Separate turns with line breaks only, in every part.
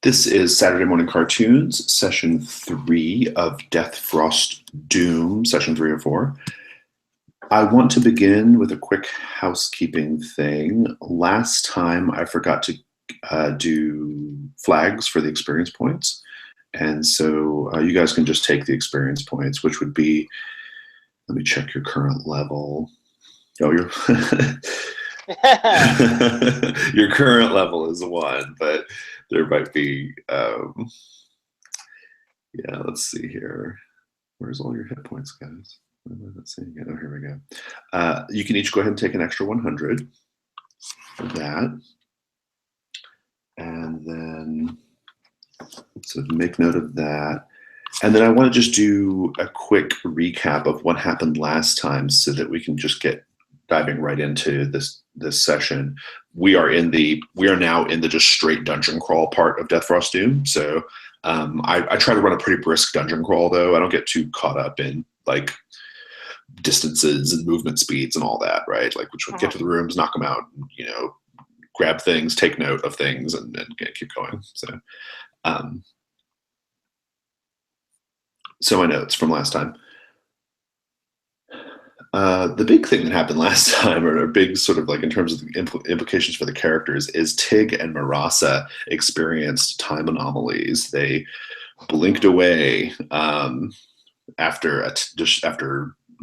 This is Saturday Morning Cartoons, session 3 of Death, Frost, Doom, session 3 or 4. I want to begin with a quick housekeeping thing. Last time I forgot to do flags for the experience points. And so you guys can just take the experience points, which would be, let me check your current level. Oh, you're your current level is 1, but there might be, yeah, let's see here. Where's all your hit points, guys? Am I not seeing it? Oh, here we go. You can each go ahead and take an extra 100 for that. And then, so make note of that. And then I want to just do a quick recap of what happened last time so that we can just get diving right into this session. We are now in the just straight dungeon crawl part of Death, Frost, Doom. So I try to run a pretty brisk dungeon crawl, though. I don't get too caught up in like distances and movement speeds and all that, right? Like, which would get to the rooms, knock them out, you know, grab things, take note of things, and keep going. So my notes from last time. The big thing that happened last time, or a big sort of like in terms of the implications for the characters, is Tig and Marasa experienced time anomalies. They blinked away after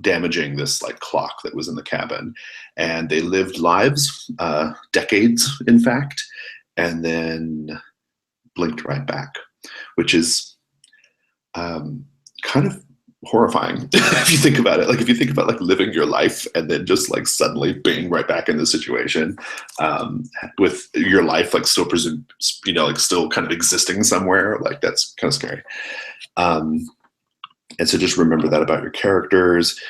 damaging this like clock that was in the cabin, and they lived lives, decades in fact, and then blinked right back, which is kind of horrifying if you think about it. Like if you think about like living your life and then just like suddenly being right back in the situation, with your life like still like still kind of existing somewhere, like that's kind of scary. And so just remember that about your characters.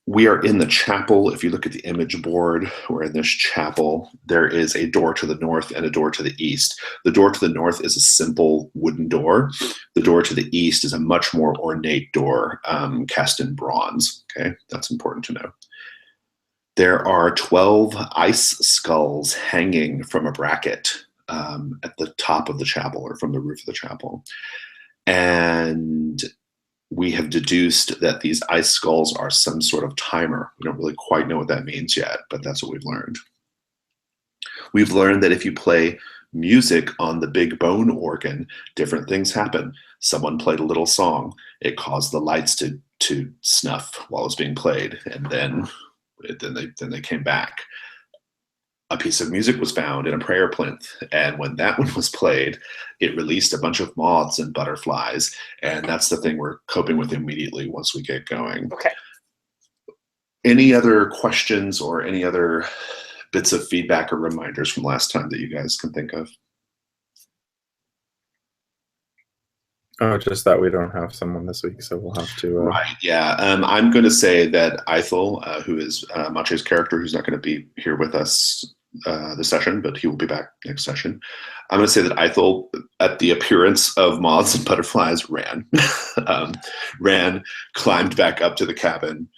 We are in the chapel. If you look at the image board, we're in this chapel. There is a door to the north and a door to the east. The door to the north is a simple wooden door. The door to the east is a much more ornate door, cast in bronze. Okay, that's important to know. There are 12 ice skulls hanging from a bracket at the top of the chapel, or from the roof of the chapel. And we have deduced that these ice skulls are some sort of timer. We don't really quite know what that means yet, but that's what we've learned. We've learned that if you play music on the big bone organ, different things happen. Someone played a little song. It caused the lights to snuff while it was being played, and then they came back. A piece of music was found in a prayer plinth, and when that one was played, it released a bunch of moths and butterflies, and that's the thing we're coping with immediately once we get going.
Okay.
Any other questions or any other bits of feedback or reminders from last time that you guys can think of?
Oh, just that we don't have someone this week, so we'll have to...
Right, yeah. I'm going to say that Ithel, who is Mache's character, who's not going to be here with us this session, but he will be back next session. I'm going to say that Ithel, at the appearance of moths and butterflies, ran. Climbed back up to the cabin,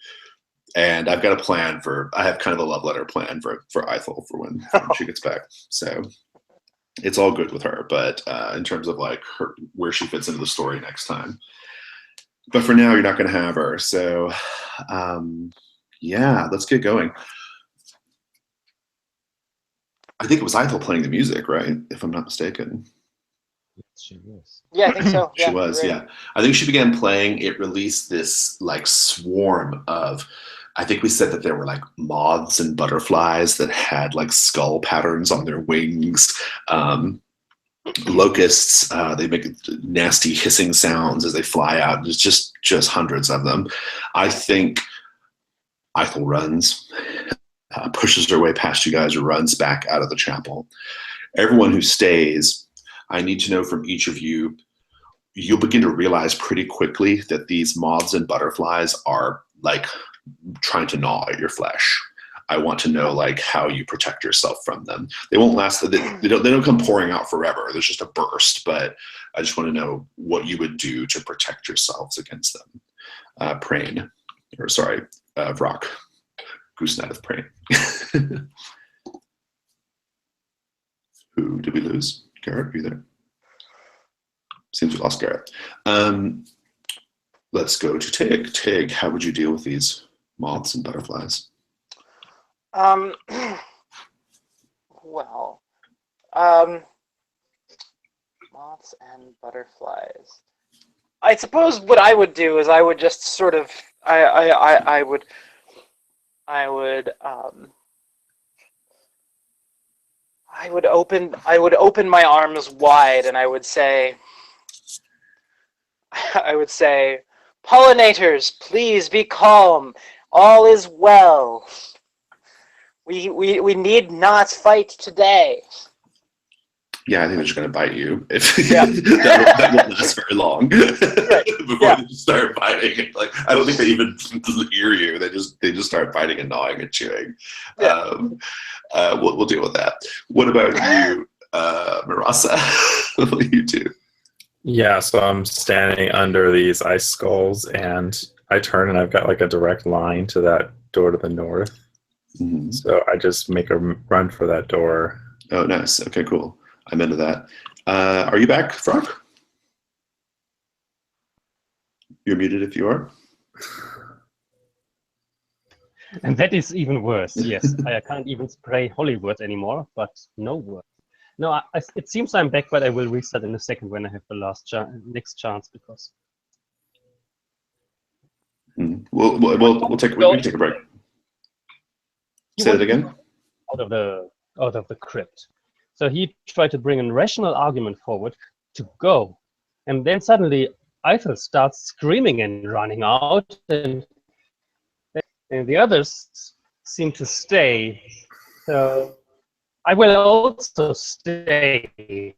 and I've got a plan I have kind of a love letter plan for Ithel for when she gets back. So it's all good with her, but in terms of like where she fits into the story next time. But for now, you're not going to have her. So yeah, let's get going. I think it was Ithel playing the music, right? If I'm not mistaken.
She was.
Yeah, I think so.
She was, right. Yeah. I think she began playing. It released this like swarm of, I think we said that there were like moths and butterflies that had like skull patterns on their wings. Locusts, they make nasty hissing sounds as they fly out. There's just hundreds of them. I think Ithel runs, pushes her way past you guys, runs back out of the chapel. Everyone who stays, I need to know from each of you, you'll begin to realize pretty quickly that these moths and butterflies are like trying to gnaw at your flesh. I want to know like how you protect yourself from them. They won't last. They don't come pouring out forever. There's just a burst, but I just want to know what you would do to protect yourselves against them. Vrock, Goose Knight of Prain. Who did we lose? Garrett, are you there? Seems we lost Garrett. Let's go to Tig. Tig, how would you deal with these moths and butterflies?
Well, moths and butterflies. I suppose what I would do is I would just sort of I would open my arms wide and I would say pollinators, please be calm. All is well. We need not fight today.
Yeah, I think they're just going to bite you. If
Yeah.
that won't last very long
Right.
before they just start biting. Like, I don't think they even hear you. They just start biting and gnawing and chewing.
Yeah.
We'll deal with that. What about you, Marasa? What will you do?
Yeah, so I'm standing under these ice skulls, and I turn, and I've got like a direct line to that door to the north.
Mm-hmm.
So I just make a run for that door.
Oh, nice. Okay, cool. I'm into that. Are you back, Frog? You're muted if you are.
And that is even worse. Yes, I can't even spray holy words anymore, but no words. No, it seems I'm back, but I will restart in a second when I have the next chance because.
We'll take a break. Say that again.
Out of the crypt. So he tried to bring a rational argument forward to go, and then suddenly Eiffel starts screaming and running out, and the others seem to stay. So I will also stay,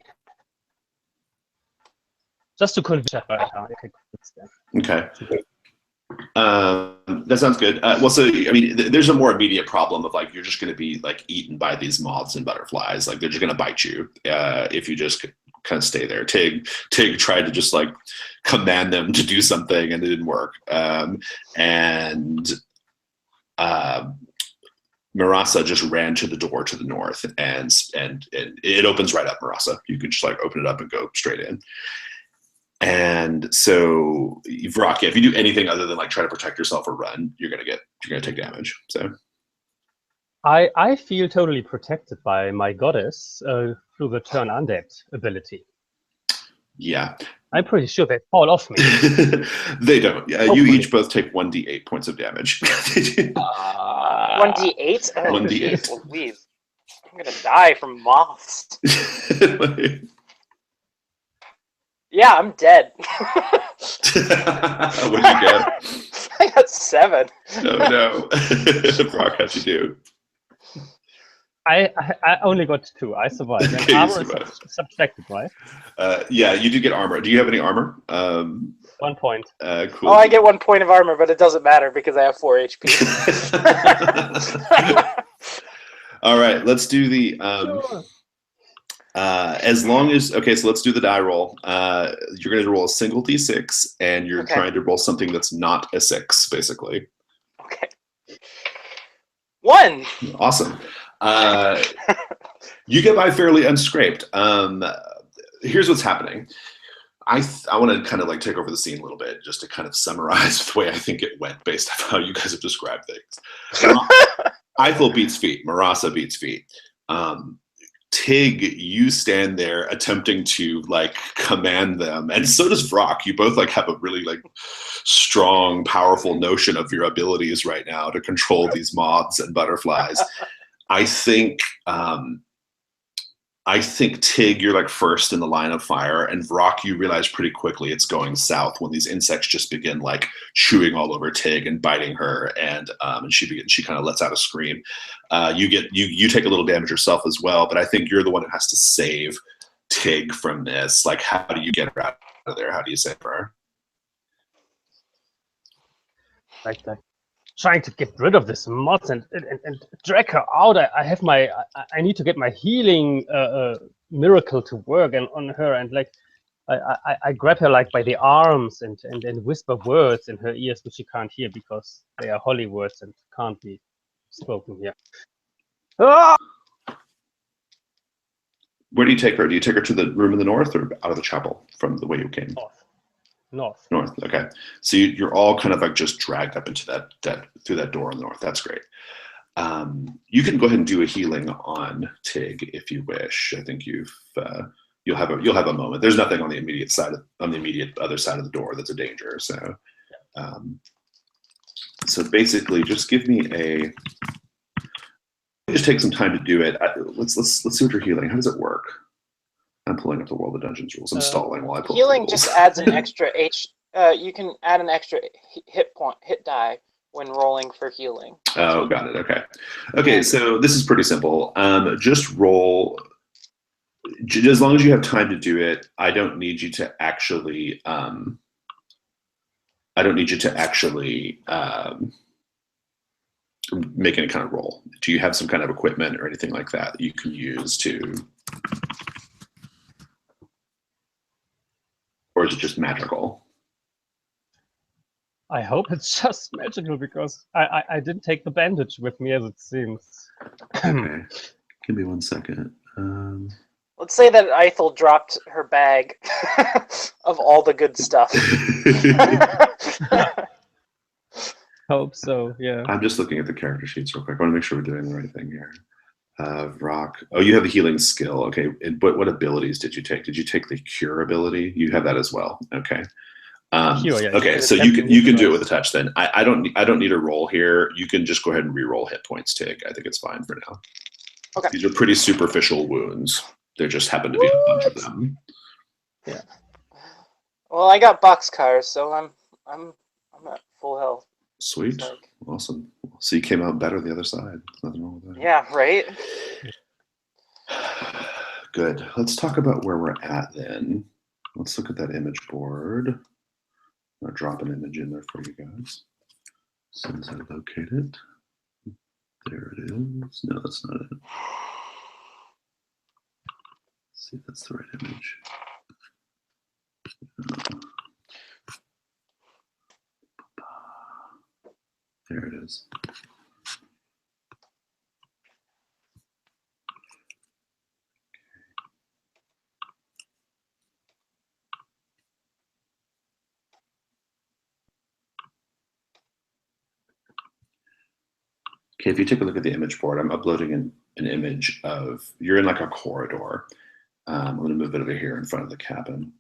just to convince her.
Okay. That sounds good. Well, so I mean, there's a more immediate problem of like you're just going to be like eaten by these moths and butterflies. Like they're just going to bite you if you just kind of stay there. Tig tried to just like command them to do something, and it didn't work. Marasa just ran to the door to the north, and it opens right up. Marasa, you can just like open it up and go straight in. And so, Vrock, if you do anything other than like try to protect yourself or run, you're gonna take damage. So,
I feel totally protected by my goddess through the turn undead ability.
Yeah,
I'm pretty sure they fall off me.
they don't. You each both take 1d8 points of damage.
1d8? Oh,
1d8.
Please. I'm gonna die from moths. Yeah, I'm dead.
What did you get?
I got 7.
Oh no. Brock, how'd you do?
I only got 2. I survived.
Okay,
And armor is subtracted, right?
Yeah, you do get armor. Do you have any armor?
1 point.
Cool.
Oh, I get 1 point of armor, but it doesn't matter because I have 4 HP.
All right, let's do the
Sure.
as long as okay, so let's do the die roll. You're going to roll a single d6, and you're trying to roll something that's not a 6, basically.
Okay. 1.
Awesome. You get by fairly unscraped. Here's what's happening. I want to kind of like take over the scene a little bit, just to kind of summarize the way I think it went based on how you guys have described things. Eiffel beats feet. Marasa beats feet. Tig, you stand there attempting to like command them, and so does Vrock. You both like have a really like strong, powerful notion of your abilities right now to control these moths and butterflies. I think Tig, you're like first in the line of fire, and Vrock, you realize pretty quickly it's going south when these insects just begin like chewing all over Tig and biting her, and she kind of lets out a scream. You take a little damage yourself as well, but I think you're the one who has to save Tig from this. Like, how do you get her out of there? How do you save her?
Like trying to get rid of this moth and drag her out. I need to get my healing miracle to work and on her, and like I grab her like by the arms and whisper words in her ears which she can't hear because they are holy words and can't be spoken here. Ah!
Where do you take her? Do you take her to the room in the north or out of the chapel from the way you came?
North.
North. Okay. So you're all kind of like just dragged up into that through that door in the north. That's great. You can go ahead and do a healing on Tig if you wish. I think you'll have a moment. There's nothing on the immediate other side of the door that's a danger. So, so basically, just give me just take some time to do it. Let's see what you're healing. How does it work? I'm pulling up the World of Dungeons rules. I'm stalling while I pull
Healing
up the rules.
just adds an extra you can add an extra hit die when rolling for healing.
Oh, got it. Okay. Okay, so this is pretty simple. Just roll. As long as you have time to do it, I don't need you to actually. Make any kind of roll. Do you have some kind of equipment or anything like that you can use to, or is it just magical?
I hope it's just magical because I didn't take the bandage with me as it seems.
Okay, give me 1 second.
Let's say that Ethel dropped her bag of all the good stuff.
Hope so, yeah.
I'm just looking at the character sheets real quick. I want to make sure we're doing the right thing here. Rock. Oh, you have a healing skill. Okay. What abilities did you take? Did you take the cure ability? You have that as well. Okay.
Cure, yeah.
Okay, so you can do it with a touch then. I don't need a roll here. You can just go ahead and re-roll hit points, Tig. I think it's fine for now.
Okay.
These are pretty superficial wounds. There just happen to be a bunch of them.
Yeah.
Well, I got boxcars, so I'm at full health.
Sweet. Awesome. So you came out better the other side. Nothing wrong with that.
Yeah, right?
Good. Let's talk about where we're at then. Let's look at that image board. I'll drop an image in there for you guys. As soon as I locate it. There it is. No, that's not it. Let's see if that's the right image. There it is. Okay, if you take a look at the image board, I'm uploading an image of, you're in like a corridor. I'm going to move it over here in front of the cabin.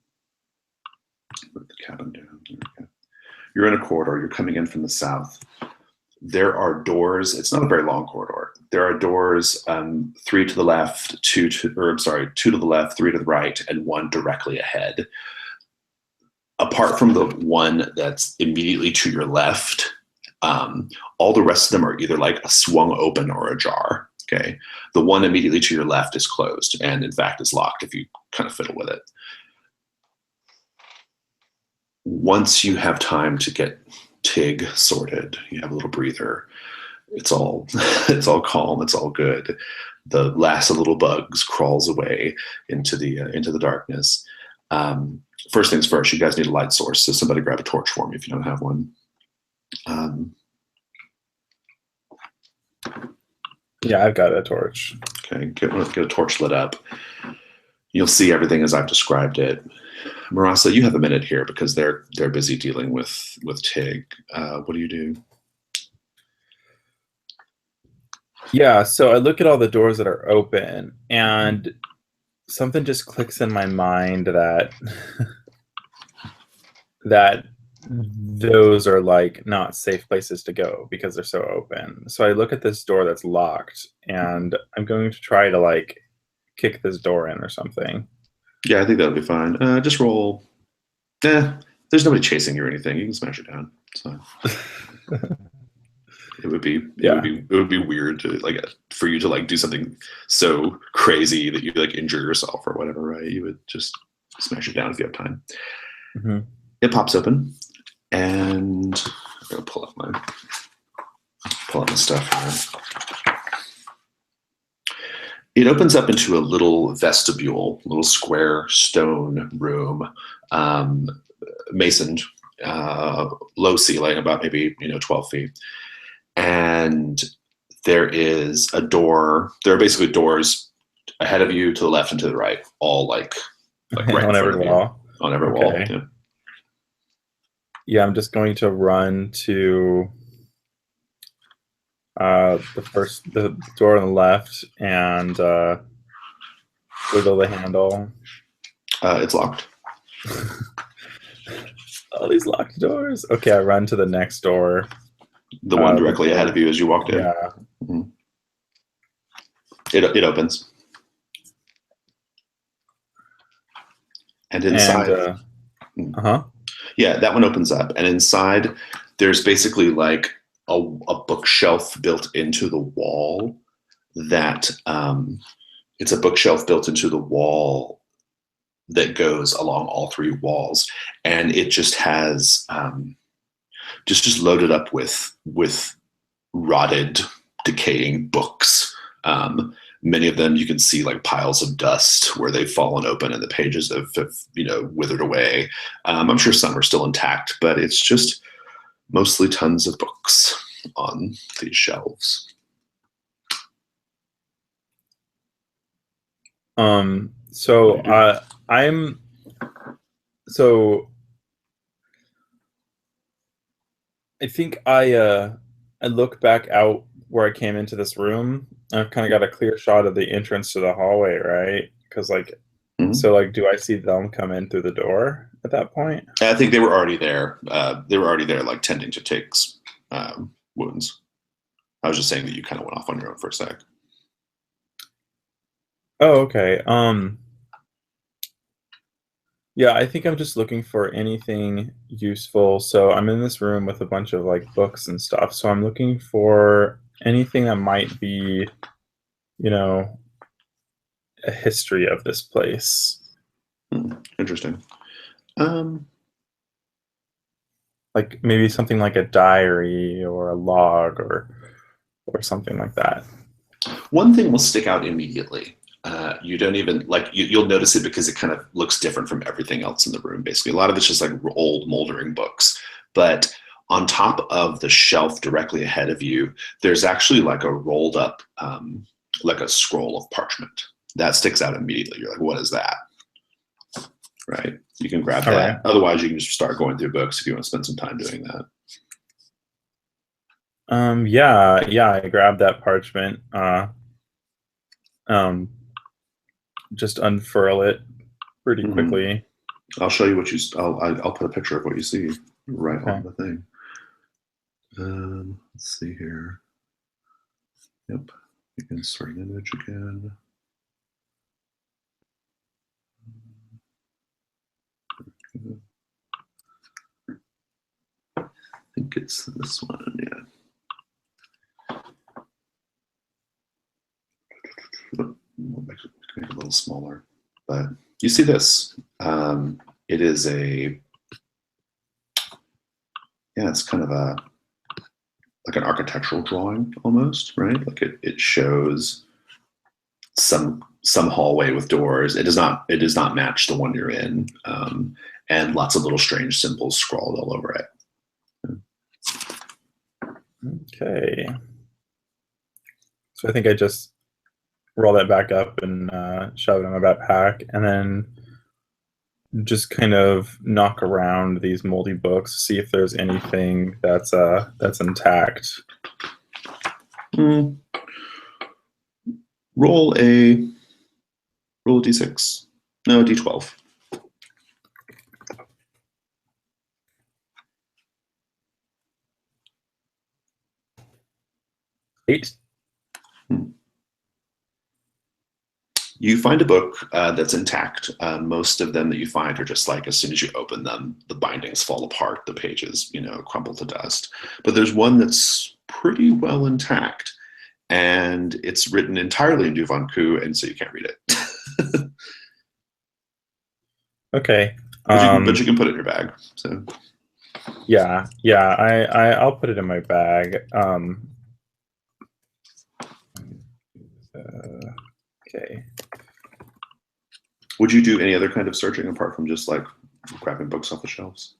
Put the cabin down. There we go. You're in a corridor. You're coming in from the south. There are doors. It's not a very long corridor. There are doors, 3 to the left, 2 to the left, 3 to the right, and 1 directly ahead. Apart from the one that's immediately to your left, all the rest of them are either like a swung open or ajar. Okay, the one immediately to your left is closed, and in fact is locked if you kind of fiddle with it. Once you have time to get Tig sorted, you have a little breather. It's all calm. It's all good. The last of little bugs crawls away into the darkness. First things first, you guys need a light source. So somebody grab a torch for me if you don't have one.
Yeah, I've got a torch.
Okay, get a torch lit up. You'll see everything as I've described it. Marasa, you have a minute here because they're busy dealing with Tig. What do you do?
Yeah, so I look at all the doors that are open, and something just clicks in my mind that that those are like not safe places to go because they're so open. So I look at this door that's locked, and I'm going to try to like kick this door in or something.
Yeah, I think that'll be fine. Just roll. There's nobody chasing you or anything. You can smash it down. So it would be weird to for you to do something so crazy that you injure yourself or whatever, right? You would just smash it down if you have time.
Mm-hmm.
It pops open, and I'm gonna pull up my stuff here. It opens up into a little vestibule, little square stone room, masoned, low ceiling, about maybe 12 feet. And there is a door. There are basically doors ahead of you, to the left, and to the right, all like right in
on
front
every
of you.
wall.
On every wall.
Okay.
Yeah.
Yeah, I'm just going to run to the door on the left and wiggle the handle.
It's locked.
All these locked doors. Okay, I run to the next door.
The one directly ahead of you as you walked in.
Yeah.
Mm-hmm. It opens. And inside, yeah, that one opens up, and inside there's basically like a bookshelf built into the wall. That it's a bookshelf built into the wall that goes along all three walls, and it just has just loaded up with rotted, decaying books. Many of them you can see like piles of dust where they've fallen open and the pages have withered away. I'm sure some are still intact, but it's just mostly tons of books on these shelves.
I think I look back out where I came into this room. I've kind of got a clear shot of the entrance to the hallway, right? Because do I see them come in through the door at that point?
I think they were already there. They were already there, like tending to Take's wounds. I was just saying that you kind of went off on your own for a sec.
Oh, okay. Yeah, I think I'm just looking for anything useful. So I'm in this room with a bunch of like books and stuff. So I'm looking for anything that might be, a history of this place.
Interesting.
Like maybe something like a diary or a log or something like that.
One thing will stick out immediately. You don't even you'll notice it because it kind of looks different from everything else in the room. Basically, a lot of it's just like old moldering books, but on top of the shelf directly ahead of you, there's actually like a rolled up, like a scroll of parchment that sticks out immediately. You're like, what is that? Right? You can grab that.
Right.
Otherwise, you can just start going through books if you want to spend some time doing that.
Yeah, I grabbed that parchment. Just unfurl it pretty quickly.
I'll show you what you. I'll put a picture of what you see right on the thing. Let's see here. Yep, you can insert an image again. I think it's this one. Yeah. Make it a little smaller, but you see this. It is it's kind of like an architectural drawing almost, right? Like it shows some hallway with doors. It does not match the one you're in, and lots of little strange symbols scrawled all over it.
Okay. So I think I just roll that back up and shove it in my backpack, and then just kind of knock around these moldy books, see if there's anything that's intact.
Roll a d6. No, a d12.
Eight.
You find a book that's intact. Most of them that you find are just like as soon as you open them, the bindings fall apart, the pages, crumble to dust. But there's one that's pretty well intact, and it's written entirely in Duvanku, and so you can't read it.
Okay.
But you can put it in your bag. So.
Yeah. I'll put it in my bag. Okay.
Would you do any other kind of searching apart from just like grabbing books off the shelves?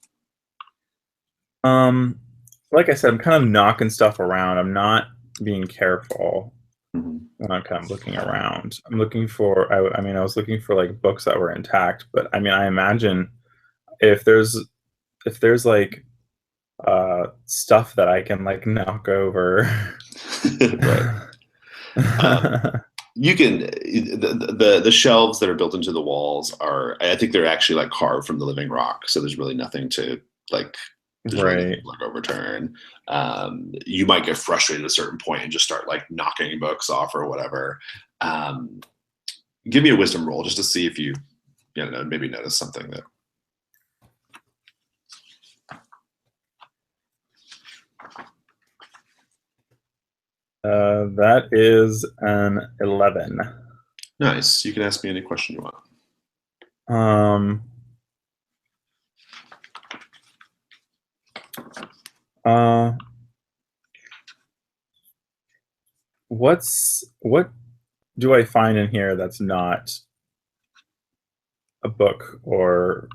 Like I said, I'm kind of knocking stuff around. I'm not being careful.
Mhm.
when I'm kind of looking around. I'm looking for. I mean, I was looking for like books that were intact, but I mean, I imagine if there's like stuff that I can like knock over.
Right. You can the shelves that are built into the walls are, I think they're actually like carved from the living rock, so there's really nothing to like, there's really nothing
Right.
to, like, overturn. You might get frustrated at a certain point and just start like knocking books off or whatever. Give me a wisdom roll just to see if you know, maybe notice something that.
That is an 11.
Nice. You can ask me any question you want.
What do I find in here that's not a book? Or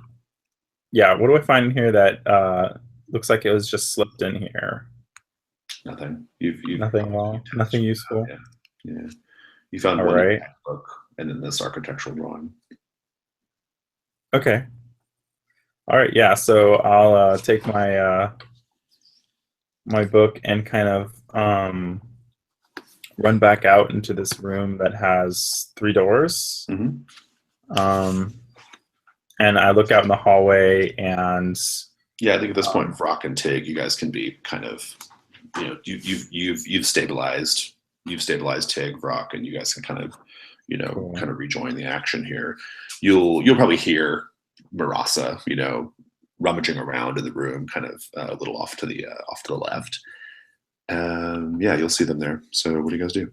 what do I find in here that looks like it was just slipped in here?
Nothing. You've
Nothing at all? Nothing useful?
Yeah. You found
All
one
right.
book and then this architectural drawing.
Okay. All right. Yeah. So I'll take my my book and kind of run back out into this room that has 3 doors.
Mm-hmm.
And I look out in the hallway, and
yeah, I think at this point, Vrock and Tig, you guys can be kind of, you know, you've stabilized Tig, Vrock, and you guys can kind of, you know,
Cool.
kind of rejoin the action here. You'll probably hear Marasa, you know, rummaging around in the room, kind of a little off to the left. Yeah, you'll see them there. So what do you guys do?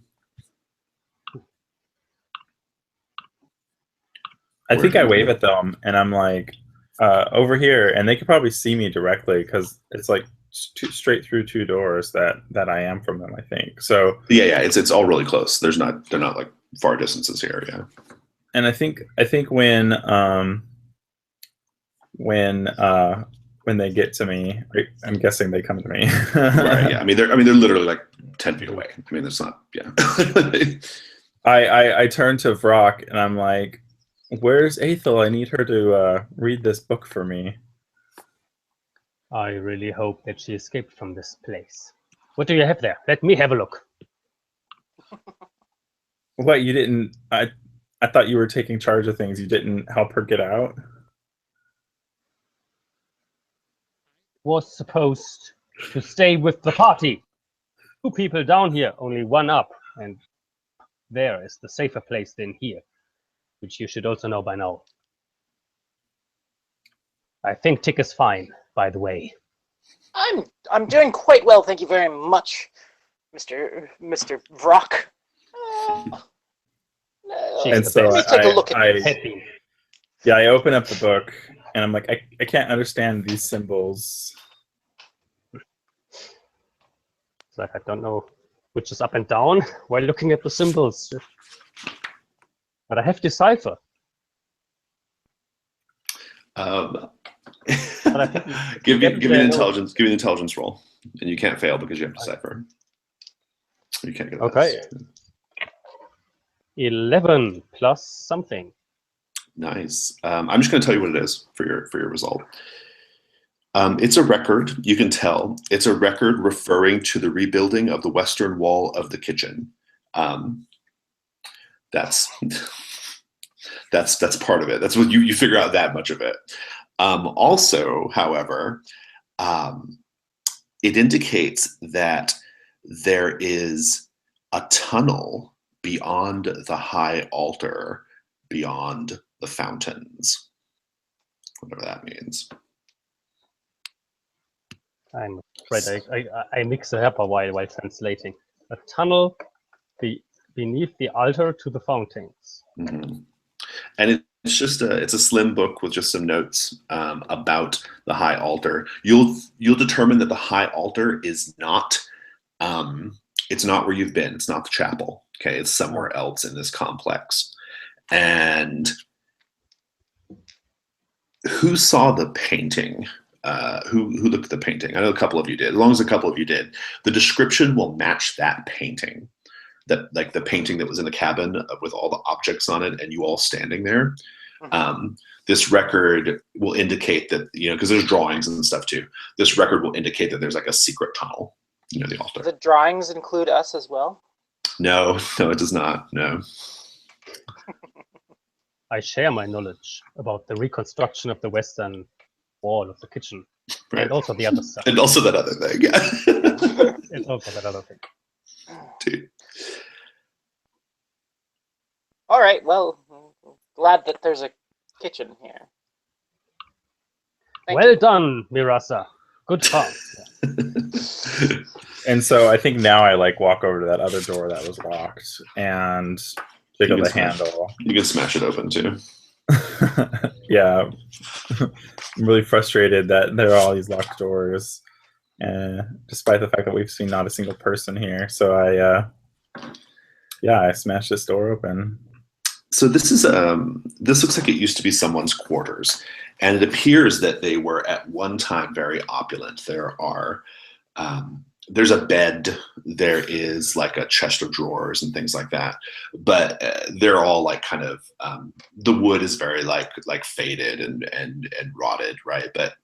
I think I wave at them, and I'm like, over here, and they could probably see me directly because it's like straight through 2 doors that I am from them, I think. So
yeah, it's all really close. They're not like far distances here. Yeah.
And I think when they get to me, I'm guessing they come to me.
Right. Yeah. I mean, they're literally like 10 feet away. I mean, it's not. Yeah.
I turn to Vrock and I'm like, "Where's Aethel? I need her to read this book for me."
I really hope that she escaped from this place. What do you have there? Let me have a look.
What, you didn't? I thought you were taking charge of things. You didn't help her get out?
Was supposed to stay with the party. 2 people down here, only 1 up, and there is the safer place than here, which you should also know by now. I think Tick is fine, by the way.
I'm doing quite well, thank you very much, Mr. Vrock.
And so
let me take a look at
Happy.
Yeah, I open up the book and I'm like, I can't understand these symbols.
It's like I don't know which is up and down while looking at the symbols. But I have decipher.
But
I think
give me an intelligence. Give me an intelligence roll, and you can't fail because you have decipher. You can't get
okay. 11 plus something.
Nice. I'm just going to tell you what it is for your result. It's a record. You can tell it's a record referring to the rebuilding of the western wall of the kitchen. That's part of it. That's what you figure out that much of it. Also, however, it indicates that there is a tunnel beyond the high altar, beyond the fountains, whatever that means.
I'm afraid I mix it up while translating. A tunnel beneath the altar to the fountains.
Mm-hmm. And it's just it's a slim book with just some notes about the high altar. You'll determine that the high altar is not it's not where you've been. It's not the chapel. Okay, it's somewhere else in this complex. And who saw the painting? Who looked at the painting? I know a couple of you did. As long as a couple of you did, the description will match that painting. that like the painting that was in the cabin with all the objects on it, and you all standing there. This record will indicate that, because there's drawings and stuff too. This record will indicate that there's like a secret tunnel near the altar.
The drawings include us as well?
No, it does not. No.
I share my knowledge about the reconstruction of the western wall of the kitchen.
Right.
And also the other stuff.
And also that other thing, yeah.
And also that other thing.
Dude.
All right, well, glad that there's a kitchen here. Thank
Well
you.
done, Mirasa. Good fun.
And so I think now I like walk over to that other door that was locked and jiggle the handle.
You can smash it open too.
Yeah. I'm really frustrated that there are all these locked doors, despite the fact that we've seen not a single person here. So I smashed this door open.
So this is this looks like it used to be someone's quarters, and it appears that they were at one time very opulent. There's a bed, there is like a chest of drawers and things like that, but they're all like kind of the wood is very like faded and rotted, right? But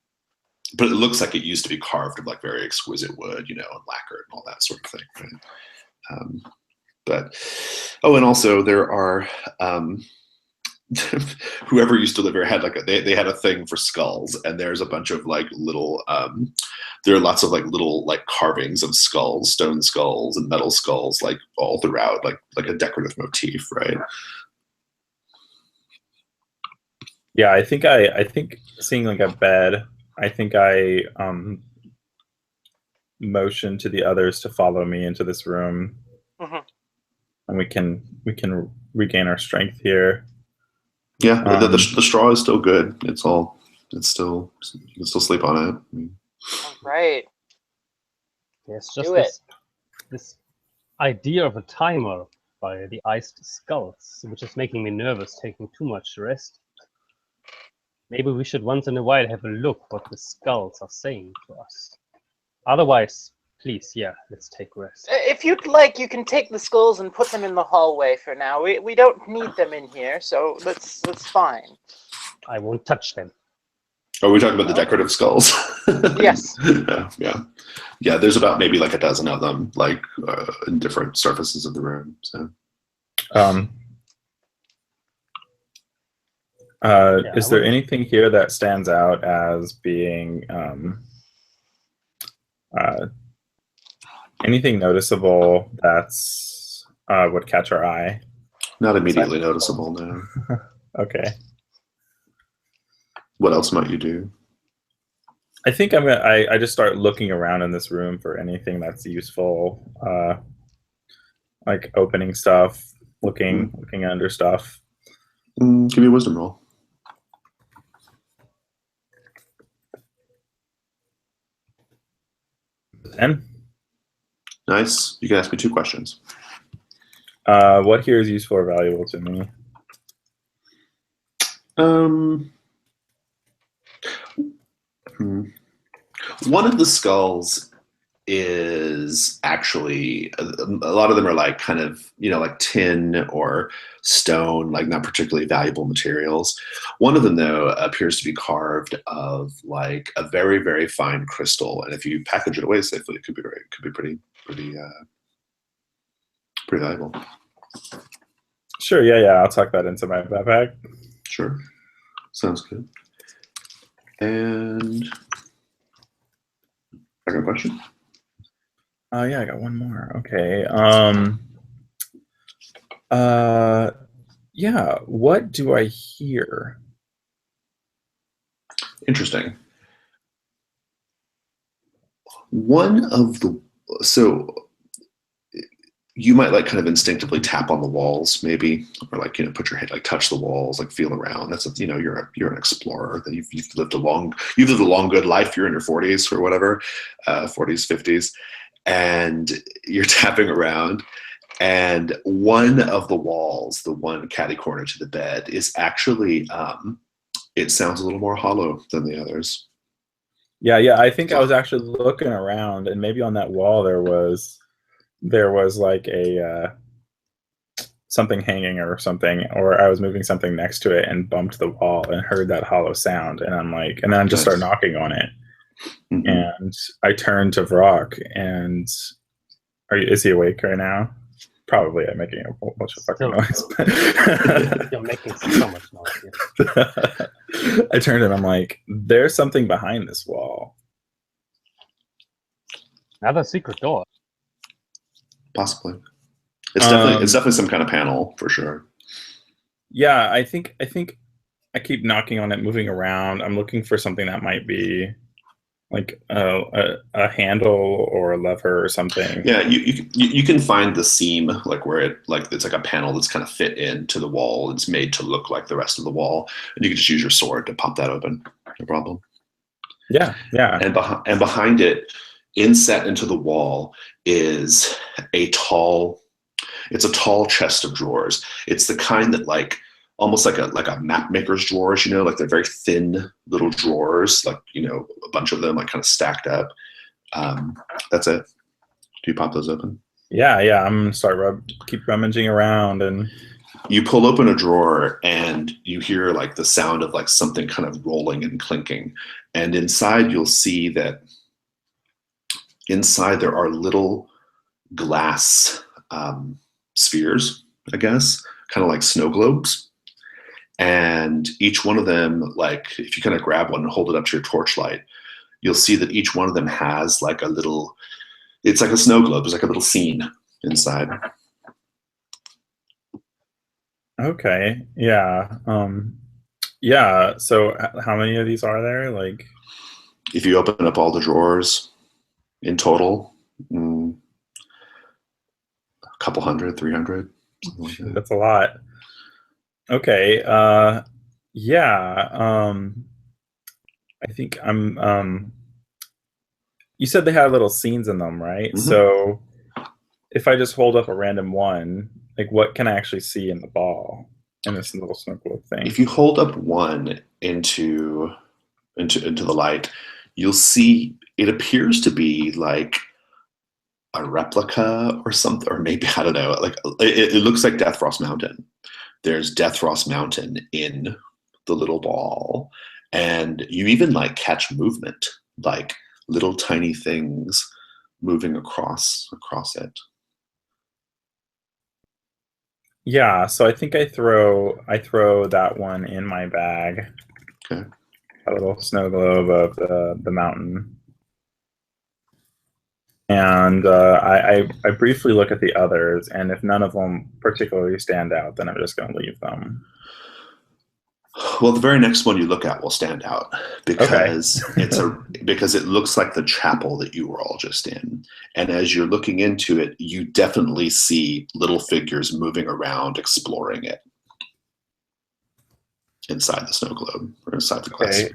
it looks like it used to be carved of like very exquisite wood, and lacquered and all that sort of thing, right? And also there are whoever used to live here had they had a thing for skulls, and there's a bunch of like little there are lots of like little like carvings of skulls, stone skulls and metal skulls, like all throughout, like a decorative motif, right?
Yeah, I think seeing like a bed, I think I motion to the others to follow me into this room. And we can regain our strength here.
Yeah, the straw is still good. You can still sleep on it.
All right.
There's just this idea of a timer by the iced skulls, which is making me nervous, taking too much rest. Maybe we should once in a while have a look what the skulls are saying to us. Otherwise, please, let's take rest.
If you'd like, you can take the skulls and put them in the hallway for now. We don't need them in here, so that's fine.
I won't touch them.
Are we talking about the decorative skulls?
Yes.
Yeah. There's about maybe like a dozen of them, like in different surfaces of the room. So,
is there anything here that stands out as being anything noticeable that's would catch our eye?
Not immediately noticeable, no.
Okay.
What else might you do?
I think I just start looking around in this room for anything that's useful, like opening stuff, looking under stuff.
Give me a wisdom roll.
And
nice. You can ask me 2 questions.
What here is useful or valuable to me?
One of the skulls is actually, a lot of them are like kind of, like tin or stone, like not particularly valuable materials. One of them, though, appears to be carved of like a very, very fine crystal, and if you package it away safely, it could be pretty valuable.
Sure. Yeah. I'll tuck that into my backpack.
Sure. Sounds good. And second question.
Yeah, I got one more. Okay. Yeah. What do I hear?
Interesting. You might like kind of instinctively tap on the walls, maybe, or like put your head, like touch the walls, like feel around. That's you're an explorer. That you've lived a long good life. You're in your 40s or whatever, 40s, 50s, and you're tapping around. And one of the walls, the one catty corner to the bed, is actually it sounds a little more hollow than the others.
Yeah. I think I was actually looking around, and maybe on that wall there was like a something hanging or something, or I was moving something next to it and bumped the wall and heard that hollow sound, and I'm like, and then I just start knocking on it, and I turn to Vrock, and is he awake right now? Probably. I'm making a whole bunch of fucking noise.
You're making so much noise. Yeah.
I turned and I'm like, there's something behind this wall.
Another secret door.
Possibly. It's definitely some kind of panel for sure.
Yeah, I think I keep knocking on it, moving around. I'm looking for something that might be like a handle or a lever or something.
Yeah, you can find the seam, like where it's like a panel that's kind of fit into the wall. It's made to look like the rest of the wall, and you can just use your sword to pop that open. No problem.
Yeah.
And behind it, inset into the wall, is a tall chest of drawers. It's the kind that almost like a map maker's drawers, like they're very thin little drawers, a bunch of them kind of stacked up. That's it. Do you pop those open?
Yeah. I'm gonna start keep rummaging around, and
you pull open a drawer and you hear the sound of something kind of rolling and clinking. And inside you'll see that inside there are little glass spheres, I guess, kind of like snow globes. And each one of them, if you kind of grab one and hold it up to your torchlight, you'll see that each one of them has it's like a snow globe. There's a little scene inside.
Okay. Yeah. Yeah. So how many of these are there?
If you open up all the drawers in total, a couple hundred, 300. Like that.
That's a lot. Okay. Yeah. I think you said they had little scenes in them, right?
Mm-hmm.
So if I just hold up a random one, what can I actually see in the ball in this little snow globe thing?
If you hold up one into the light, you'll see it appears to be a replica or something, or maybe, I don't know, it looks like Death Frost Mountain. There's Death Frost Mountain in the little ball, and you even catch movement, little tiny things moving across it.
Yeah, so I think I throw that one in my bag.
Okay.
A little snow globe of the mountain. And I briefly look at the others, and if none of them particularly stand out, then I'm just going to leave them.
Well, the very next one you look at will stand out because because it looks like the chapel that you were all just in. And as you're looking into it, you definitely see little figures moving around, exploring it inside the snow globe or inside the glass.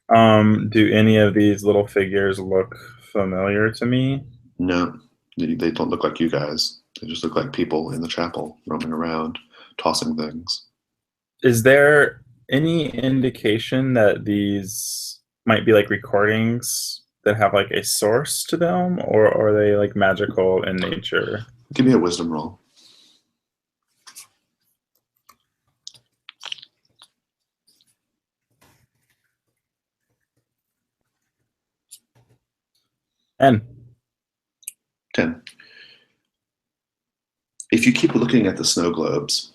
Okay. Do any of these little figures look familiar to me?
No, they don't look like you guys. They just look like people in the chapel roaming around, tossing things.
Is there any indication that these might be recordings that have a source to them, or are they magical in nature?
Give me a wisdom roll.
And
10. If you keep looking at the snow globes,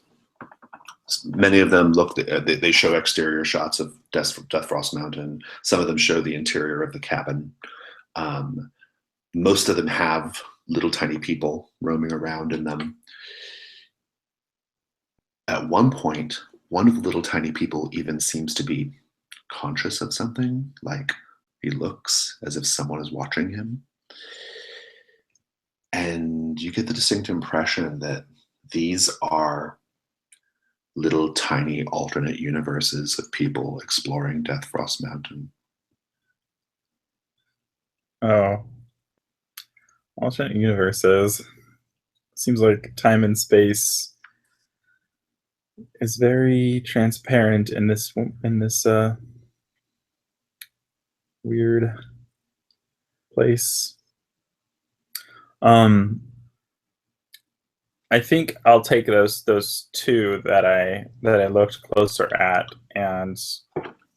many of them they show exterior shots of Death Frost Mountain. Some of them show the interior of the cabin. Most of them have little tiny people roaming around in them. At one point, one of the little tiny people even seems to be conscious of something, he looks as if someone is watching him. And you get the distinct impression that these are little tiny alternate universes of people exploring Death Frost Mountain.
Oh. Alternate universes. Seems like time and space is very transparent in this weird place. I think I'll take those two that I looked closer at, and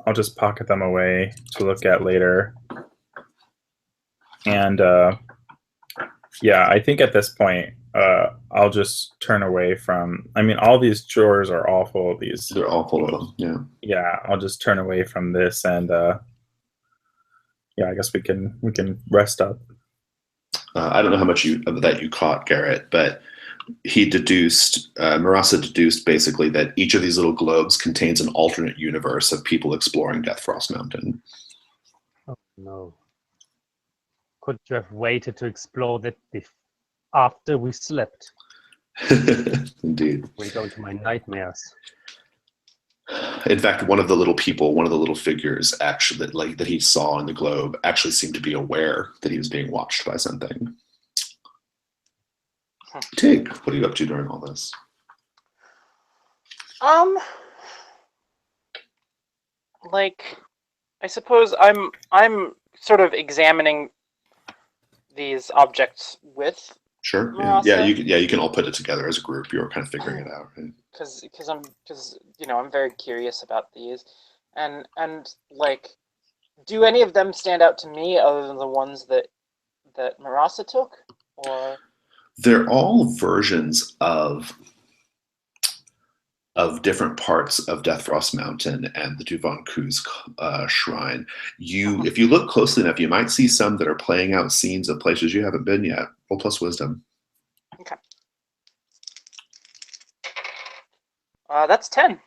I'll just pocket them away to look at later. And yeah, I think at this point, I'll just turn away from. I mean, all these drawers are all full of these.
They're all full of them. Yeah.
Yeah, I'll just turn away from this, and yeah, I guess we can rest up.
I don't know how much of that you caught, Garrett, but he deduced, Marasa deduced basically that each of these little globes contains an alternate universe of people exploring Deathfrost Mountain.
Oh no. Could you have waited to explore that after we slept?
Indeed.
We go into my nightmares.
In fact, one of the little people, one of the little figures actually that he saw in the globe actually seemed to be aware that he was being watched by something. Tig, what are you up to during all this?
Like, I suppose I'm sort of examining these objects with
Sure.
Marasa.
Yeah, you can all put it together as a group. You're kind of figuring it out, right?
Because I'm very curious about these, and like, do any of them stand out to me other than the ones that Marasa took, or?
They're all versions of different parts of Deathfrost Mountain and the Duvan Ku's shrine. If you look closely enough, you might see some that are playing out scenes of places you haven't been yet. Roll plus wisdom.
Okay. That's 10.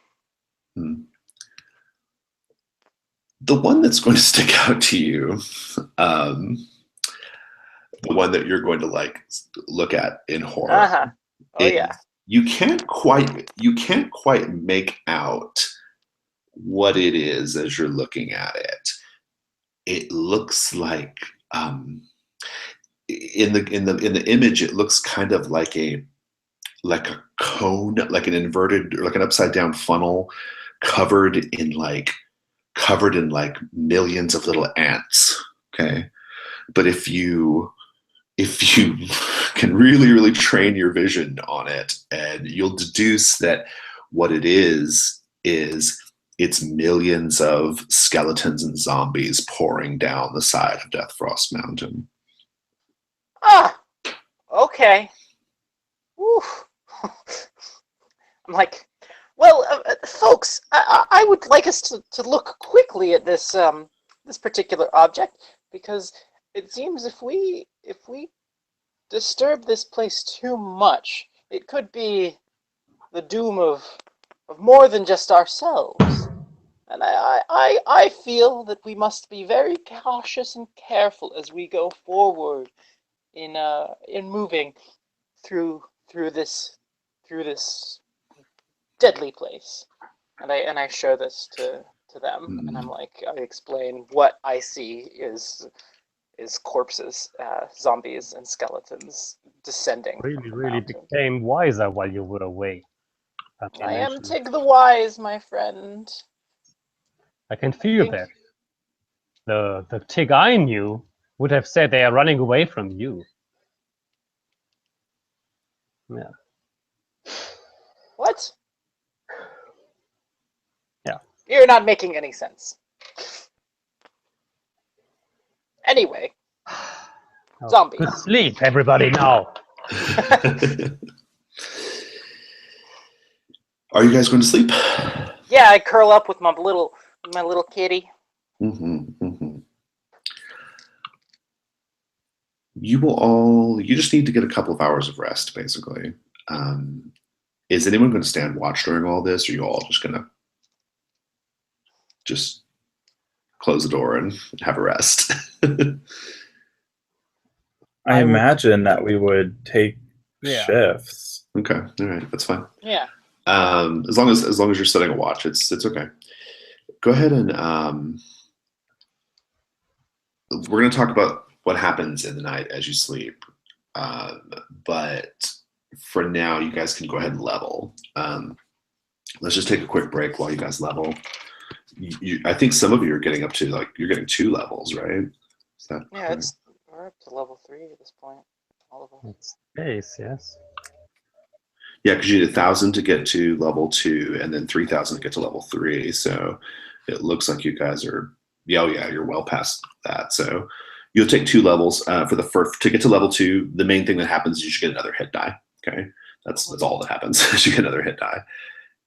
The one that's going to stick out to you, the one that you're going to like look at in horror.
Uh-huh. Oh yeah.
You can't quite make out what it is as you're looking at it. It looks like in the image, it looks kind of like a cone, like an inverted or like an upside down funnel covered in like millions of little ants. Okay. But if you can really train your vision on it, and you'll deduce that what it is it's millions of skeletons and zombies pouring down the side of Deathfrost Mountain.
Ah, okay. Oof. I'm like, well, folks, I would like us to look quickly at this this particular object, because it seems if we disturb this place too much, it could be the doom of more than just ourselves. And I feel that we must be very cautious and careful as we go forward in moving through this deadly place. And I show this to them, and I'm like, I explain what I see is corpses, zombies, and skeletons descending.
Really became wiser while you were away.
I am Tig the Wise, my friend.
I can feel that. The Tig I knew would have said they are running away from you. Yeah.
What?
Yeah.
You're not making any sense. Anyway.
Oh,
Zombies.
good sleep, everybody, now.
Are you guys going to sleep?
Yeah, I curl up with my little kitty.
You just need to get a couple of hours of rest, basically. Is anyone going to stand watch during all this, or are you all just going to just close the door and have a rest?
I imagine that we would take shifts.
Okay, all right, that's fine.
Yeah.
As long as you're setting a watch, it's okay. Go ahead and we're going to talk about what happens in the night as you sleep. But for now, you guys can go ahead and level. Let's just take a quick break while you guys level. I think some of you are getting up to you're getting 2 levels, right? Is that
yeah, we're up to level 3 at this point. All of them.
It's space, yes.
Yeah, because you need 1,000 to get to level 2, and then 3,000 to get to level 3. So it looks like you guys are, yeah, oh yeah, you're well past that. So you'll take 2 levels for the first to get to level 2. The main thing that happens is you should get another hit die. Okay, that's all that happens. You get another hit die,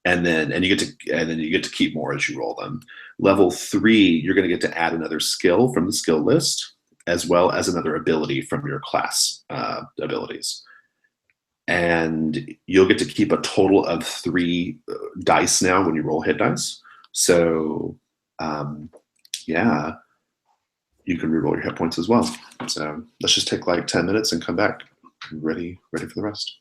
and then you get to keep more as you roll them. Level 3, you're going to get to add another skill from the skill list, as well as another ability from your class abilities. And you'll get to keep a total of 3 dice now when you roll hit dice. So, yeah, you can reroll your hit points as well. So let's just take like 10 minutes and come back ready for the rest.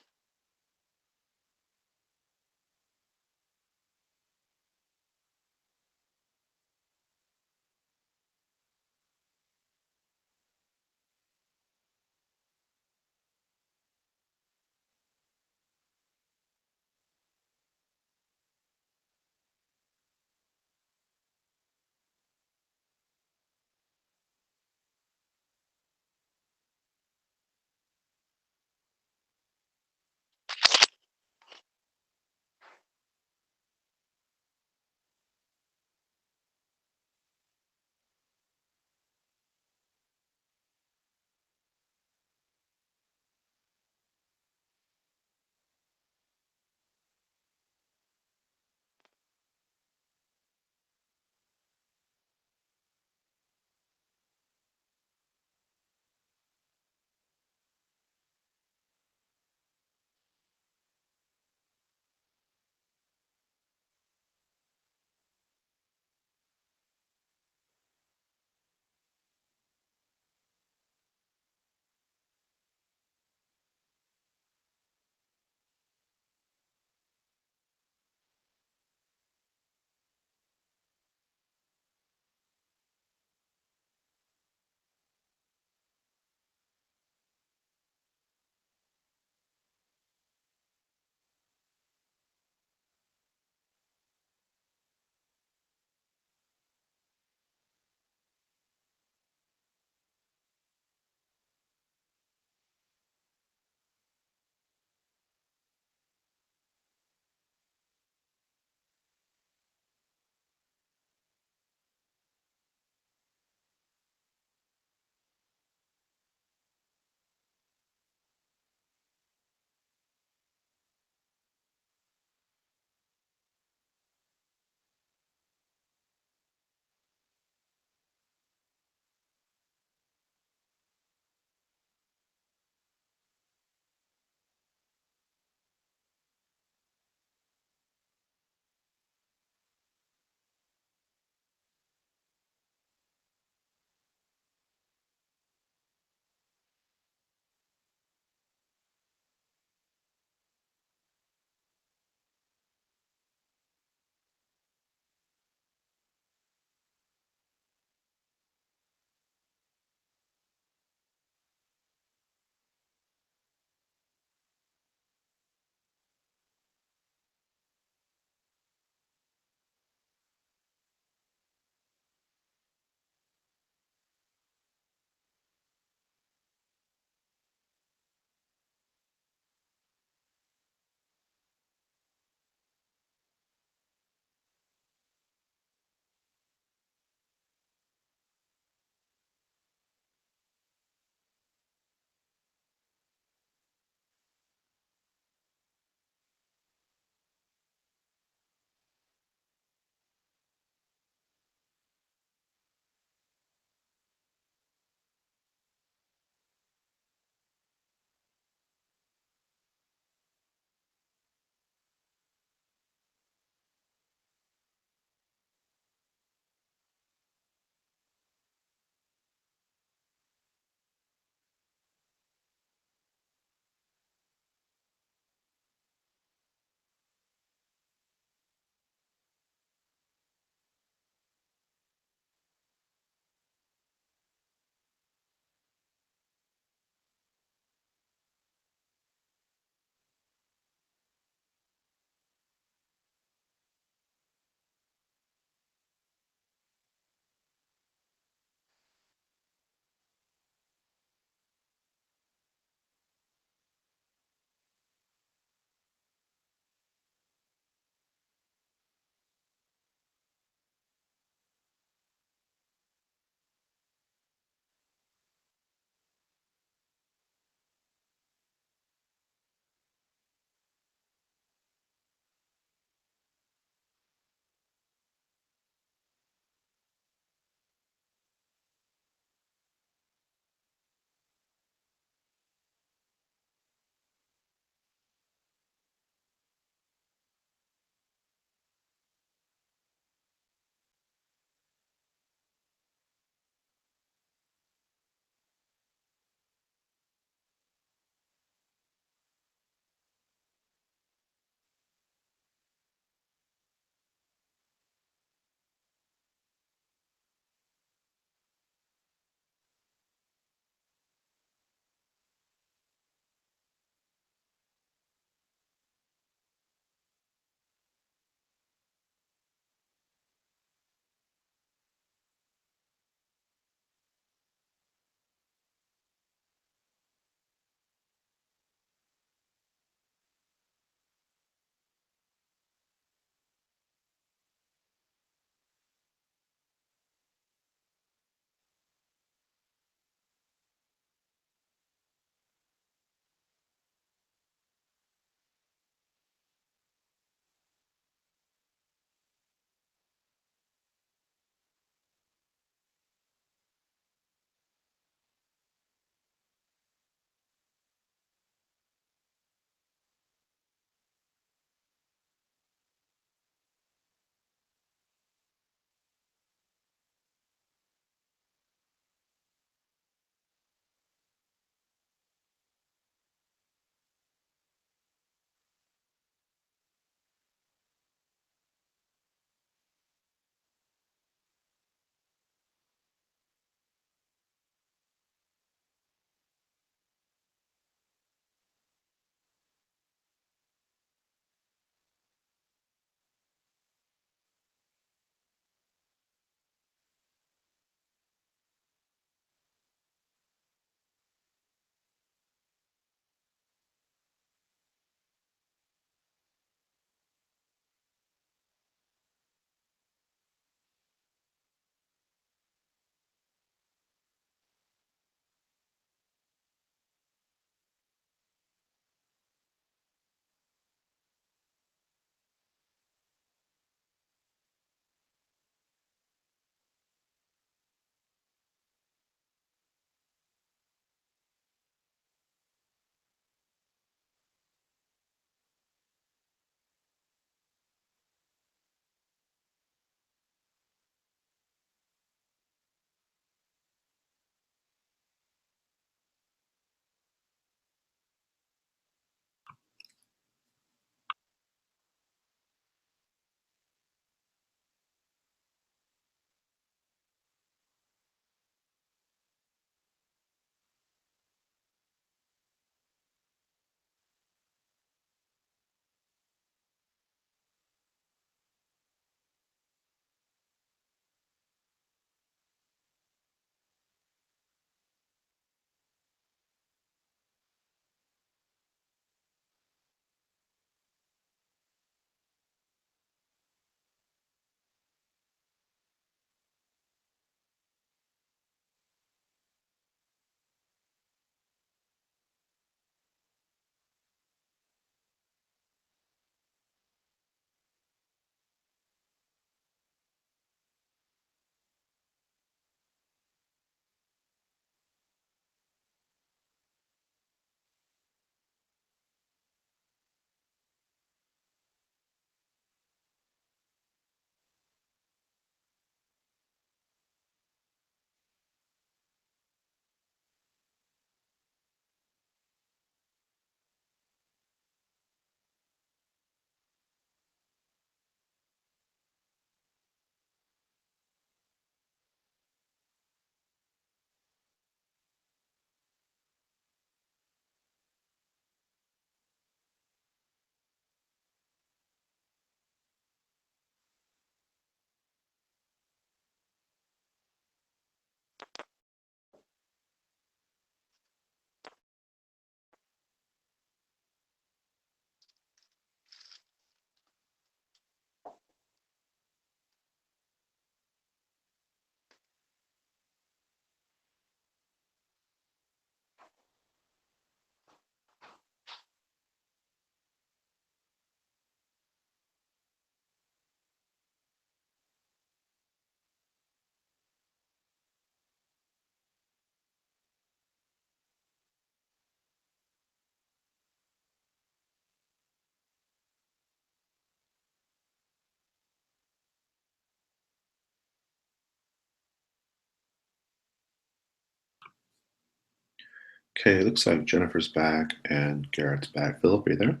Okay, looks like Jennifer's back and Garrett's back. Philip, are you there?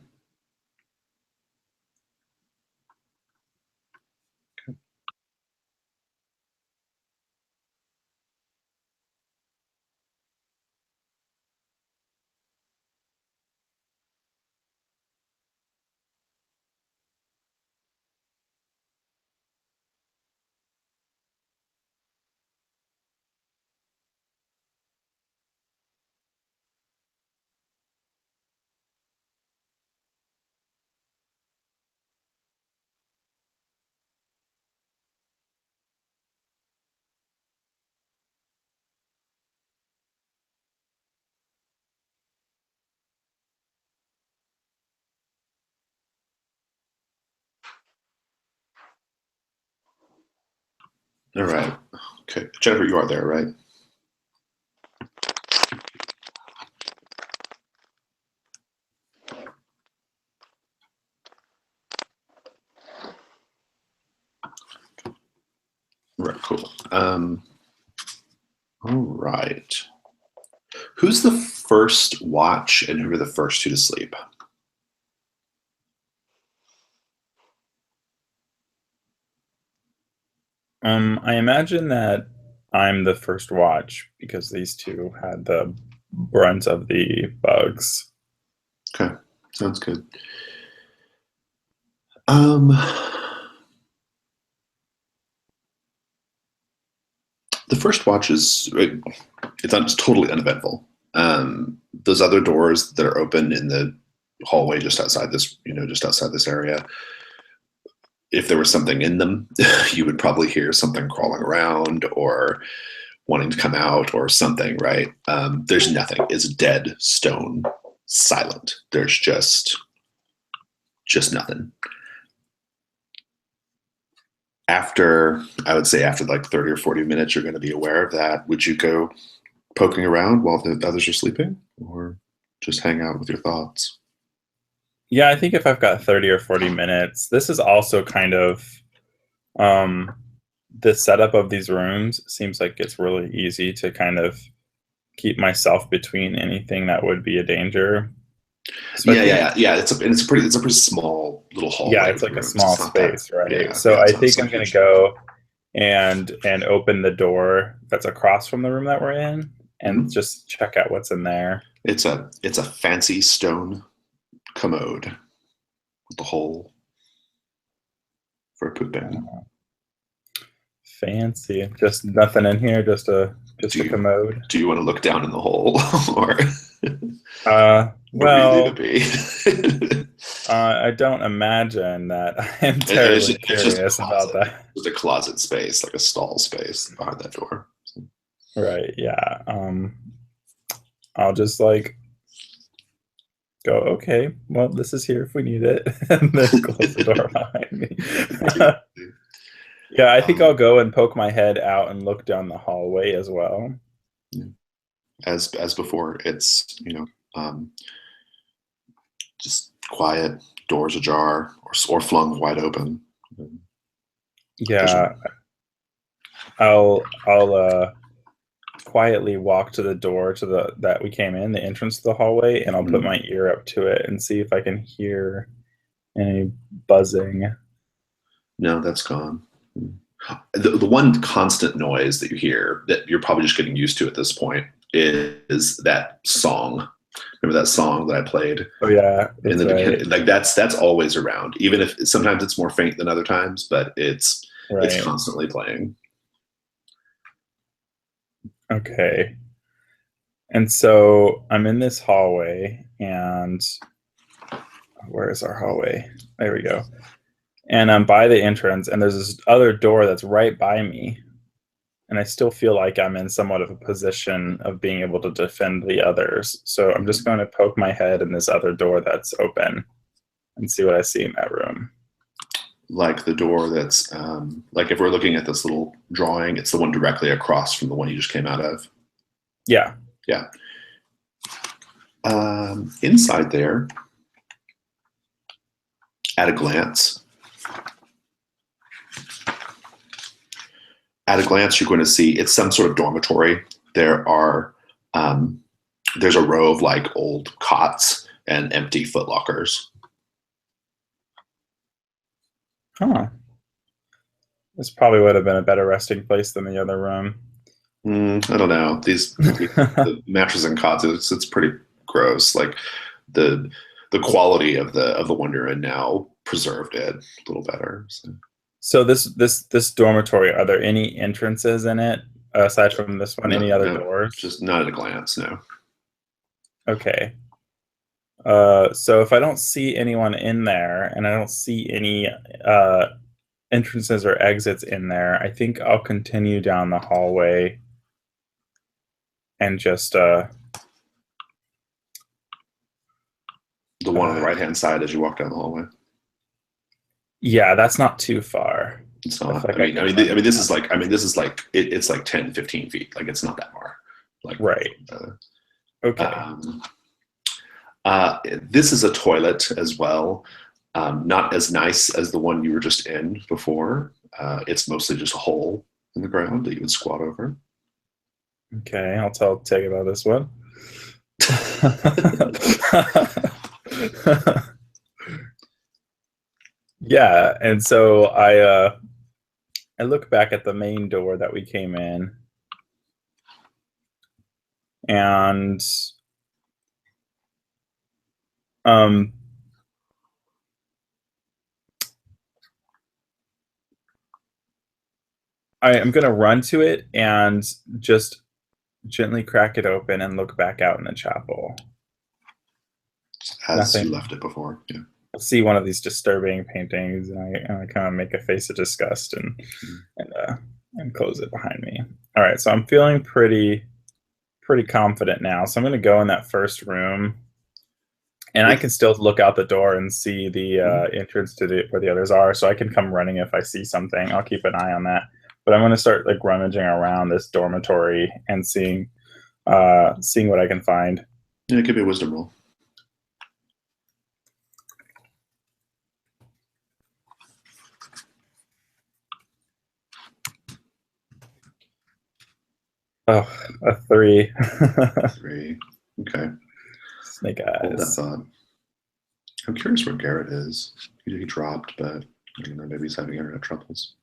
All right. Okay, Jennifer, you are there, right? Right, cool. All right. Who's the first watch and who are the first two to sleep?
I imagine that I'm the first watch because these two had the brunt of the bugs.
Okay, sounds good. The first watch is it's totally uneventful. Those other doors that are open in the hallway just outside this, just outside this area, if there was something in them, you would probably hear something crawling around or wanting to come out or something, right? There's nothing. It's dead stone, silent. There's just nothing. I would say after like 30 or 40 minutes, you're going to be aware of that. Would you go poking around while the others are sleeping, or just hang out with your thoughts?
Yeah, I think if I've got 30 or 40 minutes, this is also kind of the setup of these rooms seems like it's really easy to kind of keep myself between anything that would be a danger. So
Yeah. It's a pretty small little hallway.
Yeah, it's like a small space, right?
Yeah,
so I think I'm
not
gonna
huge.
go and open the door that's across from the room that we're in and just check out what's in there.
It's a fancy stone commode with a hole for pooping.
Fancy. Just nothing in here, just a commode.
Do you want to look down in the hole or
well,
really to be?
I don't imagine that I am terribly curious about that.
Just a closet space, like a stall space behind that door.
Right, yeah. I'll just like go, okay, well, this is here if we need it, and then close the door behind me. Yeah, I think I'll go and poke my head out and look down the hallway as well.
As before, it's just quiet, doors ajar or flung wide open.
Yeah, I'll quietly walk to the door that we came in, the entrance to the hallway, and I'll put my ear up to it and see if I can hear any buzzing.
No, that's gone. The one constant noise that you hear that you're probably just getting used to at this point is that song. Remember that song that I played?
Oh yeah,
in the beginning. Like that's always around, even if sometimes it's more faint than other times, but it's constantly playing.
Okay. And so I'm in this hallway, and where is our hallway? There we go. And I'm by the entrance, and there's this other door that's right by me. And I still feel like I'm in somewhat of a position of being able to defend the others. So I'm just going to poke my head in this other door that's open and see what I see in that room.
Like the door that's, like if we're looking at this little drawing, it's the one directly across from the one you just came out of.
Yeah.
Yeah. Inside there, at a glance, you're going to see it's some sort of dormitory. There are there's a row of like old cots and empty footlockers.
Huh. This probably would have been a better resting place than the other room.
I don't know. The mattresses and cots, it's pretty gross. Like the quality of the one you're in now preserved it a little better.
So this dormitory, are there any entrances in it aside from this one? Any other doors?
Just not at a glance, no.
Okay. So if I don't see anyone in there and I don't see any entrances or exits in there, I think I'll continue down the hallway and just
the one on the right hand side as you walk down the hallway.
Yeah, that's not too far.
It's not. I mean, this is like it's like 10, 15 feet. Like it's not that far. Like
right. Okay.
This is a toilet as well. Not as nice as the one you were just in before. It's mostly just a hole in the ground that you would squat over.
Okay, I'll tell Tig about this one. Yeah, and so I look back at the main door that we came in, and I am going to run to it and just gently crack it open and look back out in the chapel.
As you left it before, yeah.
See one of these disturbing paintings, and I kind of make a face of disgust and close it behind me. All right, so I'm feeling pretty confident now. So I'm going to go in that first room, and I can still look out the door and see the entrance to where the others are. So I can come running if I see something. I'll keep an eye on that. But I'm going to start like rummaging around this dormitory and seeing what I can find.
Yeah, give me a wisdom roll.
Oh, a 3.
3. Okay.
Snake eyes.
Hold that thought. I'm curious where Garrett is. He dropped, but I don't know, maybe he's having internet troubles.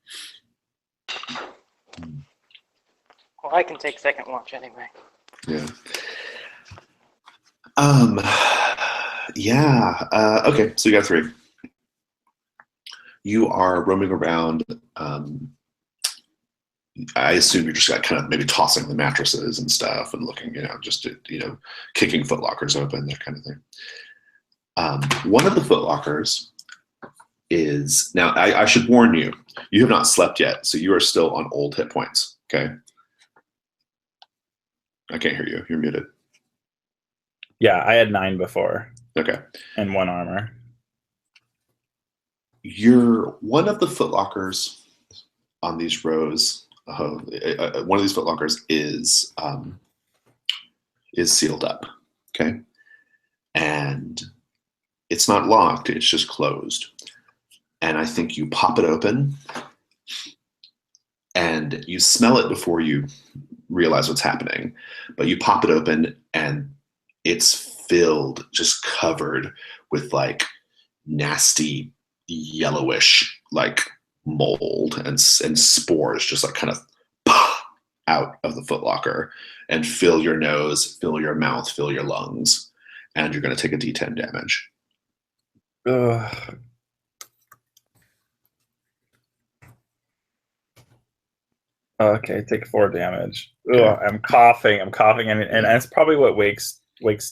Well, I can take second watch anyway.
Yeah. Yeah. Okay, so you got 3. You are roaming around. I assume you're just kind of maybe tossing the mattresses and stuff and looking, just kicking footlockers open, that kind of thing. One of the footlockers is now. I should warn you. You have not slept yet, so you are still on old hit points. Okay. I can't hear you. You're muted.
Yeah, I had 9 before.
Okay.
And 1 armor.
You're one of the footlockers on these rows. One of these footlockers is sealed up. Okay. And it's not locked. It's just closed. And I think you pop it open and you smell it before you realize what's happening. But you pop it open and it's filled, just covered with like nasty yellowish like mold and spores just like kind of out of the footlocker and fill your nose, fill your mouth, fill your lungs. And you're going to take a D10 damage.
Okay, take 4 damage. Okay. I'm coughing, and that's probably what wakes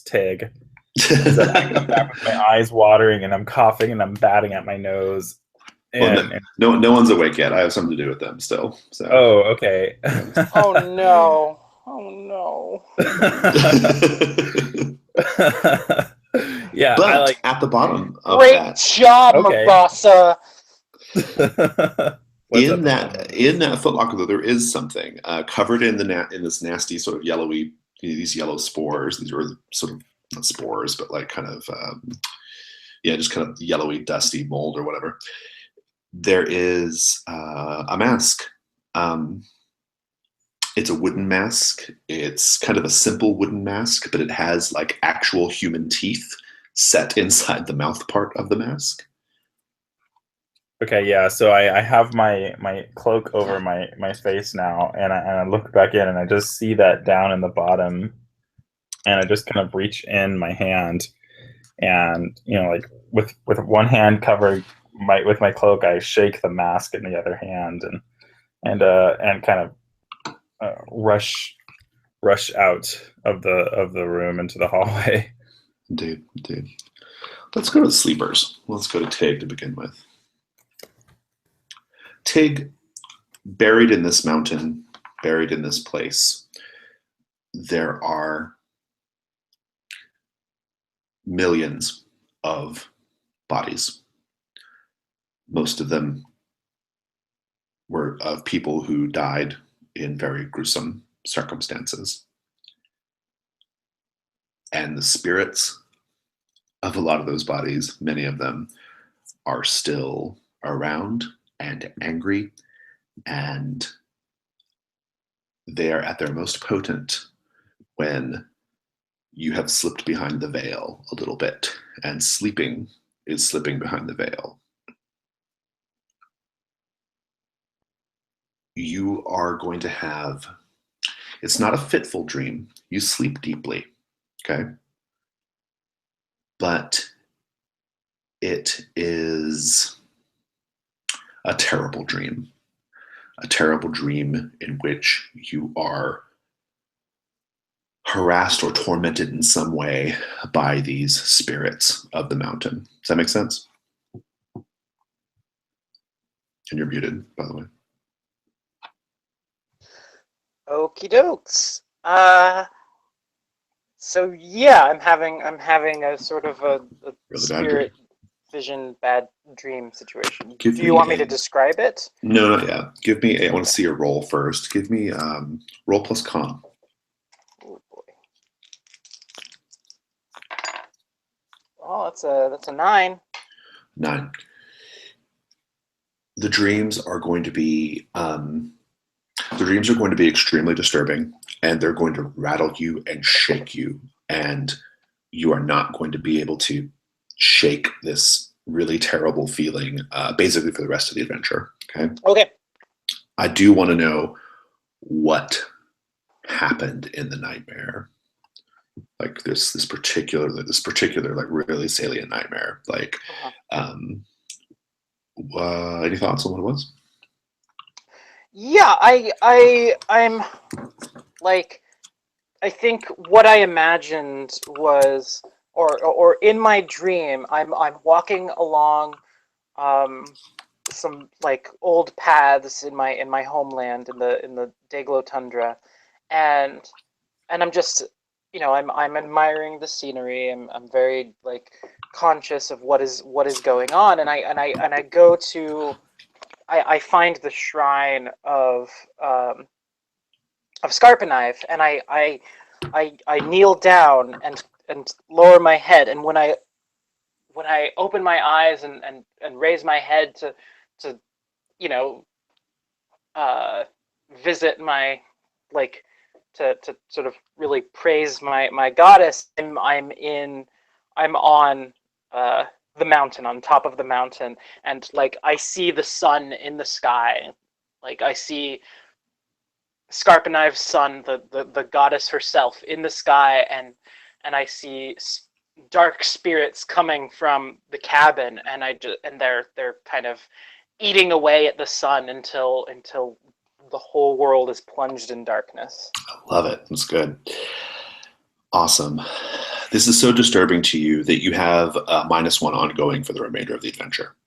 Tig. Is that I come back with my eyes watering, and I'm coughing, and I'm batting at my nose. And,
no one's awake yet. I have something to do with them still. So.
Oh, okay.
Oh no! Oh no!
Yeah,
but at the bottom of
Great
that.
job, Mabasa.
In that footlocker, though, there is something covered in this nasty sort of yellowy, these yellow spores. These are sort of not spores, but like kind of just kind of yellowy, dusty mold or whatever. There is a mask. It's a wooden mask. It's kind of a simple wooden mask, but it has like actual human teeth set inside the mouth part of the mask.
Okay, yeah. So I have my cloak over my face now, and I look back in, and I just see that down in the bottom, and I just kind of reach in my hand, and like with one hand covered with my cloak, I shake the mask in the other hand, and kind of rush out of the room into the hallway.
Indeed. Let's go to the sleepers. Let's go to Tig to begin with. Tig, buried in this mountain, buried in this place, there are millions of bodies. Most of them were of people who died in very gruesome circumstances. And the spirits of a lot of those bodies, many of them, are still around and angry, and they are at their most potent when you have slipped behind the veil a little bit, and sleeping is slipping behind the veil. You are going to have, it's not a fitful dream. You sleep deeply, okay? But it is a terrible dream in which you are harassed or tormented in some way by these spirits of the mountain. Does that make sense? And you're muted, by the way.
Okie dokes. So yeah, I'm having a sort of a
Really bad
spirit vision bad dream situation.
Give
Do you
me
want me
a-
to describe it?
No, not yet. Give me I want to see your roll first. Give me roll plus con.
Oh boy. Oh, that's a 9.
9. The dreams are going to be extremely disturbing, and they're going to rattle you and shake you, and you are not going to be able to shake this really terrible feeling basically for the rest of the adventure.
Okay.
I do want to know what happened in the nightmare. Like this particular like really salient nightmare. Like any thoughts on what it was?
Yeah, I'm like, I think what I imagined was, or in my dream, I'm walking along some like old paths in my homeland in the Dayglow tundra, and I'm just, I'm admiring the scenery. I'm very like conscious of what is going on, and I go to, I find the shrine of Scarpenive, and I kneel down and lower my head, and when I open my eyes and raise my head to visit my, like, to sort of really praise my goddess, I'm on the mountain, on top of the mountain, and like I see the sun in the sky, like I see Scarpenive's son, the goddess herself, in the sky, and I see dark spirits coming from the cabin, and they're kind of eating away at the sun until the whole world is plunged in darkness.
I love it. That's good. Awesome. This is so disturbing to you that you have -1 ongoing for the remainder of the adventure.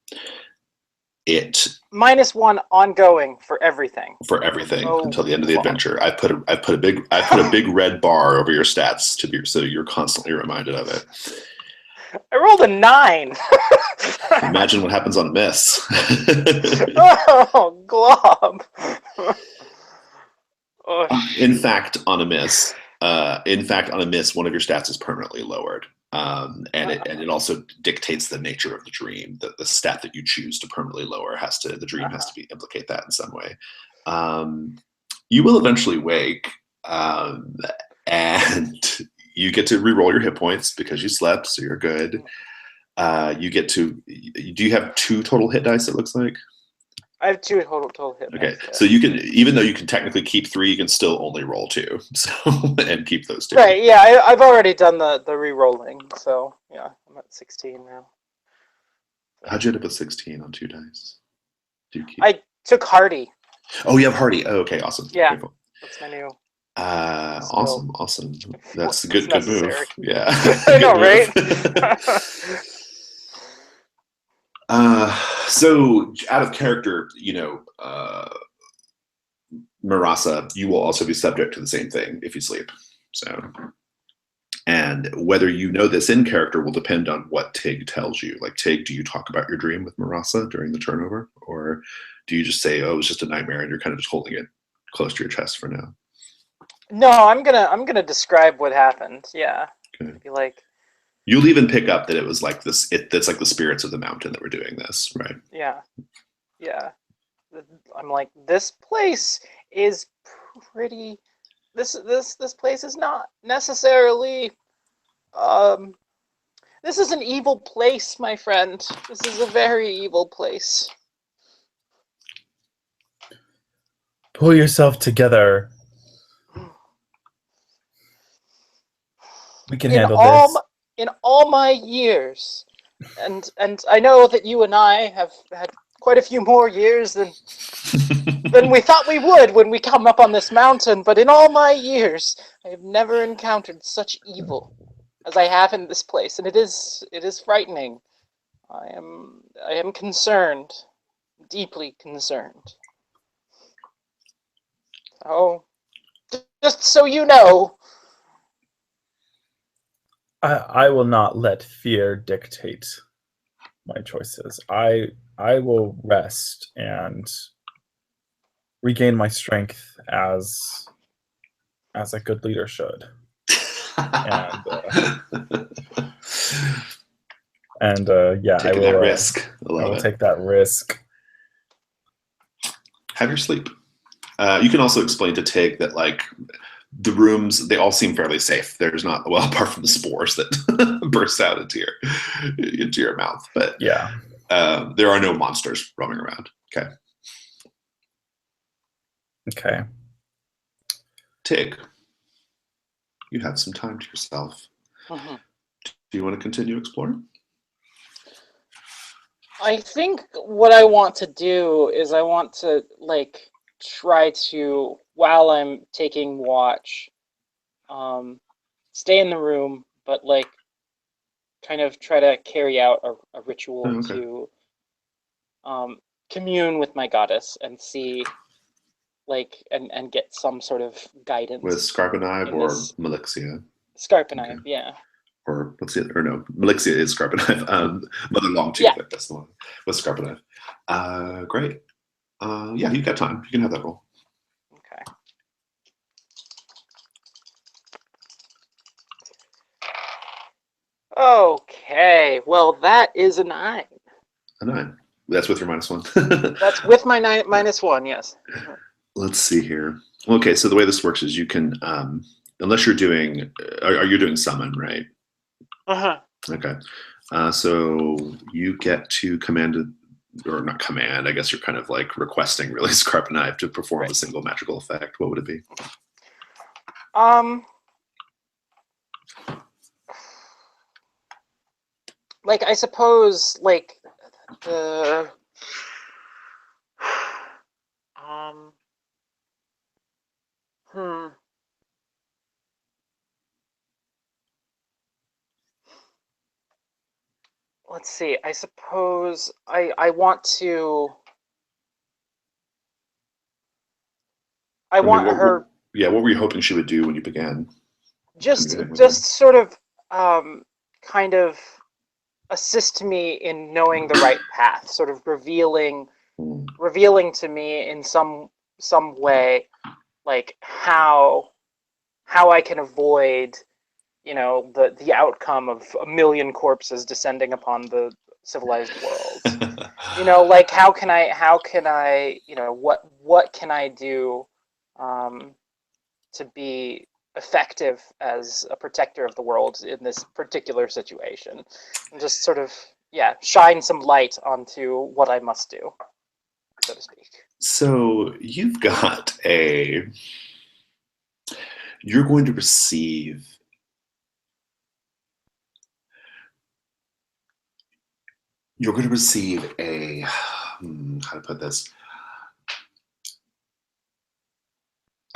-1 ongoing for everything.
Until the end of the adventure. I put a big red bar over your stats so you're constantly reminded of it.
I rolled a 9.
Imagine what happens on a miss.
Oh, glob.
In fact, on a miss, one of your stats is permanently lowered, and it also dictates the nature of the dream. The stat that you choose to permanently lower the dream has to implicate that in some way. You will eventually wake, and you get to re-roll your hit points because you slept, so you're good. You get to. Do you have 2 total hit dice? It looks like.
I have 2 total hit.
Okay,
points, yeah.
so you can, even though you can technically keep 3, you can still only roll 2, so and keep those 2.
Right. Yeah, I've already done the re-rolling, so yeah, I'm at 16 now.
How'd you end up with 16 on 2 dice? Do you keep?
I took Hardy.
Oh, you have Hardy. Oh, okay, awesome.
Yeah.
Okay, cool.
That's my new.
Awesome. That's a good move.
necessary.
Yeah.
I know,
Good
right?
So out of character, Marasa, you will also be subject to the same thing if you sleep. So, and whether you know this in character will depend on what Tig tells you. Like, Tig, do you talk about your dream with Marasa during the turnover, or do you just say, "Oh, it was just a nightmare," and you're kind of just holding it close to your chest for now?
No, I'm gonna describe what happened. Yeah.
Okay.
Be like.
You'll even pick up that it was like this. It's like the spirits of the mountain that were doing this, right?
Yeah. Yeah. I'm like, this place is pretty. This place is not necessarily. This is an evil place, my friend. This is a very evil place.
Pull yourself together. We can handle this.
In all my years, and I know that you and I have had quite a few more years than we thought we would when we come up on this mountain, but in all my years, I have never encountered such evil as I have in this place, and it is frightening. I am concerned, deeply concerned. Oh, just so you know.
I will not let fear dictate my choices. I will rest and regain my strength as a good leader should. And yeah,
taking that risk.
I will take that risk.
Have your sleep. You can also explain to Tig that, like, the rooms, they all seem fairly safe. There's not, well, apart from the spores that burst out into your mouth, but
yeah,
there are no monsters roaming around. Okay. Tig, you have some time to yourself.
Mm-hmm.
Do you want to continue exploring?
I think what I want to do is I want to, like, try to, while I'm taking watch, stay in the room, but, like, kind of try to carry out a ritual to commune with my goddess and see, like, and get some sort of guidance.
With Scarpanive or Melixia?
Scarpanive, yeah.
Or what's the other? Or no, Melixia is Scarpanive. Mother Longtooth, yeah. That's the one. With Scarpanive. Great. Yeah, you've got time. You can have that roll.
Okay. Okay. Well, that is a 9.
A 9. That's with your -1.
That's with my -1. Yes.
Let's see here. Okay, so the way this works is you can, unless you're doing, are you doing summon, right?
Uh-huh.
Okay. So you get to command, or not command, I guess you're kind of like requesting really Scarpanive to perform a single magical effect. What would it be?
Like, I suppose, like, the let's see. I suppose I want to. I want her.
Yeah, what were you hoping she would do when you began?
Just sort of, kind of assist me in knowing the right path. Sort of revealing to me in some way, like how I can avoid, the outcome of a million corpses descending upon the civilized world. Like, how can I, what can I do to be effective as a protector of the world in this particular situation, and just sort of shine some light onto what I must do, so to speak.
So you've got you're going to receive a how to put this.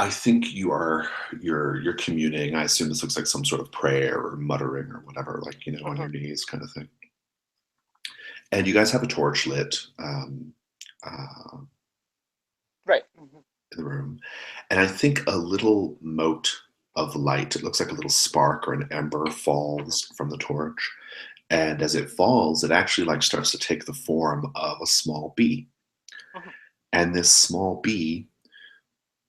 I think you're communing. I assume this looks like some sort of prayer or muttering or whatever, like, you know, on your knees kind of thing. And you guys have a torch lit
Right.
in the room. And I think a little mote of light, it looks like a little spark or an ember falls from the torch. And as it falls, it actually like starts to take the form of a small bee. And this small bee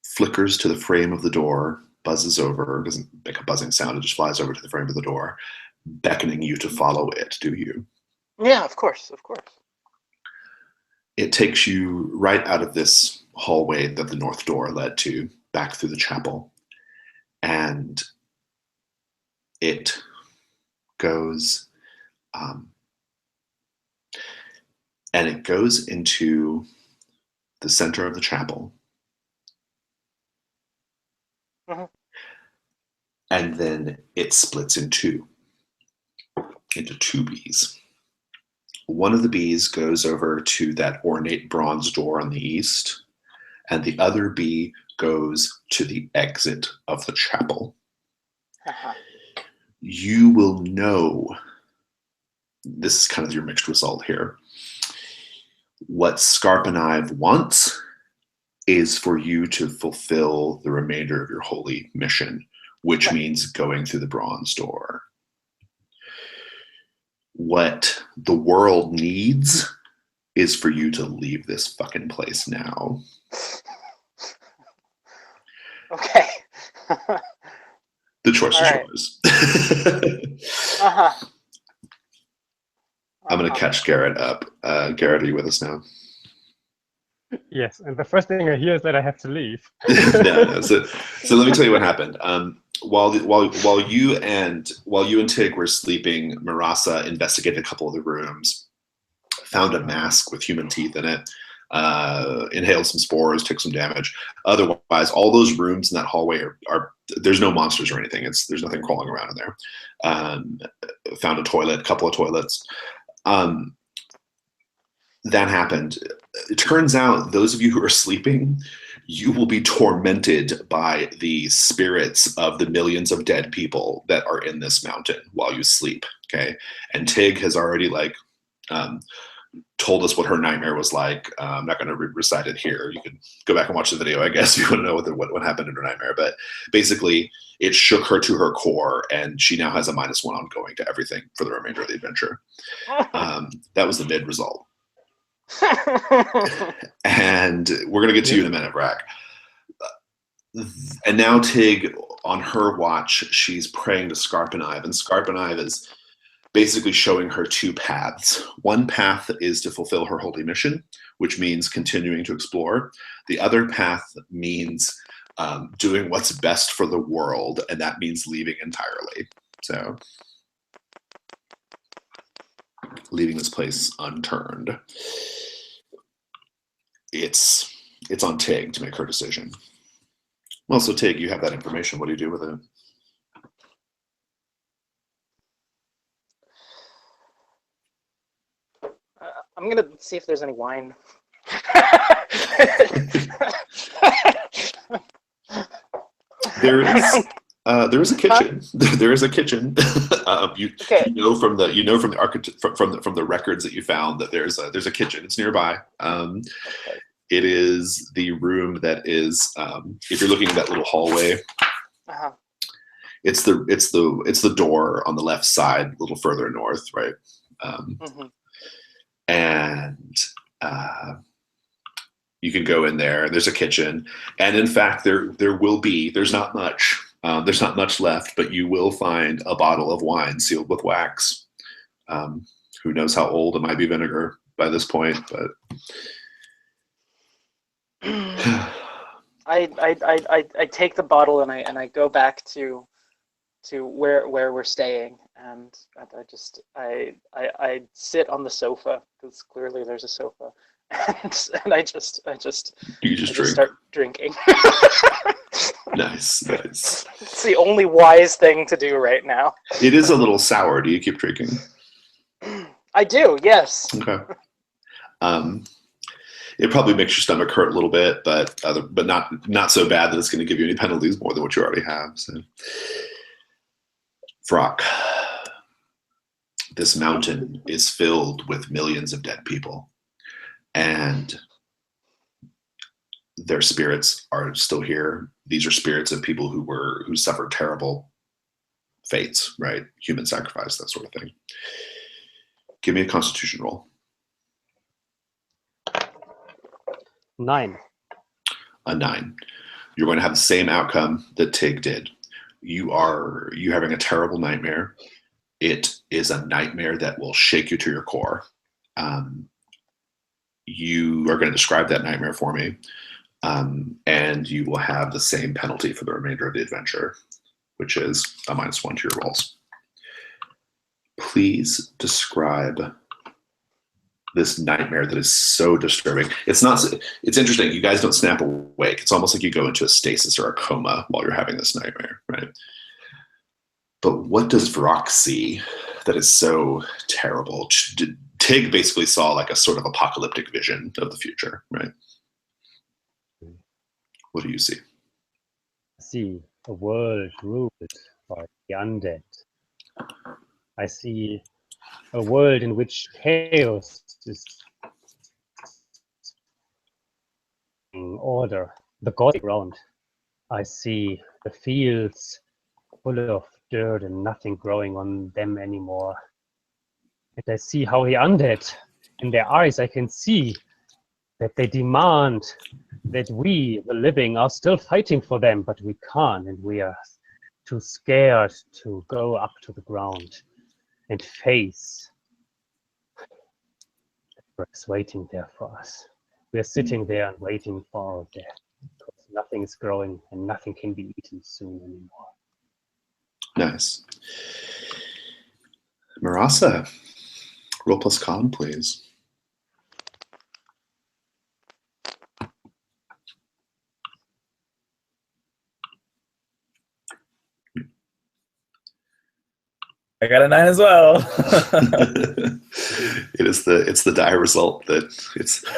flickers to the frame of the door, buzzes over, doesn't make a buzzing sound, it just flies over to the frame of the door, beckoning you to follow it. Do you?
Yeah, of course, of course.
It takes you right out of this hallway that the north door led to, back through the chapel. And it goes into the center of the chapel. And then it splits into two bees. One of the bees goes over to that ornate bronze door on the east, and the other bee goes to the exit of the chapel. You will know, this is kind of your mixed result here, what Scarpenive wants is for you to fulfill the remainder of your holy mission, which means going through the bronze door. What the world needs is for you to leave this fucking place now.
Okay.
The choice is yours. I'm going to catch Garrett up. Garrett, are you with us now?
Yes, and the first thing I hear is that I have to leave.
No. So let me tell you what happened. While you and Tig were sleeping, Marasa investigated a couple of the rooms, found a mask with human teeth in it, inhaled some spores, took some damage. Otherwise, all those rooms in that hallway are there's no monsters or anything. There's nothing crawling around in there. Found a toilet, a couple of toilets. That happened. It turns out those of you who are sleeping, you will be tormented by the spirits of the millions of dead people that are in this mountain while you sleep. Okay. And Tig has already told us what her nightmare was like. I'm not going to recite it here. You can go back and watch the video, I guess, if you want to know what happened in her nightmare. But basically, it shook her to her core, and she now has a -1 ongoing to everything for the remainder of the adventure. That was the mid result. And we're going to get to you in a minute, Brack. And now Tig, on her watch, she's praying to Scarpenive, and Scarpenive is basically showing her two paths. One path is to fulfill her holy mission, which means continuing to explore. The other path means doing what's best for the world, and that means leaving entirely. So, leaving this place unturned. It's on Tig to make her decision. Well, so Tig, you have that information. What do you do with it?
I'm gonna see if there's any wine.
There is a kitchen. There is a kitchen. You know from the from the records that you found that there's a kitchen. It's nearby. It is the room that is if you're looking at that little hallway. It's the door on the left side, a little further north, right? And you can go in there. There's a kitchen, and in fact, there's not much. There's not much left, but you will find a bottle of wine sealed with wax. Who knows how old? It might be vinegar by this point, but
I take the bottle and I go back to where we're staying, and I sit on the sofa because clearly there's a sofa, and I just
drink.
start drinking.
Nice.
It's the only wise thing to do right now.
It is a little sour. Do you keep drinking?
I do, yes.
Okay. It probably makes your stomach hurt a little bit, but not so bad that it's going to give you any penalties more than what you already have. So, Vrock, this mountain is filled with millions of dead people, and their spirits are still here. These are spirits of people who suffered terrible fates, right? Human sacrifice, that sort of thing. Give me a Constitution roll.
9.
A 9. You're going to have the same outcome that Tig did. You having a terrible nightmare. It is a nightmare that will shake you to your core. You are going to describe that nightmare for me, and you will have the same penalty for the remainder of the adventure, which is a -1 to your rolls. Please describe this nightmare that is so disturbing. It's interesting. You guys don't snap awake. It's almost like you go into a stasis or a coma while you're having this nightmare, right? But what does Vrock see that is so terrible? Tig basically saw like a sort of apocalyptic vision of the future, right? What do you see?
I see a world ruled by the undead. I see a world in which chaos is order, the gothic ground. I see the fields full of dirt and nothing growing on them anymore. And I see how the undead, in their eyes, I can see that they demand that we, the living, are still fighting for them, but we can't, and we are too scared to go up to the ground and face what's waiting there for us. We are sitting there and waiting for our death, because nothing is growing and nothing can be eaten soon anymore.
Nice. Marasa, roll plus con, please.
I got a 9 as well.
It's the die result that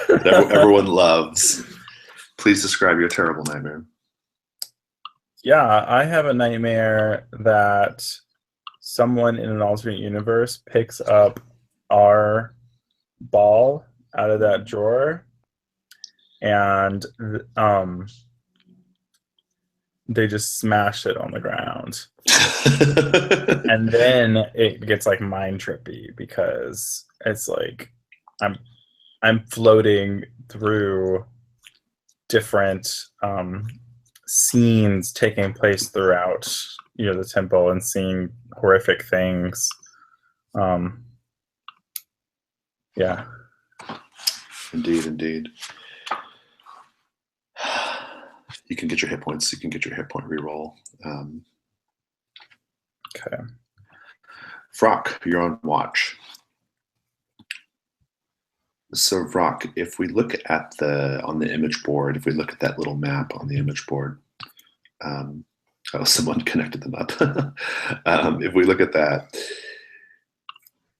everyone loves. Please describe your terrible nightmare.
Yeah, I have a nightmare that someone in an alternate universe picks up our ball out of that drawer, and they just smash it on the ground. And then it gets like mind trippy because it's like I'm floating through different scenes taking place throughout the temple and seeing horrific things. Yeah.
Indeed. You can get your hit points. You can get your hit point reroll.
Okay.
Vrock, you're on watch. So Vrock, if we look at on the image board, if we look at that little map on the image board, someone connected them up. If we look at that,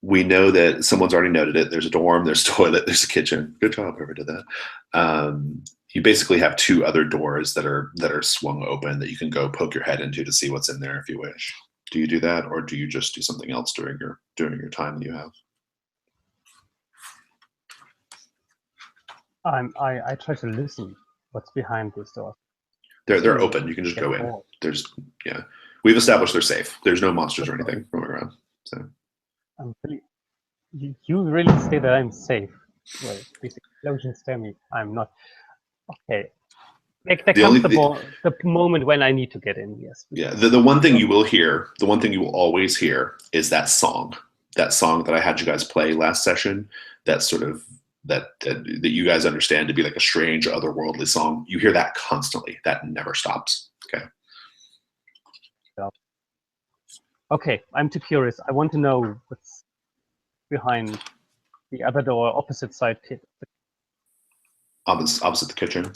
we know that someone's already noted it. There's a dorm, there's a toilet, there's a kitchen. Good job, whoever did that. You basically have 2 other doors that are swung open that you can go poke your head into to see what's in there if you wish. Do you do that, or do you just do something else during your time that you have?
I try to listen. What's behind this door?
They're open. You can just go in. We've established they're safe. There's no monsters or anything roaming around. So
you really say that I'm safe. Well, these explosions tell me I'm not. Okay. There comes the moment when I need to get in, yes.
Yeah, the one thing you will hear, the one thing you will always hear is that song that I had you guys play last session, that sort of that you guys understand to be like a strange otherworldly song. You hear that constantly. That never stops. Okay.
Okay, I'm too curious. I want to know what's behind the other door, opposite side.
Opposite the kitchen.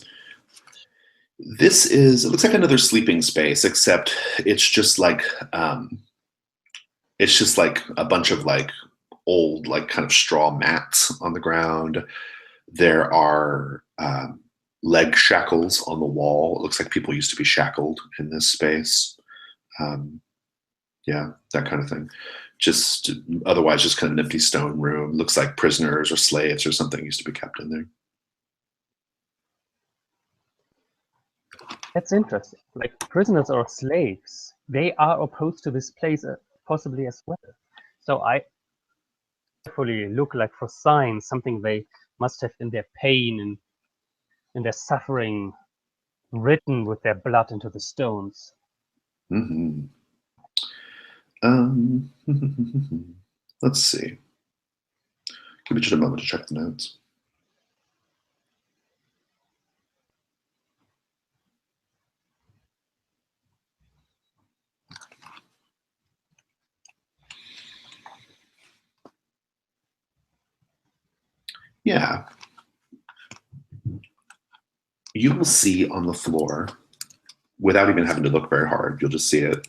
This is, it looks like another sleeping space, except it's just like a bunch of like old, like kind of straw mats on the ground. There are leg shackles on the wall. It looks like people used to be shackled in this space. Yeah, that kind of thing. Just otherwise, just kind of an empty stone room. Looks like prisoners or slaves or something used to be kept in there.
That's interesting. Like prisoners or slaves, they are opposed to this place possibly as well. So I carefully look like for signs, something they must have in their pain and in their suffering written with their blood into the stones.
Mm-hmm. Let's see. Give me just a moment to check the notes. Yeah. You will see on the floor, without even having to look very hard, you'll just see it.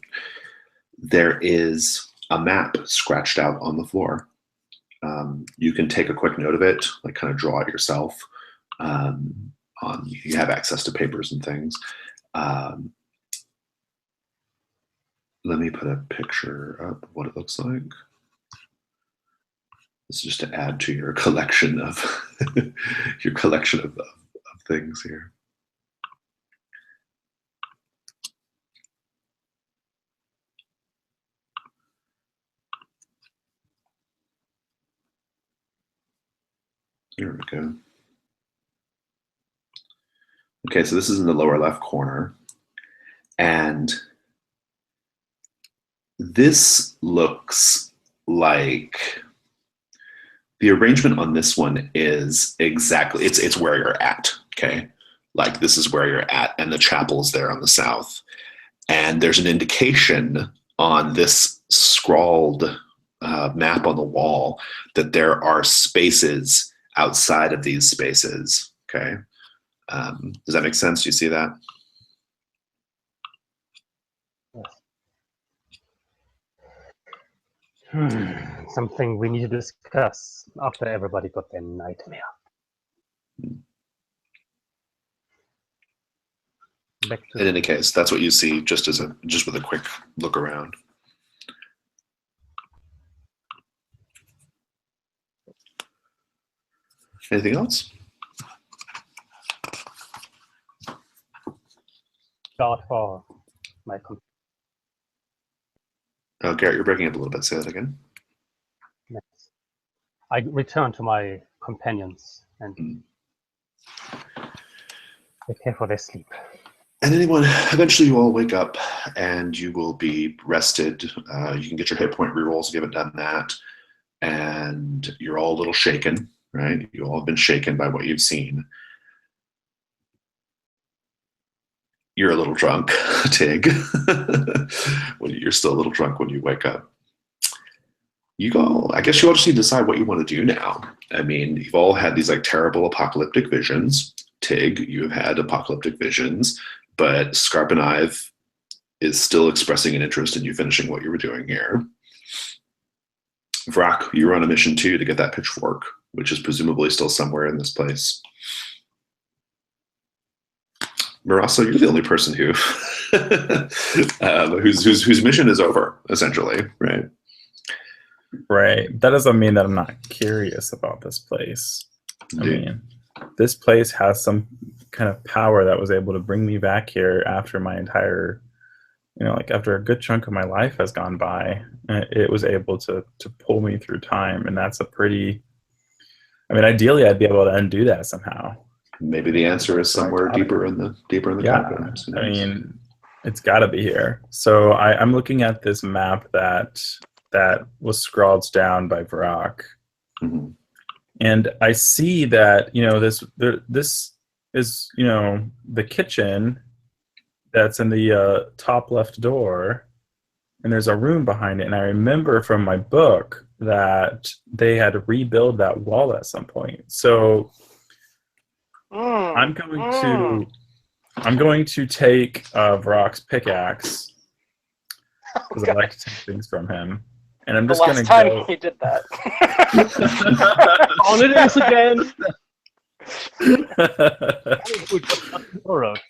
There is a map scratched out on the floor. You can take a quick note of it, like kind of draw it yourself. You have access to papers and things. Let me put a picture up of what it looks like. This is just to add to your collection of of things here. There we go. Okay, so this is in the lower left corner. And this looks like the arrangement on this one is exactly, it's where you're at, okay? Like this is where you're at, and the chapel's there on the south. And there's an indication on this scrawled map on the wall that there are spaces outside of these spaces, okay? Does that make sense? Do you see that?
Something we need to discuss after everybody got their nightmare. Back to
In any case, that's what you see just with a quick look around. Anything else?
start for my
Oh, Garrett, you're breaking up a little bit. Say that again.
I return to my companions and prepare for their sleep.
And eventually you all wake up and you will be rested. You can get your hit point rerolls if you haven't done that. And you're all a little shaken, right? You all have been shaken by what you've seen. You're a little drunk, Tig. You're still a little drunk when you wake up. I guess you all just need to decide what you want to do now. I mean, you've all had these like terrible apocalyptic visions. Tig, you have had apocalyptic visions, but Scarpenive is still expressing an interest in you finishing what you were doing here. Vrak, you were on a mission too to get that pitchfork, which is presumably still somewhere in this place. Marasa, you're the only person who whose mission is over, essentially, right?
Right. That doesn't mean that I'm not curious about this place.
Indeed.
I mean, this place has some kind of power that was able to bring me back here after my entire, like after a good chunk of my life has gone by. It was able to pull me through time, and that's ideally I'd be able to undo that somehow.
Maybe the answer is somewhere deeper in the caverns.
I mean, it's got to be here. So I'm looking at this map that was scrawled down by Vrak.
Mm-hmm.
And I see that, this is, the kitchen that's in the top left door, and there's a room behind it. And I remember from my book that they had to rebuild that wall at some point. So I'm going to take Varrock's pickaxe, because I like to take things from him. And I'm just going to go.
The last time he did that.
On it is again. All right.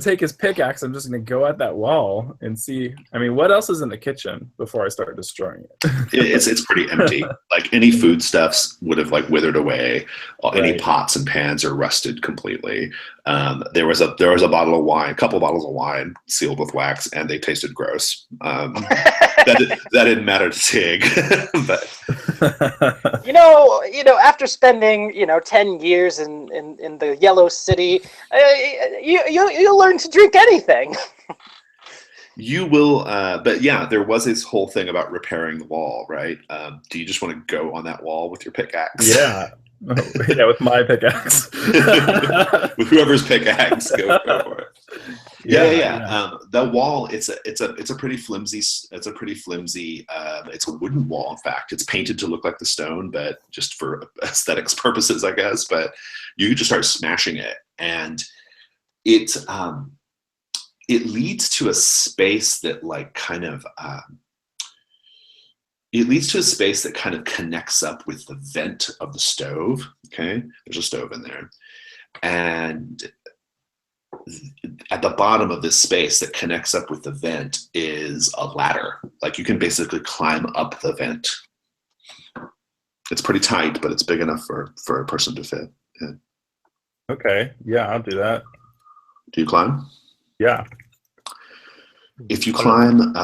Take his pickaxe. I'm just going to go at that wall and see. I mean, what else is in the kitchen before I start destroying it?
It's pretty empty. Like any foodstuffs would have like withered away. Any
Right.
pots and pans are rusted completely. There was a bottle of wine, a couple bottles of wine sealed with wax, and they tasted gross. That didn't matter to Tig, but
After spending 10 years in the Yellow City, you learn to drink anything.
you will. But yeah, there was this whole thing about repairing the wall, right? Do you just want to go on that wall with your pickaxe?
Yeah. Yeah, with my pickaxe.
With whoever's pickaxe, go for it. Yeah. The wall, it's a pretty flimsy. It's a wooden wall. In fact, it's painted to look like the stone, but just for aesthetics purposes, I guess. But you just start smashing it, and it leads to a space that connects up with the vent of the stove. Okay, there's a stove in there, and at the bottom of this space that connects up with the vent is a ladder. Like you can basically climb up the vent. It's pretty tight, but it's big enough for a person to fit. Yeah.
Okay. Yeah, I'll do that.
Do you climb?
Yeah.
If you climb,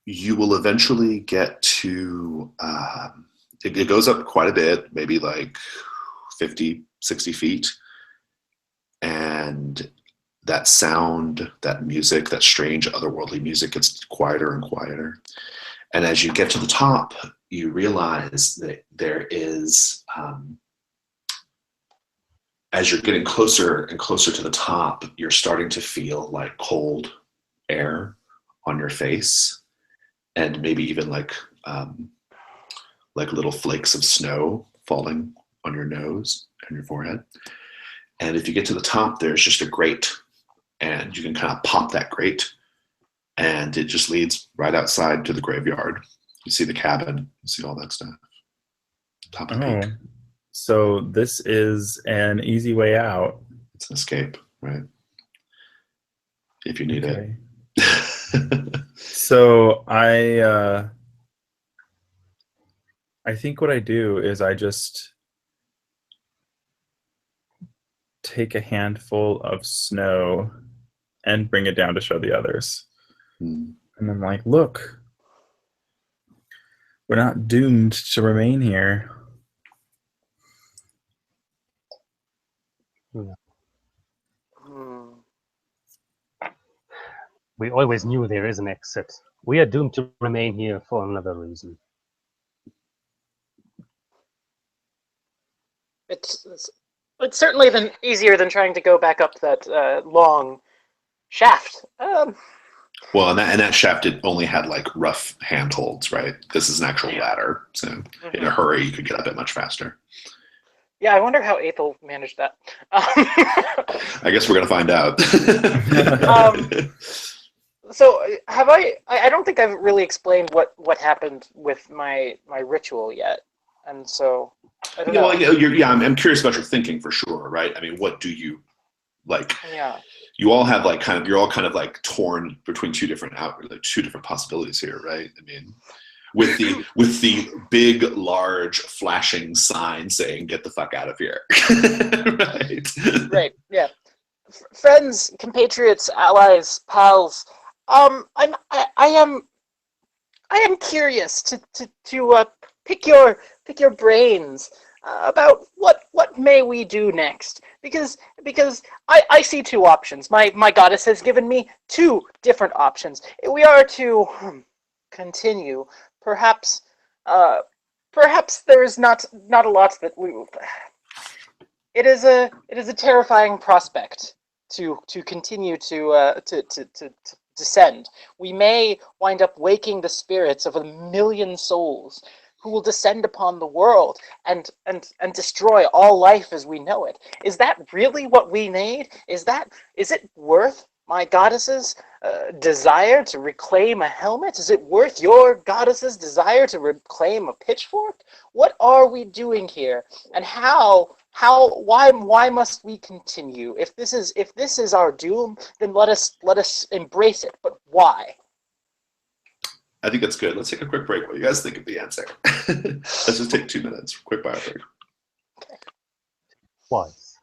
you will eventually get to, it goes up quite a bit, maybe like 50, 60 feet. And that sound, that music, that strange otherworldly music gets quieter and quieter. And as you get to the top, you realize that there is, as you're getting closer and closer to the top, you're starting to feel like cold air on your face, and maybe even like little flakes of snow falling on your nose and your forehead. And if you get to the top, there's just a grate, and you can kind of pop that grate, and it just leads right outside to the graveyard. You see the cabin, you see all that stuff. Top of the peak.
So this is an easy way out.
It's an escape, right? If you need it.
So I think what I do is I just take a handful of snow and bring it down to show the others. And I'm like, look, we're not doomed to remain here.
We always knew there is an exit. We are doomed to remain here for another reason.
It's certainly easier than trying to go back up that long shaft.
Well, and that shaft only had like rough handholds, right? This is an actual ladder, so in a hurry, you could get up it much faster.
Yeah, I wonder how Aethel managed that.
I guess we're gonna find out.
So have I don't think I've really explained what happened with my ritual yet, and so I don't know.
Well, I'm curious about your thinking for sure, right? I mean, what do you like?
Yeah.
You all have you're all kind of like torn between two different possibilities here, right? I mean, with the big, large, flashing sign saying "Get the fuck out of here," right?
Right. Yeah. Friends, compatriots, allies, pals. I am curious to pick your brains about what may we do next, because I see two options. My goddess has given me two different options. We are to continue, perhaps perhaps there is not a lot that we. It is a terrifying prospect to continue to descend. We may wind up waking the spirits of 1,000,000 souls who will descend upon the world and destroy all life as we know it. Is that really what we need? Is it worth my goddess's desire to reclaim a helmet? Is it worth your goddess's desire to reclaim a pitchfork? What are we doing here? And why must we continue? If this is our doom, then let us embrace it. But why?
I think that's good. Let's take a quick break. What do you guys think of the answer? Let's just take 2 minutes. Quick bio break.
Twice.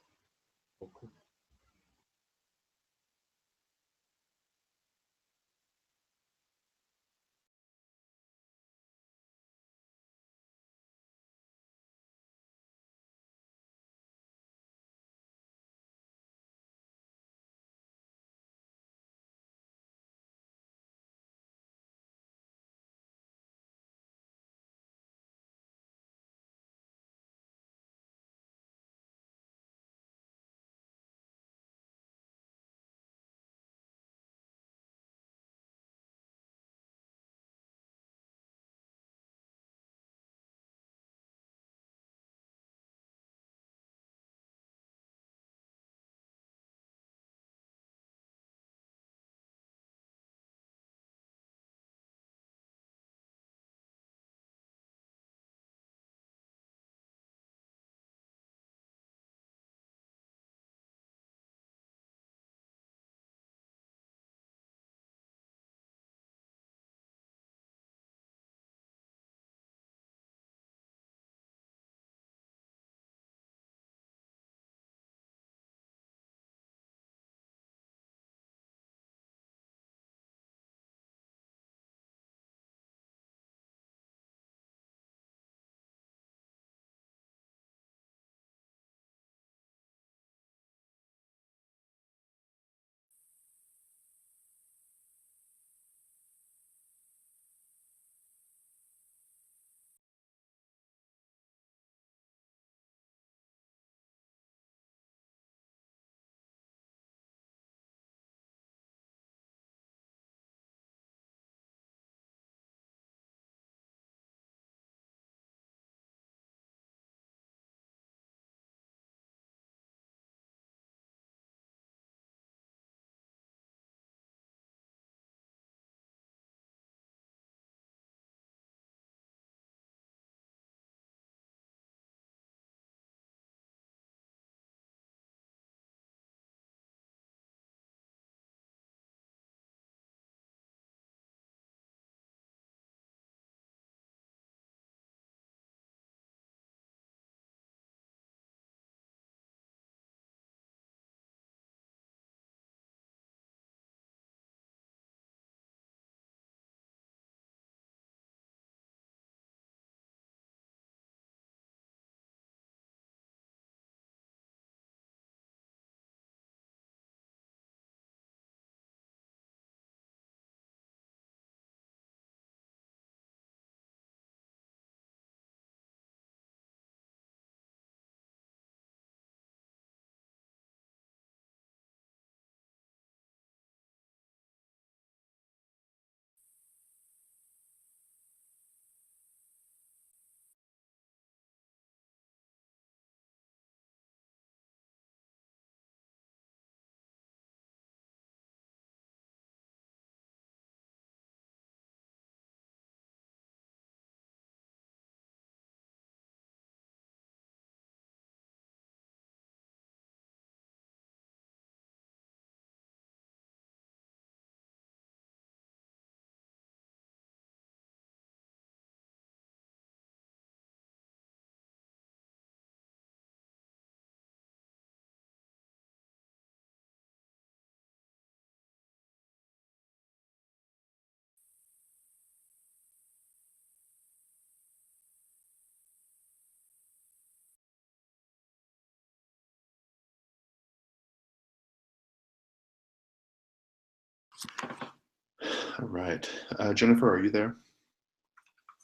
All right. Jennifer, are you there?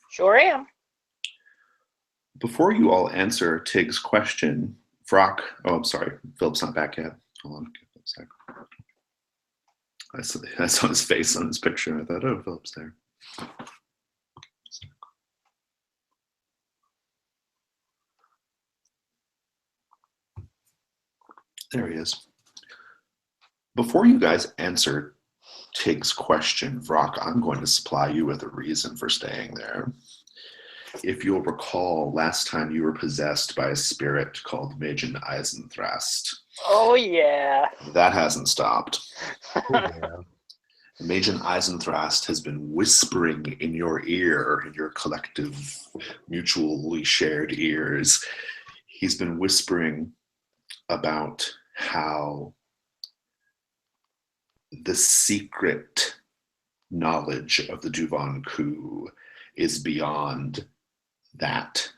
Sure am.
Before you all answer Tig's question, Vrock, oh, I'm sorry, Philip's not back yet. Hold on, give a sec. I saw his face on his picture. I thought, oh, Philip's there. There he is. Before you guys answer Tig's question, Vrock, I'm going to supply you with a reason for staying there. If you'll recall, last time you were possessed by a spirit called Magen Eisenthrast.
Oh, yeah.
That hasn't stopped.
Oh, yeah.
Magen Eisenthrast has been whispering in your ear, in your collective, mutually shared ears. He's been whispering about how the secret knowledge of the Duvan Ku is beyond that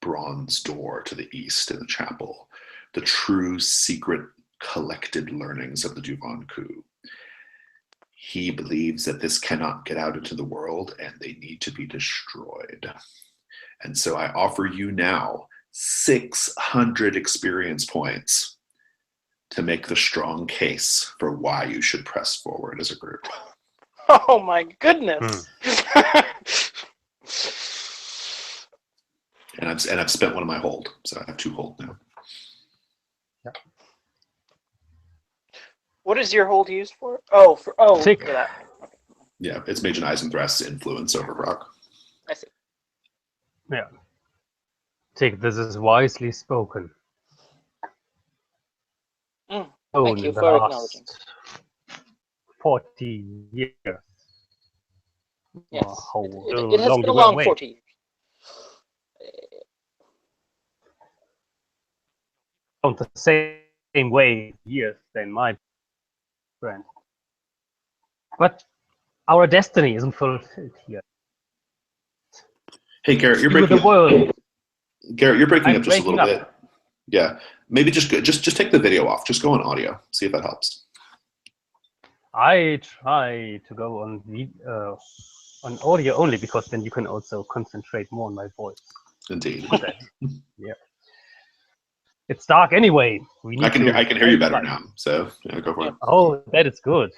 bronze door to the east in the chapel. The true secret collected learnings of the Duvan Ku. He believes that this cannot get out into the world and they need to be destroyed. And so I offer you now 600 experience points to make the strong case for why you should press forward as a group.
Oh my goodness.
And I've spent one of my hold, so I have 2 hold now.
What is your hold used for? Oh, for
Tick.
for that.
Yeah, it's Magen Eisenthrast's influence over Rock.
I see.
Yeah. Tick, this is wisely spoken.
Thank
In
you
the
for
last
acknowledging.
40 years.
Yes.
How
It has
long
been a
you were
long
away.
40 years.
Don't the same way years than my friend. But our destiny isn't fulfilled here.
Hey, Garrett, you're
See with
breaking
the world.
Garrett, you're breaking
I'm
up just a
breaking
little
up.
bit. Yeah, maybe just take the video off. Just go on audio. See if that helps.
I try to go on audio only because then you can also concentrate more on my voice.
Indeed.
Yeah. It's dark anyway. We need
I can hear you better now. So yeah, go for it.
Oh, that is good.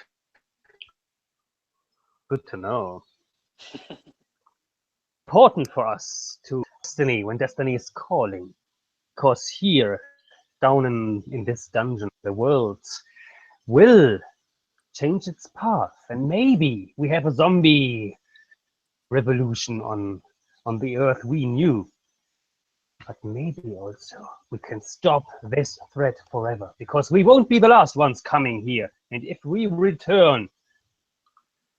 Good to know. Important for us to destiny when destiny is calling. Because here, down in this dungeon, the world will change its path. And maybe we have a zombie revolution on the earth we knew. But maybe also we can stop this threat forever. Because we won't be the last ones coming here. And if we return,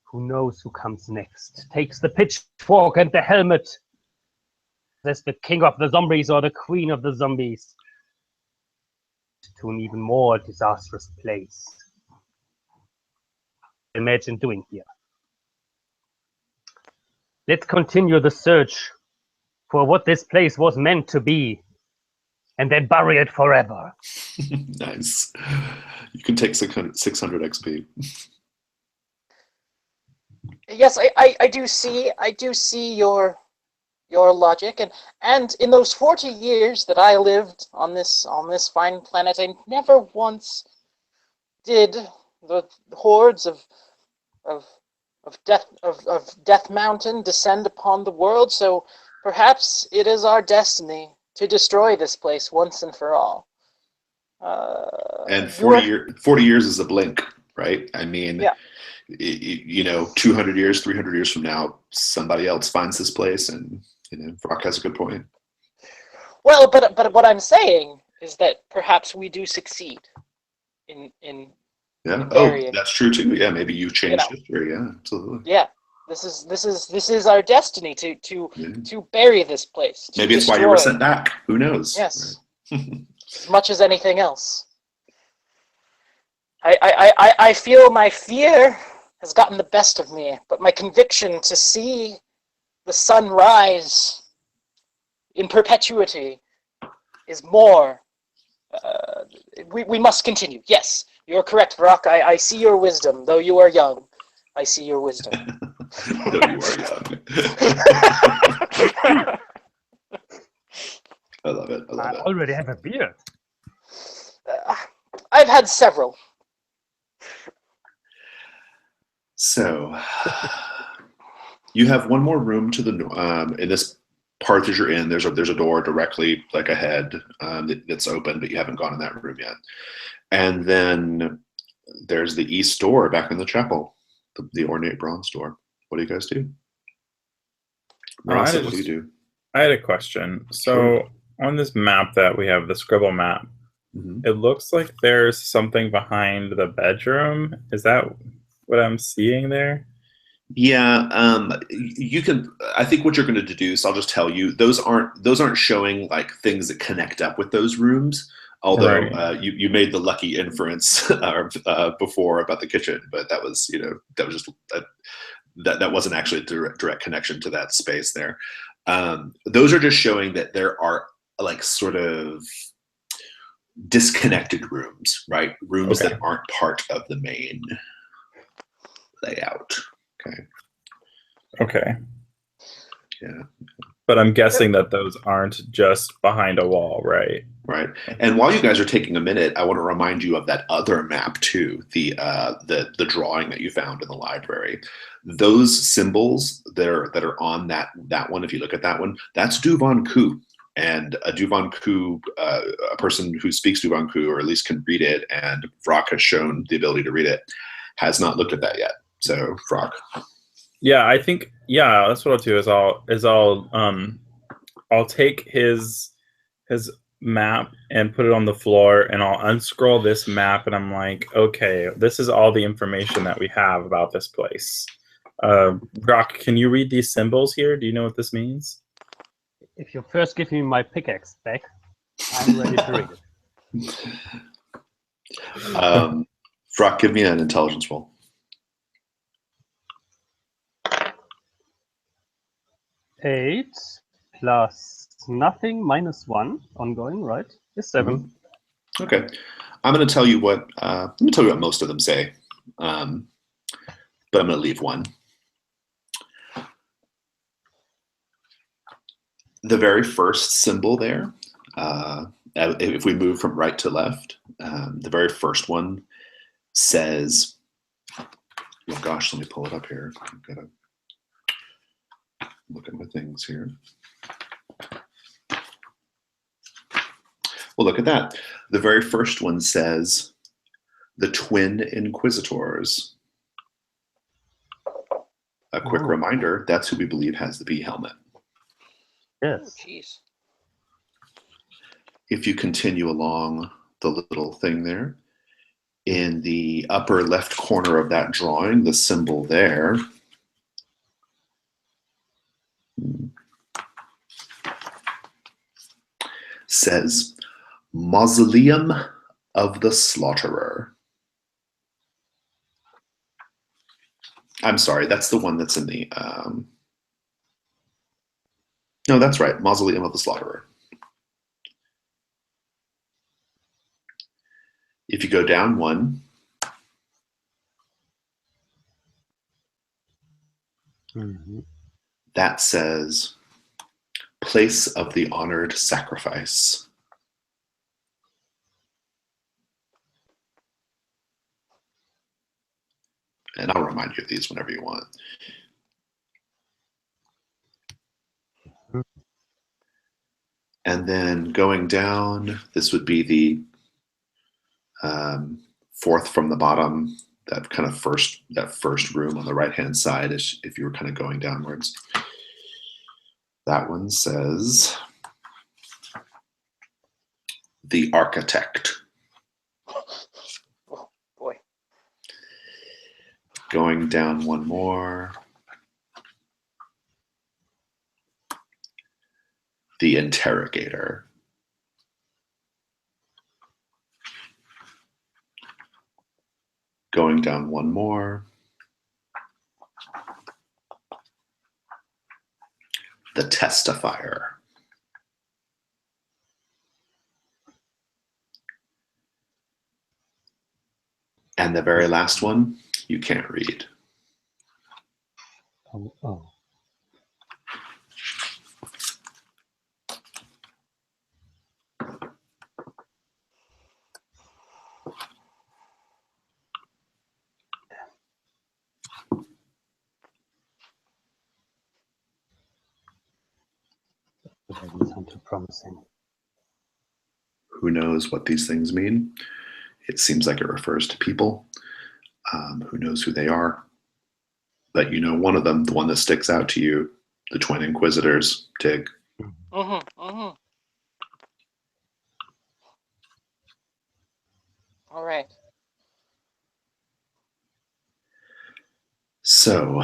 who knows who comes next? Takes the pitchfork and the helmet. As the king of the zombies or the queen of the zombies. To an even more disastrous place. Imagine doing here. Let's continue the search for what this place was meant to be. And then bury it forever.
Nice. You can take 600 XP.
Yes, I do see your logic, and in those 40 years that I lived on this fine planet, I never once did the hordes of Death Mountain descend upon the world. So perhaps it is our destiny to destroy this place once and for all.
And 40 years is a blink, right? I mean,
yeah.
200 years, 300 years from now, somebody else finds this place, and Rock has a good point.
Well, but what I'm saying is that perhaps we do succeed in
Yeah.
burying.
Oh, that's true too. Yeah, maybe you changed history. Yeah, absolutely.
Yeah. This is our destiny to bury this place.
Maybe it's why you were sent back. Who knows?
Yes. Right. As much as anything else. I feel my fear has gotten the best of me, but my conviction to see the sun rise in perpetuity is more. We must continue. Yes, you're correct, Vrock. I see your wisdom, though you are young. I see your wisdom.
Though you are young. I love it. I love
I
it.
already have a beard.
I've had several.
So you have one more room to the in this part that you're in. There's a door directly like ahead that's open, but you haven't gone in that room yet. And then there's the east door back in the chapel, the ornate bronze door. What do you guys do? Ross, what do you do?
I had a question. So
Sure.
on this map that we have, the scribble map, it looks like there's something behind the bedroom. Is that what I'm seeing there?
Yeah, you can. I think what you're going to do, so I'll just tell you, those aren't showing like things that connect up with those rooms. Although
Right.
you made the lucky inference before about the kitchen, but that was just that wasn't actually a direct connection to that space there. Those are just showing that there are like sort of disconnected rooms, right? Rooms
Okay.
that aren't part of the main layout. Okay.
Okay.
Yeah.
But I'm guessing that those aren't just behind a wall, right?
Right. And while you guys are taking a minute, I want to remind you of that other map too, the drawing that you found in the library. Those symbols that are on that one, if you look at that one, that's Duvan Ku. And a Duvan Ku, a person who speaks Duvan Ku, or at least can read it, and Vrock has shown the ability to read it, has not looked at that yet. So Vrock.
Yeah, I think that's what I'll do is I'll take his map and put it on the floor, and I'll unscroll this map, and I'm like, okay, this is all the information that we have about this place. Brock, can you read these symbols here? Do you know what this means?
If you first give me my pickaxe back, I'm ready to read it.
Vrock, give me an intelligence roll.
8 plus nothing minus 1 ongoing, right? Is 7.
Okay, I'm going to tell you what most of them say, but I'm going to leave one. The very first symbol there, if we move from right to left, the very first one says, oh gosh, let me pull it up here. I've got to look at my things here. Well, look at that. The very first one says, the Twin Inquisitors. A quick reminder, that's who we believe has the bee helmet.
Yes.
Jeez.
If you continue along the little thing there, in the upper left corner of that drawing, the symbol there says Mausoleum of the Slaughterer. I'm sorry, that's the one that's in the no, that's right, Mausoleum of the Slaughterer. If you go down one, that says Place of the Honored Sacrifice. And I'll remind you of these whenever you want. And then going down, this would be the fourth from the bottom, that first room on the right-hand side, is if you were kind of going downwards. That one says the Architect.
Oh boy.
Going down one more, the Interrogator. Going down one more, the Testifier. And the very last one, you can't read.
Oh. doesn't sound too promising.
Who knows what these things mean? It seems like it refers to people. Who knows who they are? But you know one of them, the one that sticks out to you, the Twin Inquisitors, Tig.
All right.
So,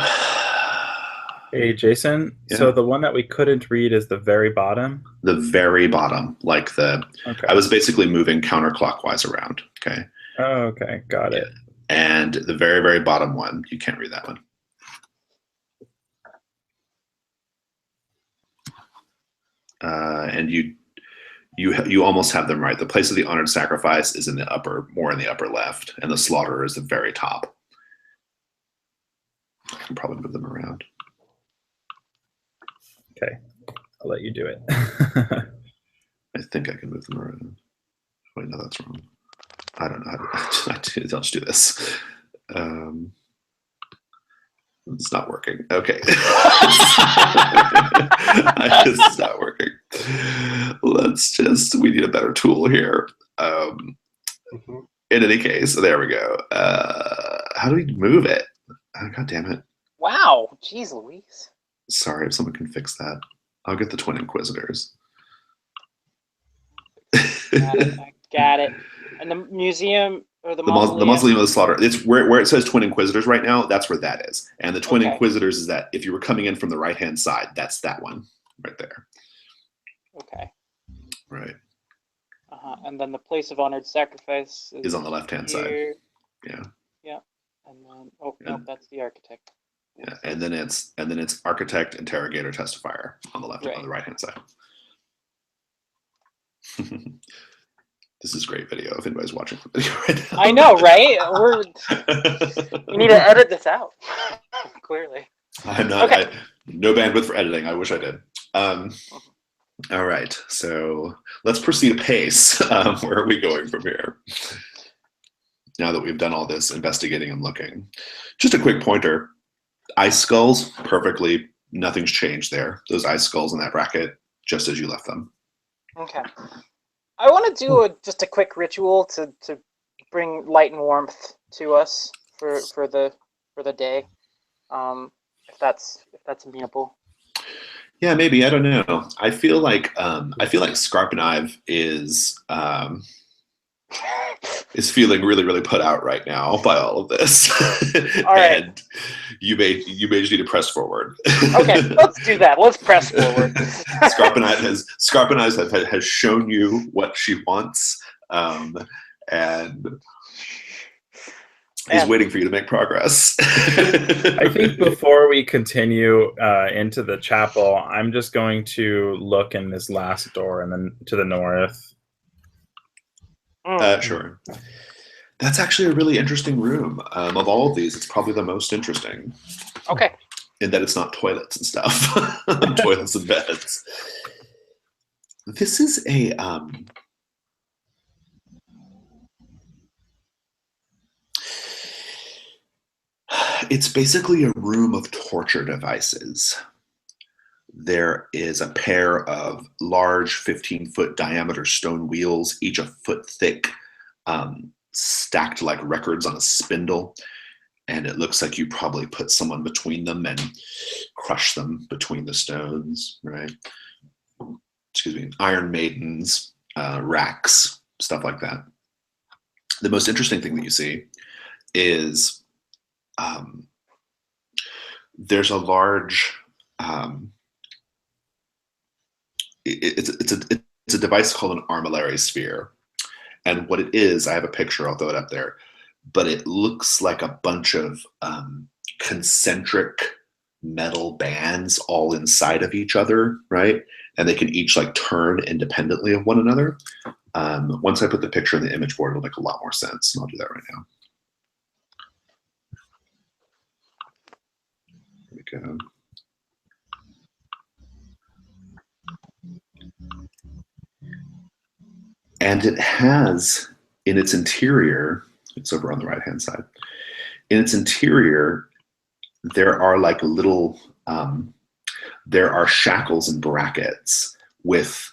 Hey, Jason.
Yeah.
So the one that we couldn't read is the very bottom.
the very bottom, like
Okay.
I was basically moving counterclockwise around, okay?
Oh, okay, got it.
And the very, very bottom one, you can't read that one. And you almost have them right. The place of the honored sacrifice is in the upper, more in the upper left, and the slaughterer is the very top. I can probably move them around.
Okay, I'll let you do it.
I think I can move them around. Wait, no, that's wrong. I don't know how to. I'll just do this. It's not working. Okay. It's not working. We need a better tool here. In any case, there we go. How do we move it? Oh, God damn it.
Wow. Jeez Louise.
Sorry, if someone can fix that. I'll get the Twin Inquisitors.
I got it. And the museum or the mausoleum?
The Mausoleum of the Slaughter. It's where it says Twin Inquisitors right now. That's where that is. And the Twin Inquisitors is that if you were coming in from the right-hand side, that's that one right there.
Okay.
Right.
And then the place of honored sacrifice
is on the left-hand side. Yeah.
Yeah. And then no, that's the architect.
Yeah. And then it's architect, interrogator, testifier on the left,
Right.
on the right-hand side. This is great video if anybody's watching the video right now.
I know, right? We need to edit this out. Clearly.
I'm not.
Okay.
No bandwidth for editing. I wish I did. All right. So let's proceed apace. Where are we going from here? Now that we've done all this investigating and looking, just a quick pointer. Ice skulls, perfectly. Nothing's changed there. Those ice skulls in that bracket, just as you left them.
Okay. I want to do just a quick ritual to bring light and warmth to us for the day, if that's amenable.
Yeah, maybe. I don't know. I feel like Scarpenive is feeling really, really put out right now by all of this.
All right.
And you may just need to press forward.
Okay, let's do that. Let's press forward.
Scarpenive has shown you what she wants, and is waiting for you to make progress.
I think before we continue into the chapel, I'm just going to look in this last door and then to the north.
Sure. That's actually a really interesting room. Of all of these, it's probably the most interesting.
Okay.
In that it's not toilets and stuff. Toilets and beds. This is a it's basically a room of torture devices. There is a pair of large 15-foot diameter stone wheels, each a foot thick, stacked like records on a spindle. And it looks like you probably put someone between them and crush them between the stones, right? Excuse me, Iron Maidens, racks, stuff like that. The most interesting thing that you see is there's a large it's a device called an Armillary Sphere. And what it is, I have a picture, I'll throw it up there, but it looks like a bunch of concentric metal bands all inside of each other, right? And they can each like turn independently of one another. Once I put the picture in the image board, it'll make a lot more sense. And I'll do that right now. There we go. And it has in its interior, it's over on the right-hand side, in its interior, there are like little, there are shackles and brackets with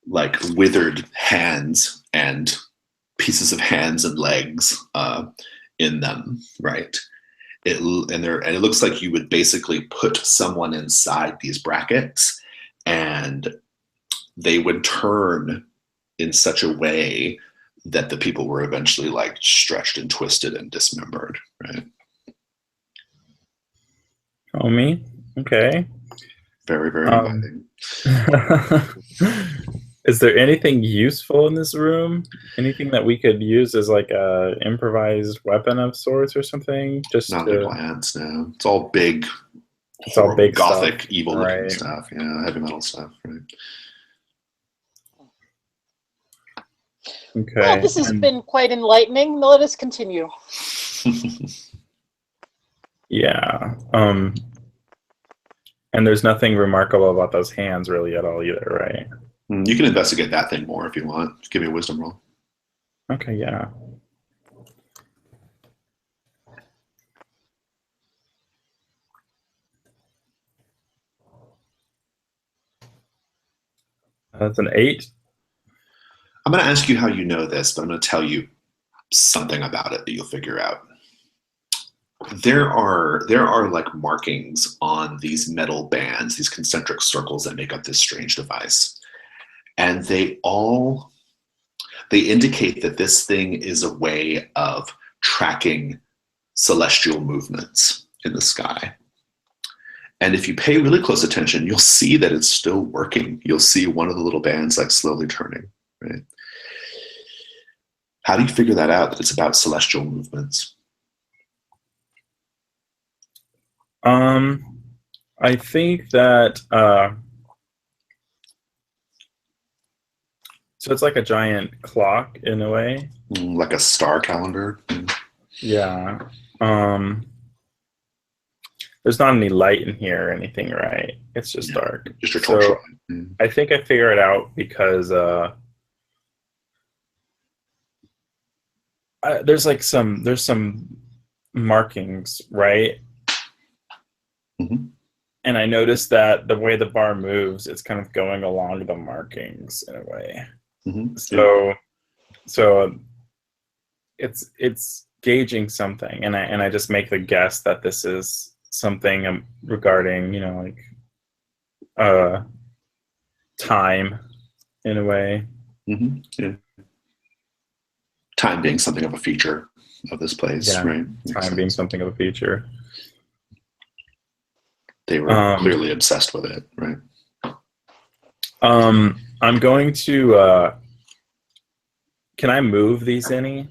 like withered hands and pieces of hands and legs in them, right? And it looks like you would basically put someone inside these brackets, and they would turn in such a way that the people were eventually like stretched and twisted and dismembered, right?
Oh, me? Okay.
Very, very inviting.
Is there anything useful in this room? Anything that we could use as like a improvised weapon of sorts or something? Just
Not the plants, no. It's all big,
it's all big
gothic,
stuff,
evil-looking
right?
stuff. Yeah, heavy metal stuff, right?
Okay.
Well, this has been quite enlightening. Let us continue.
Yeah. And there's nothing remarkable about those hands really at all either, right?
You can investigate that thing more if you want. Just give me a wisdom roll.
Okay, yeah. That's an 8.
I'm going to ask you how you know this, but I'm going to tell you something about it that you'll figure out. There are like markings on these metal bands, these concentric circles that make up this strange device. And they indicate that this thing is a way of tracking celestial movements in the sky. And if you pay really close attention, you'll see that it's still working. You'll see one of the little bands like slowly turning, right? How do you figure that out, that it's about celestial movements?
I think that so it's like a giant clock in a way.
Like a star calendar?
Yeah. There's not any light in here or anything, right? It's just dark.
Just your torchlight.
I think I figure it out because there's some markings, right?
Mm-hmm.
And I noticed that the way the bar moves, it's kind of going along the markings in a way.
Mm-hmm.
So it's gauging something, and I just make the guess that this is something regarding, like time in a way.
Mm-hmm. Yeah. Time being something of a feature of this place, right?
Time being something of a feature.
They were clearly obsessed with it, right?
I'm going to. Can I move these any?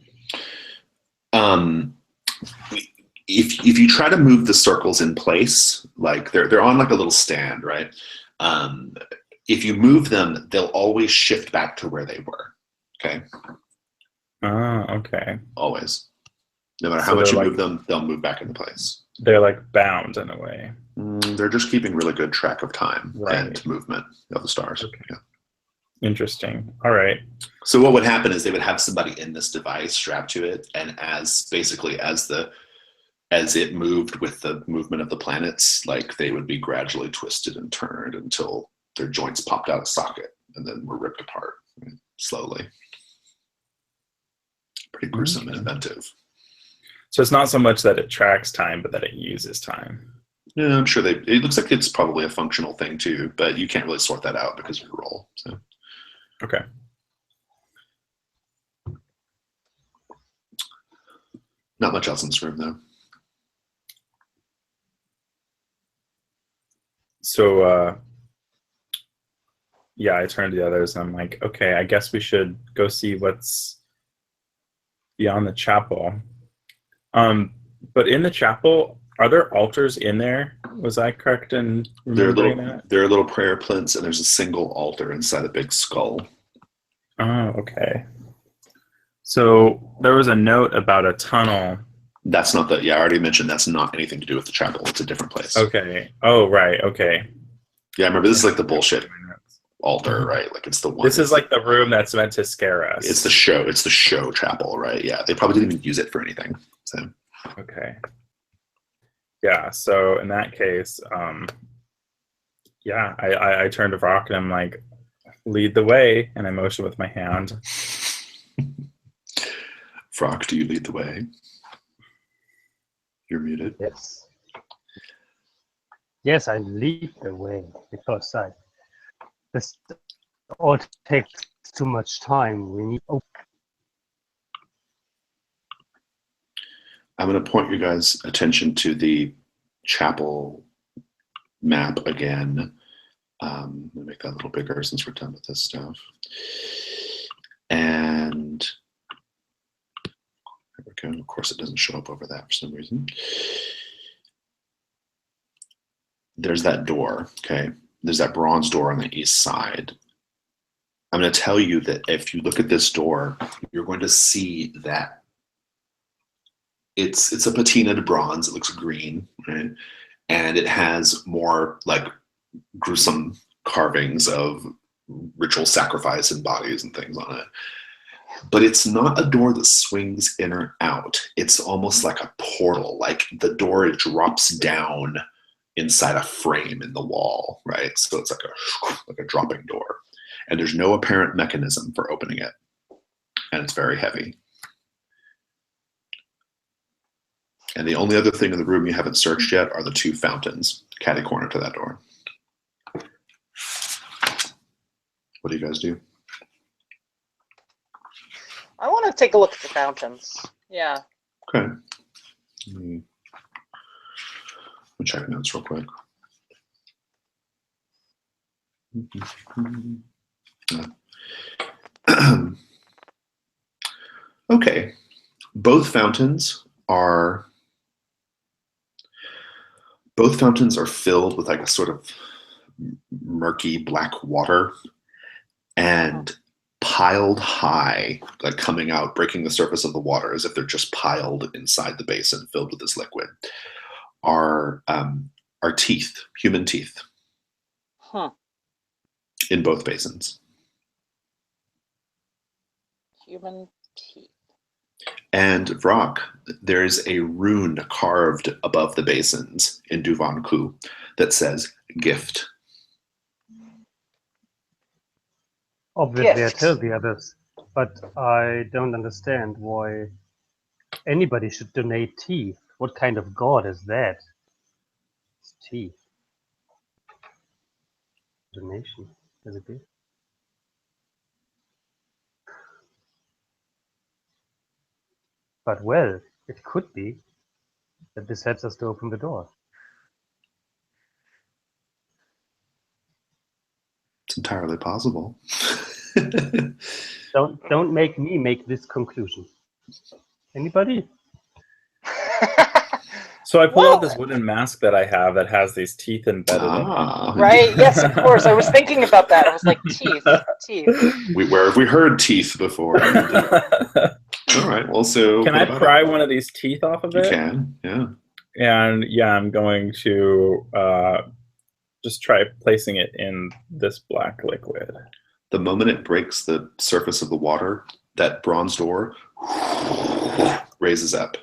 If you try to move the circles in place, like they're on like a little stand, right? If you move them, they'll always shift back to where they were. Okay.
Oh, okay.
Always. No matter how much you move them, they'll move back into place.
They're like bound in a way.
They're just keeping really good track of time and movement of the stars.
Okay.
Yeah.
Interesting. All right.
So what would happen is they would have somebody in this device strapped to it, and as it moved with the movement of the planets, like they would be gradually twisted and turned until their joints popped out of socket and then were ripped apart slowly. Pretty gruesome and inventive.
So it's not so much that it tracks time, but that it uses time.
Yeah, I'm sure it looks like it's probably a functional thing too, but you can't really sort that out because of your role. So.
Okay.
Not much else in this room though.
So, yeah, I turned to the others and I'm like, okay, I guess we should go see what's beyond the chapel. But in the chapel, are there altars in there? Was I correct in remembering that?
There are little prayer plinths, and there's a single altar inside a big skull.
Oh, okay. So there was a note about a tunnel.
That's not I already mentioned that's not anything to do with the chapel. It's a different place.
Okay. Oh, right. Okay.
Yeah, remember this is like the bullshit altar, right? Like it's the one.
This is like the room that's meant to scare us.
It's the show. It's the show chapel, right? Yeah, they probably didn't even use it for anything. So.
Okay. Yeah. So in that case, Yeah, I turn to Rock and I'm like, lead the way, and I motion with my hand.
Frock, do you lead the way? You're muted.
Yes. Yes, I lead the way because this all takes too much time. We need. Oh,
I'm going to point your guys' attention to the chapel map again. Let me make that a little bigger since we're done with this stuff. And there we go. Of course, it doesn't show up over that for some reason. There's that door, okay? There's that bronze door on the east side. I'm going to tell you that if you look at this door, you're going to see that it's a patinaed bronze. It looks green, right? And it has more like gruesome carvings of ritual sacrifice and bodies and things on it. But it's not a door that swings in or out. It's almost like a portal, like the door drops down inside a frame in the wall, right? So it's like a dropping door. And there's no apparent mechanism for opening it. And it's very heavy. And the only other thing in the room you haven't searched yet are the two fountains, catty corner to that door. What do you guys do?
I want to take a look at the fountains. Yeah.
Okay. Let me check notes real quick. Okay. Both fountains are filled with like a sort of murky black water and piled high, like coming out, breaking the surface of the water as if they're just piled inside the basin filled with this liquid, are teeth, human teeth.
Huh.
In both basins.
Human teeth.
And Vrock, there's a rune carved above the basins in Duvan Ku that says gift.
obviously, I
Gift.
tell the others, but I don't understand why anybody should donate teeth. What kind of god is that? It's teeth. Donation as a gift. But well, it could be that this helps us to open the door.
It's entirely possible.
Don't make me make this conclusion. Anybody?
So I pull
Well-
out this wooden mask that I have that has these teeth embedded in it.
Right? Yes, of course. I was thinking about that. I was like, teeth.
Where have we heard teeth before? All right. Well, so
Can I pry one of these teeth off of
You
it?
can, yeah.
And yeah, I'm going to just try placing it in this black liquid.
The moment it breaks the surface of the water, that bronze door raises up.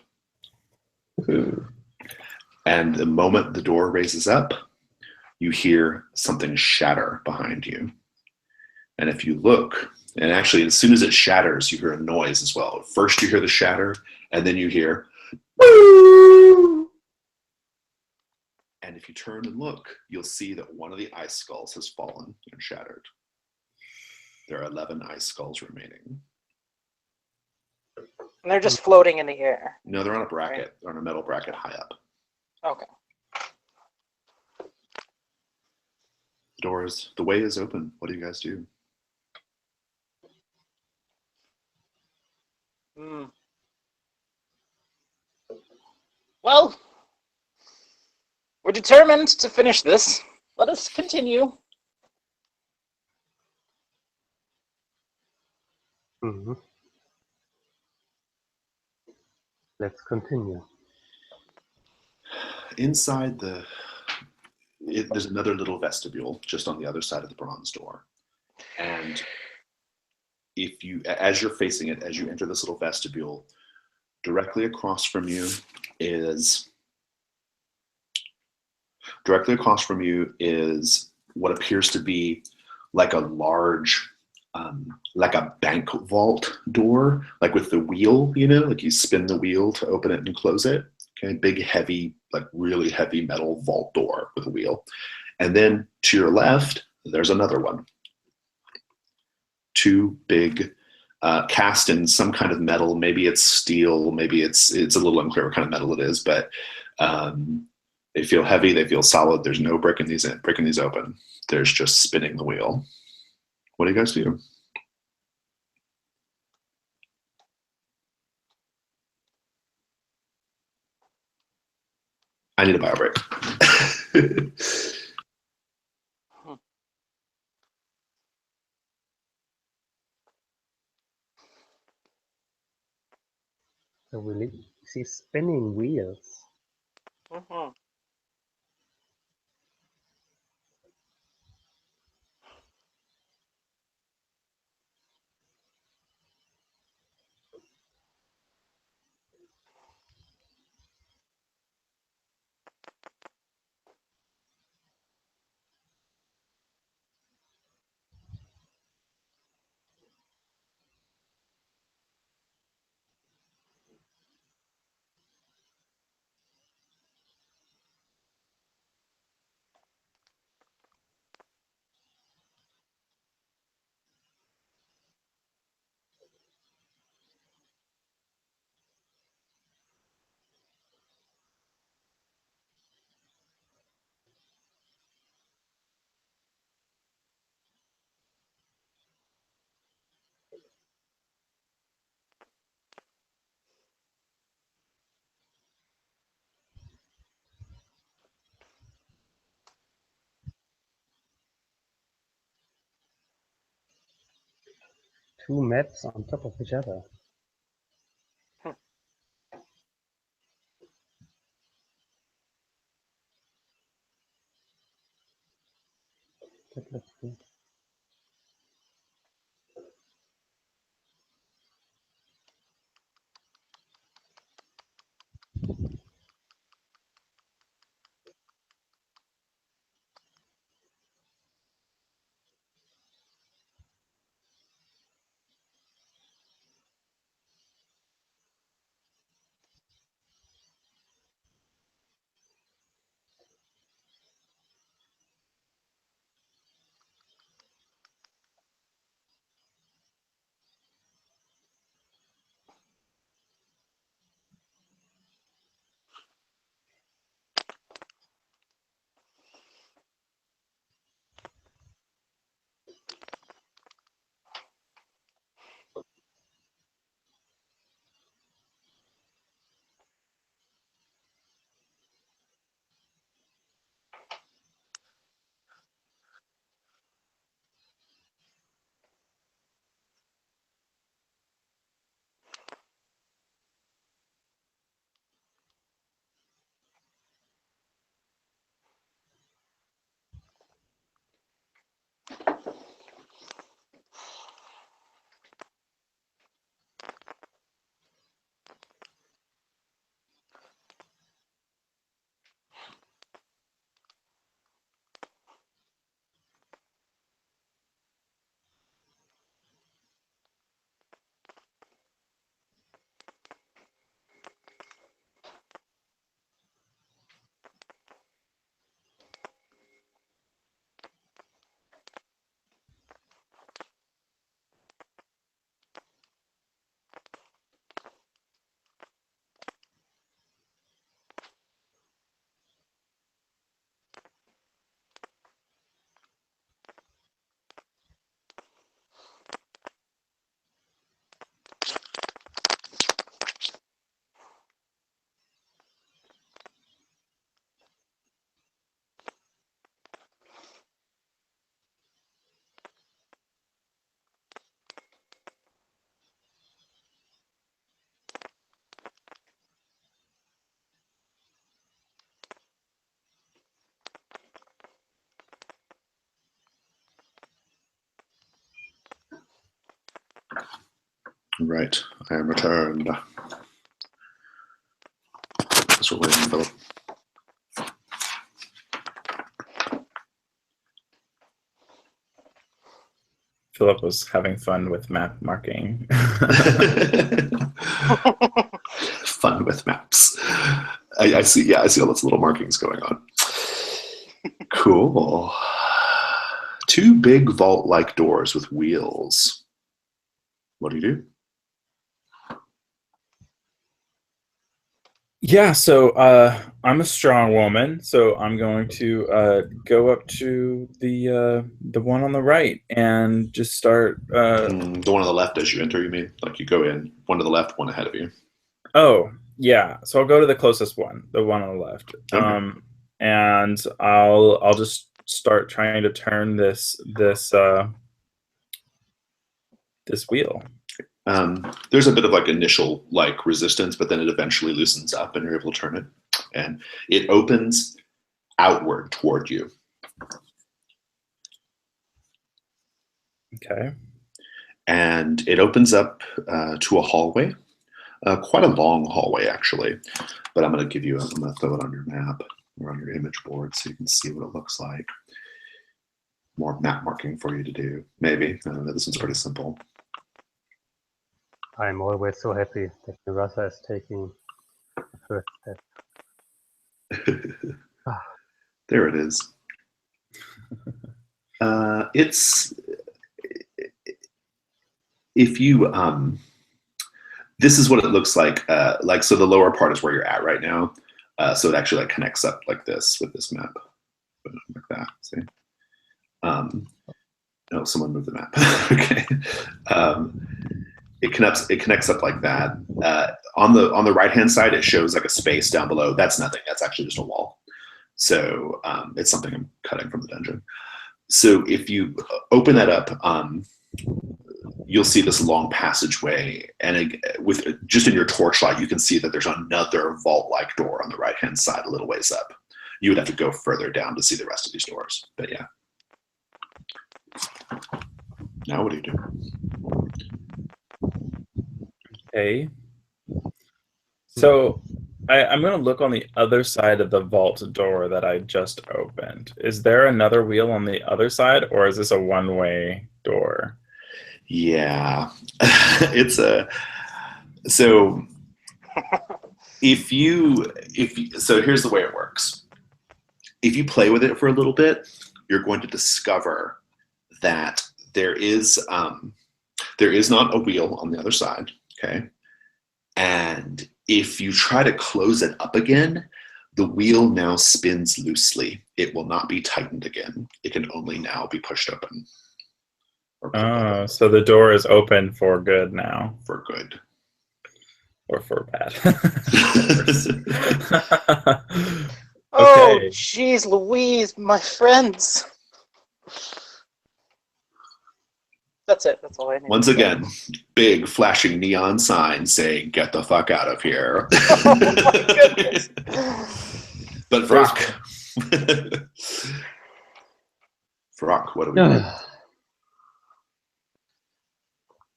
And the moment the door raises up, you hear something shatter behind you. And if you look, and actually as soon as it shatters, you hear a noise as well. First you hear the shatter, and then you hear "Boo!" And if you turn and look, you'll see that one of the ice skulls has fallen and shattered. There are 11 ice skulls remaining.
And they're just floating in the air.
No, they're on a bracket. They're on a metal bracket high up.
Okay.
The way is open. What do you guys do?
Well, we're determined to finish this. Let us continue.
Mm-hmm. Let's continue.
Inside there's another little vestibule just on the other side of the bronze door. And as you're facing it, as you enter this little vestibule, directly across from you is what appears to be like a large, like a bank vault door, like with the wheel, you know, like you spin the wheel to open it and close it. Okay, big, heavy, like really heavy metal vault door with a wheel. And then to your left, there's another one. Two big, cast in some kind of metal. Maybe it's steel. Maybe it's a little unclear what kind of metal it is, but they feel heavy. They feel solid. There's no breaking these open. There's just spinning the wheel. What do you guys do? I need a bio break.
So we see spinning wheels.
Mhm.
2 maps on top of each other. That looks good.
Right, I am returned. That's what we're waiting for.
Philip was having fun with map marking.
Fun with maps. I see. Yeah, I see all those little markings going on. Cool. 2 big vault-like doors with wheels. What do you do?
Yeah, so I'm a strong woman, so I'm going to go up to the one on the right and just start.
The one on the left as you enter, you mean? Like you go in, one to the left, one ahead of you.
Oh, yeah. So I'll go to the closest one, the one on the left,
Okay.
and I'll just start trying to turn this wheel.
There's a bit of like initial like resistance, but then it eventually loosens up and you're able to turn it. And it opens outward toward you.
Okay.
And it opens up to a hallway, quite a long hallway actually. But I'm going to throw it on your map or on your image board so you can see what it looks like. More map marking for you to do, maybe. I don't know, this one's pretty simple.
I'm always so happy that Narasa is taking the first step.
There it is. It's if you this is what it looks like. So the lower part is where you're at right now. So it actually like connects up like this with this map, like that. See? No, someone moved the map. Okay. It connects up like that. On the right hand side, it shows like a space down below. That's nothing. That's actually just a wall. So it's something I'm cutting from the dungeon. So if you open that up, you'll see this long passageway, and with just in your torchlight, you can see that there's another vault-like door on the right hand side, a little ways up. You would have to go further down to see the rest of these doors. But yeah. Now what do you do?
Okay. So I'm going to look on the other side of the vault door that I just opened. Is there another wheel on the other side, or is this a one-way door?
Yeah, it's a so so here's the way it works. If you play with it for a little bit, you're going to discover that there is not a wheel on the other side. Okay, and if you try to close it up again, the wheel now spins loosely. It will not be tightened again. It can only now be pushed open.
Oh, so the door is open for good now.
For good.
Or for bad.
Oh,
Okay.
jeez, Louise, my friends. That's it. That's all I need.
Once again, big flashing neon sign saying, "Get the fuck out of here."
Oh my goodness.
But Vrock. Vrock, what do we do?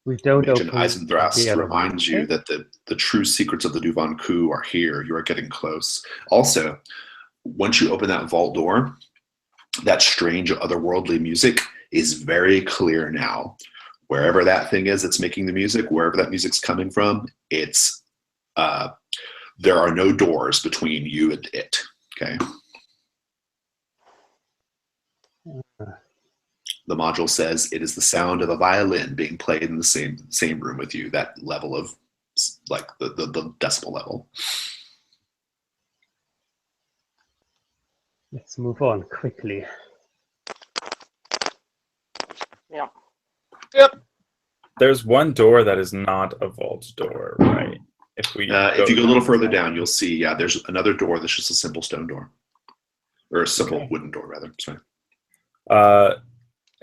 We don't
Agent
open
Eisenthrast
the other
reminds
one.
you that the true secrets of the Duvan Coup are here. You are getting close. Also, once you open that vault door, that strange otherworldly music is very clear now. Wherever that thing is that's making the music, wherever that music's coming from, it's there are no doors between you and it. Okay. The module says it is the sound of a violin being played in the same room with you. That level of like the decibel level.
Let's move on quickly.
Yeah. Yep.
There's one door that is not a vault door, right? If you go a little further down,
you'll see, yeah, there's another door that's just a simple stone door. Or a simple wooden door, rather. Sorry.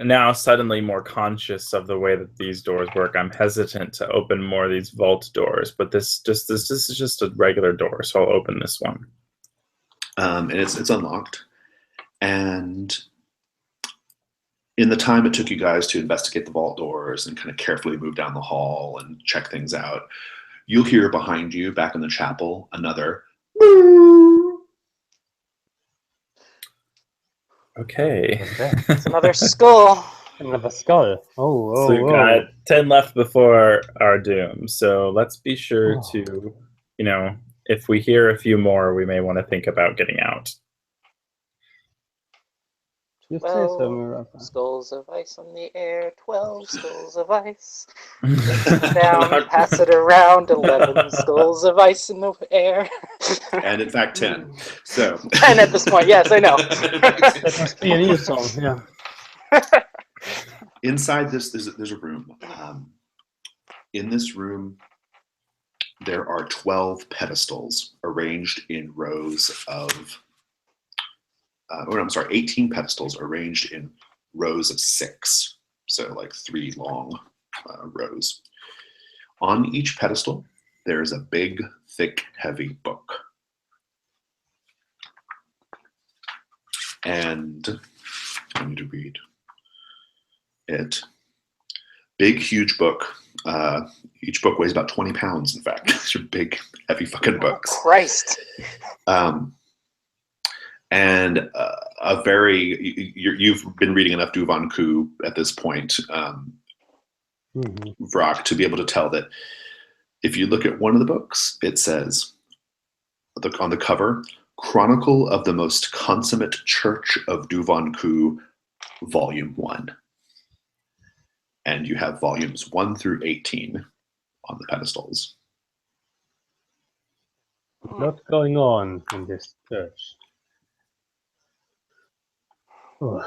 Now, suddenly more conscious of the way that these doors work, I'm hesitant to open more of these vault doors, but this is just a regular door, so I'll open this one.
And it's unlocked. And in the time it took you guys to investigate the vault doors and kind of carefully move down the hall and check things out, you'll hear behind you, back in the chapel, another
Okay.
It's another skull.
Another skull. Oh,
So we've got 10 left before our doom. So let's be sure
Oh.
to, if we hear a few more, we may want to think about getting out.
You say so,
12
Mirafa.
skulls of ice on the air, 12 skulls of ice. Sit down, pass it around, 11 skulls of ice in the air.
And in fact, 10. So.
10 at this point, yes, I know.
That must be a new song, yeah.
Inside this, there's a room. In this room, there are 12 pedestals arranged in rows of, 18 pedestals arranged in rows of 6. So like 3 long rows. On each pedestal, there's a big, thick, heavy book. And I need to read it. Big, huge book. Each book weighs about 20 pounds, in fact. These are big, heavy fucking books.
Oh, Christ.
And a very, you've been reading enough Duvan Ku at this point, Vrak, to be able to tell that if you look at one of the books, it says on the cover, Chronicle of the Most Consummate Church of Duvan Ku, Volume 1. And you have volumes 1 through 18 on the pedestals.
A lot going on in this church. Oh.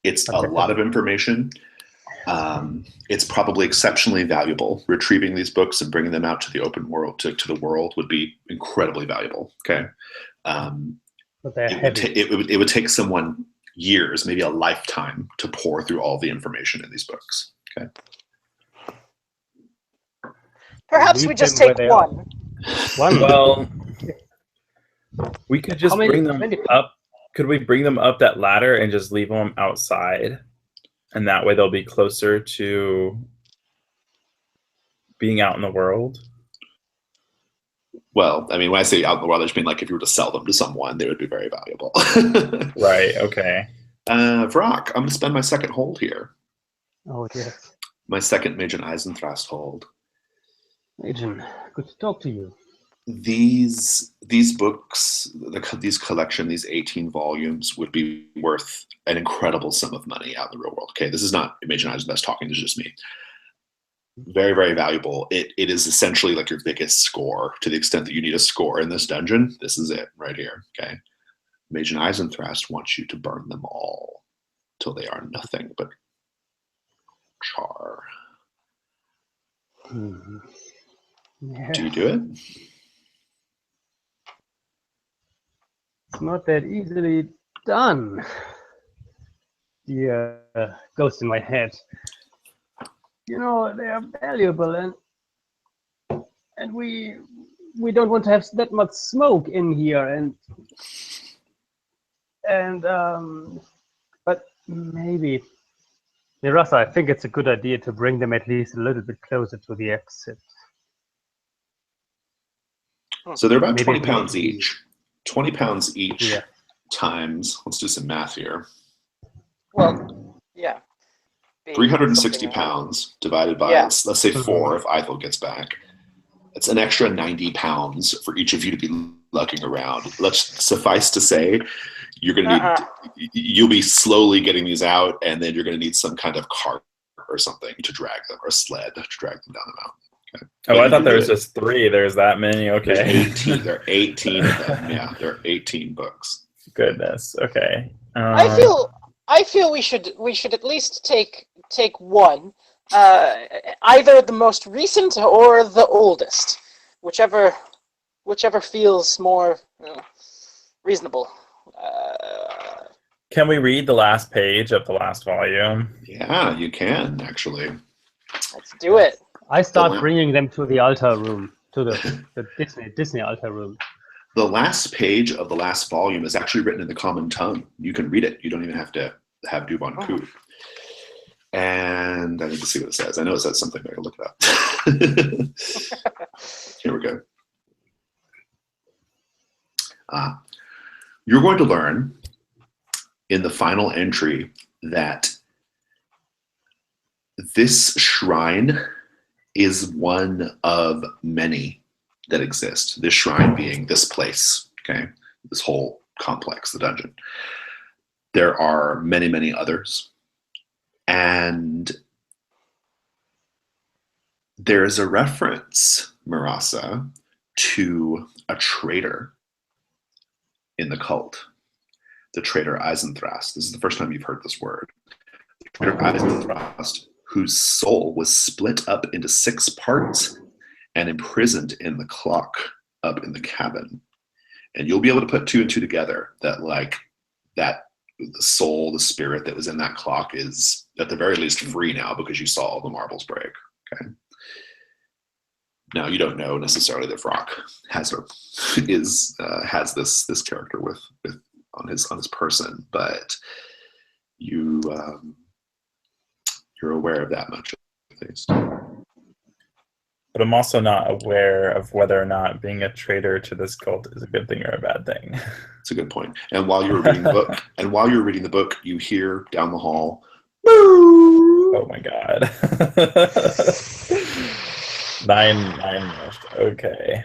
It's a lot of information. It's probably exceptionally valuable. Retrieving these books and bringing them out to the open world, to the world, would be incredibly valuable. Okay,
But they're heavy.
It would take someone years, maybe a lifetime, to pour through all the information in these books. Okay.
Perhaps we just take one.
Well, we could just bring them up. Could we bring them up that ladder and just leave them outside? And that way they'll be closer to being out in the world?
Well, I mean, when I say out in the world, I just mean like if you were to sell them to someone, they would be very valuable.
Right, okay.
Vrak, I'm going to spend my second hold here.
Oh, yes.
My second Magen Eisenthrast hold.
Magen, good to talk to you.
These books, these collection, these 18 volumes would be worth an incredible sum of money out in the real world. Okay, this is not Magen Eisenthrast talking, this is just me. Very, very valuable. It is essentially like your biggest score. To the extent that you need a score in this dungeon, this is it right here. Okay, Magen Eisenthrast wants you to burn them all till they are nothing but char.
Yeah.
Do you do it?
It's not that easily done. The ghost in my head. You know, they are valuable, and we don't want to have that much smoke in here, and but maybe, Mirasa, I think it's a good idea to bring them at least a little bit closer to the exit.
So they're about
Maybe
20 pounds each. 20 pounds each,
yeah.
Times, let's do some math here.
Well, yeah.
360 pounds divided by, let's say 4 if Eiffel gets back. It's an extra 90 pounds for each of you to be lugging around. Let's suffice to say, you're going to need, you'll be slowly getting these out, and then you're going to need some kind of cart or something to drag them, or a sled to drag them down the mountain. Okay.
Oh, I thought there was just 3. There's that many. Okay.
There's 18. There are 18 of them. Yeah, there are 18 books.
Goodness. Okay.
I feel we should at least take one, either the most recent or the oldest, whichever feels more reasonable.
Can we read the last page of the last volume?
Yeah, you can actually.
Let's do it.
I start bringing them to the altar room, to the Disney altar room.
The last page of the last volume is actually written in the common tongue. You can read it. You don't even have to have Duvan Ku. And I need to see what it says. I know it says something, but I can look it up. Here we go. You're going to learn in the final entry that this shrine is one of many that exist. This shrine being this place, okay? This whole complex, the dungeon. There are many, many others. And there is a reference, Marasa, to a traitor in the cult. The traitor Eisenthrast. This is the first time you've heard this word. The traitor Eisenthrast, whose soul was split up into 6 parts and imprisoned in the clock up in the cabin. And you'll be able to put 2 and 2 together, that like that the soul, the spirit that was in that clock is at the very least free now because you saw all the marbles break. Okay. Now you don't know necessarily that Vrock has this character with on his person, but you're aware of that much at least.
But I'm also not aware of whether or not being a traitor to this cult is a good thing or a bad thing.
That's a good point. And while you were reading the book, you hear down the hall, "Boo!"
Oh my god. 9 missed. Okay.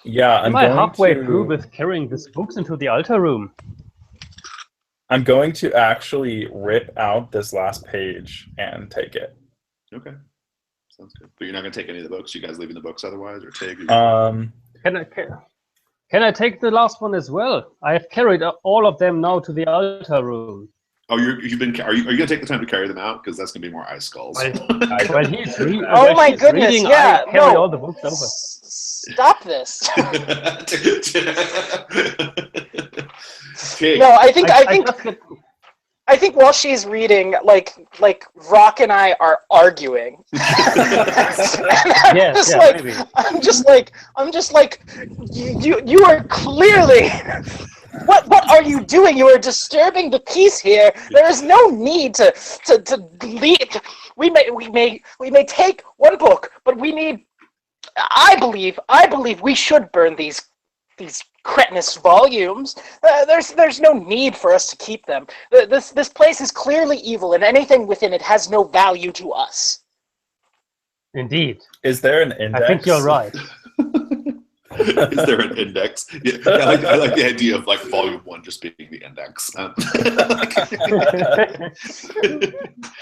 Yeah,
Am I halfway through with carrying these books into the altar room?
I'm going to actually rip out this last page and take it.
Okay. Sounds good. But you're not going to take any of the books? You guys leaving the books otherwise? Or take?
Can I take the last one as well? I have carried all of them now to the altar room.
Oh, are you going to take the time to carry them out? Because that's going to be more ice skulls.
Well, he's reading.
Oh my goodness,
reading,
yeah.
I carry all the books over.
Stop this.
Pig.
No, I think while she's reading, like Rock and I are arguing.
Maybe.
I'm just like, you are clearly. What are you doing? You are disturbing the peace here. There is no need to lead. We may take one book, but we need. I believe we should burn these cretinous volumes. There's no need for us to keep them. This place is clearly evil, and anything within it has no value to us.
Indeed.
Is there an index?
I think you're right.
Is there an index? Yeah, I like the idea of like volume 1 just being the index.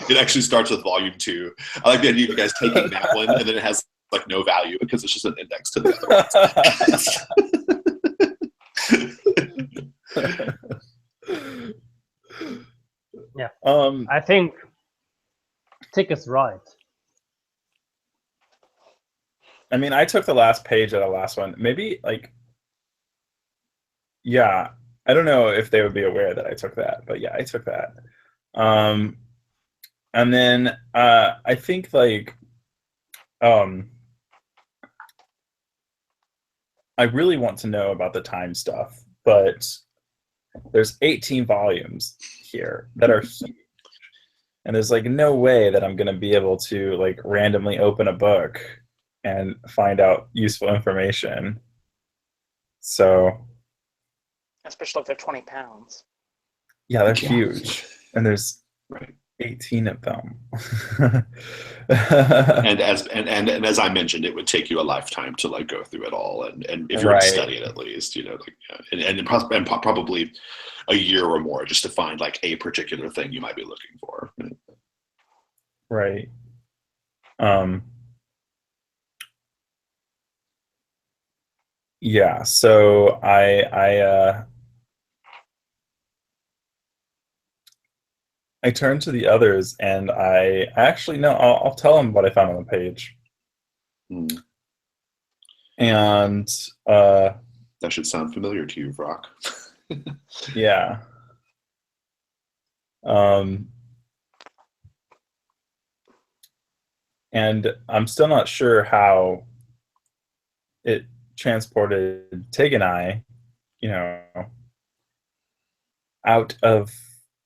It actually starts with volume 2. I like the idea of you guys taking that one and then it has like no value because it's just an index to the other ones.
Yeah. I think Tick is right.
I mean, I took the last page of the last one. Maybe, like, yeah, I don't know if they would be aware that I took that, but yeah, I took that. And then I think, like, I really want to know about the time stuff, but there's 18 volumes here that are huge. And there's, like, no way that I'm going to be able to, like, randomly open a book and find out useful information. So,
especially if they're 20 pounds.
Yeah, they're huge, and there's 18 of them.
and as I mentioned, it would take you a lifetime to like go through it all, and if you're going to study it at least, you know, like, and probably a year or more just to find like a particular thing you might be looking for.
Right. Yeah, so I turned to the others, and I actually no, I'll tell them what I found on the page. And
that should sound familiar to you, Vrock.
Yeah. And I'm still not sure how it transported Tig and I, you know, out of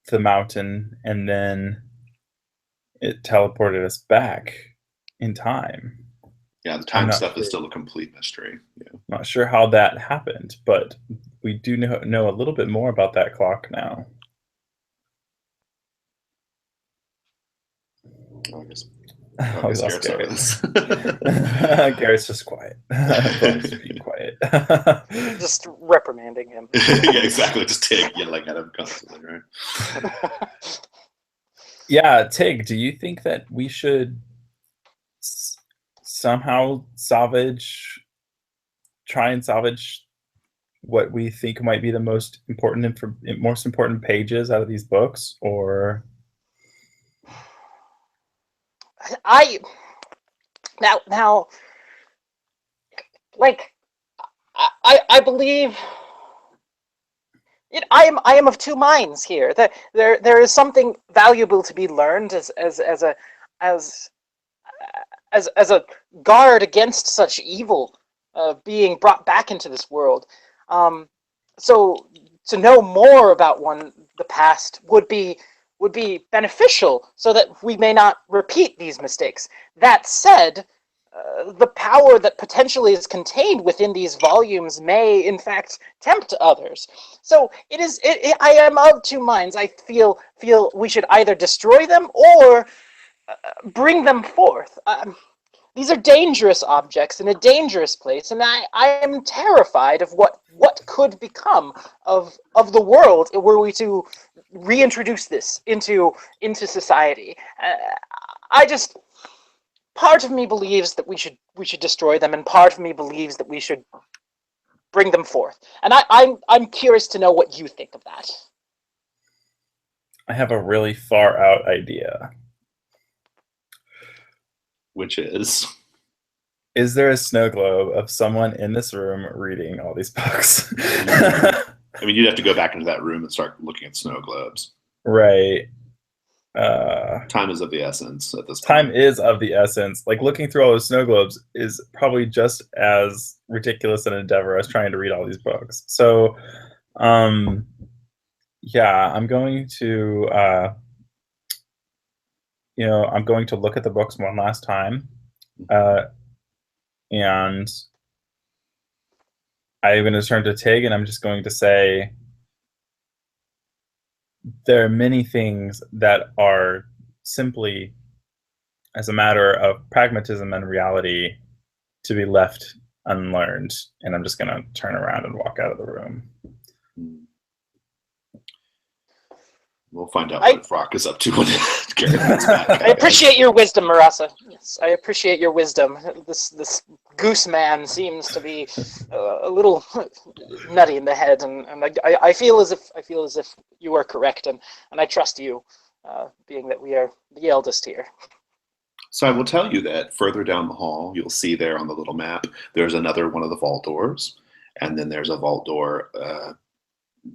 the mountain, and then it teleported us back in time.
Yeah, the time stuff is still a complete mystery. Yeah.
Not sure how that happened, but we do know a little bit more about that clock now.
I guess
Oh, we lost
Garrett.
Garrett. Garrett's just quiet. Just being quiet.
Just reprimanding him.
Yeah, exactly. Just Tig yelling at him constantly, right?
Yeah, Tig, do you think that we should somehow try and salvage what we think might be the most important pages out of these books, or
now like I believe I am of two minds here. That there is something valuable to be learned as a guard against such evil being brought back into this world. So to know more about the past would be beneficial, so that we may not repeat these mistakes. That said, the power that potentially is contained within these volumes may, in fact, tempt others. So I am of two minds. I feel we should either destroy them or bring them forth. These are dangerous objects in a dangerous place, and I am terrified of what could become of the world were we to reintroduce this into society. Part of me believes that we should destroy them, and part of me believes that we should bring them forth. And I'm curious to know what you think of that.
I have a really far out idea.
Which is
there a snow globe of someone in this room reading all these books?
I mean, you'd have to go back into that room and start looking at snow globes.
Right.
Time is of the essence at this point.
Time is of the essence. Like, looking through all those snow globes is probably just as ridiculous an endeavor as trying to read all these books. So, yeah, I'm going to, I'm going to look at the books one last time. And I'm going to turn to Tig, and I'm just going to say, there are many things that are simply, as a matter of pragmatism and reality, to be left unlearned. And I'm just going to turn around and walk out of the room.
We'll find out what Vrock is up to when Garrett comes back.
I appreciate your wisdom, Marasa. Yes, I appreciate your wisdom. This goose man seems to be a little nutty in the head, and I feel as if you are correct, and I trust you, being that we are the eldest here.
So I will tell you that further down the hall, you'll see there on the little map, there's another one of the vault doors, and then there's a vault door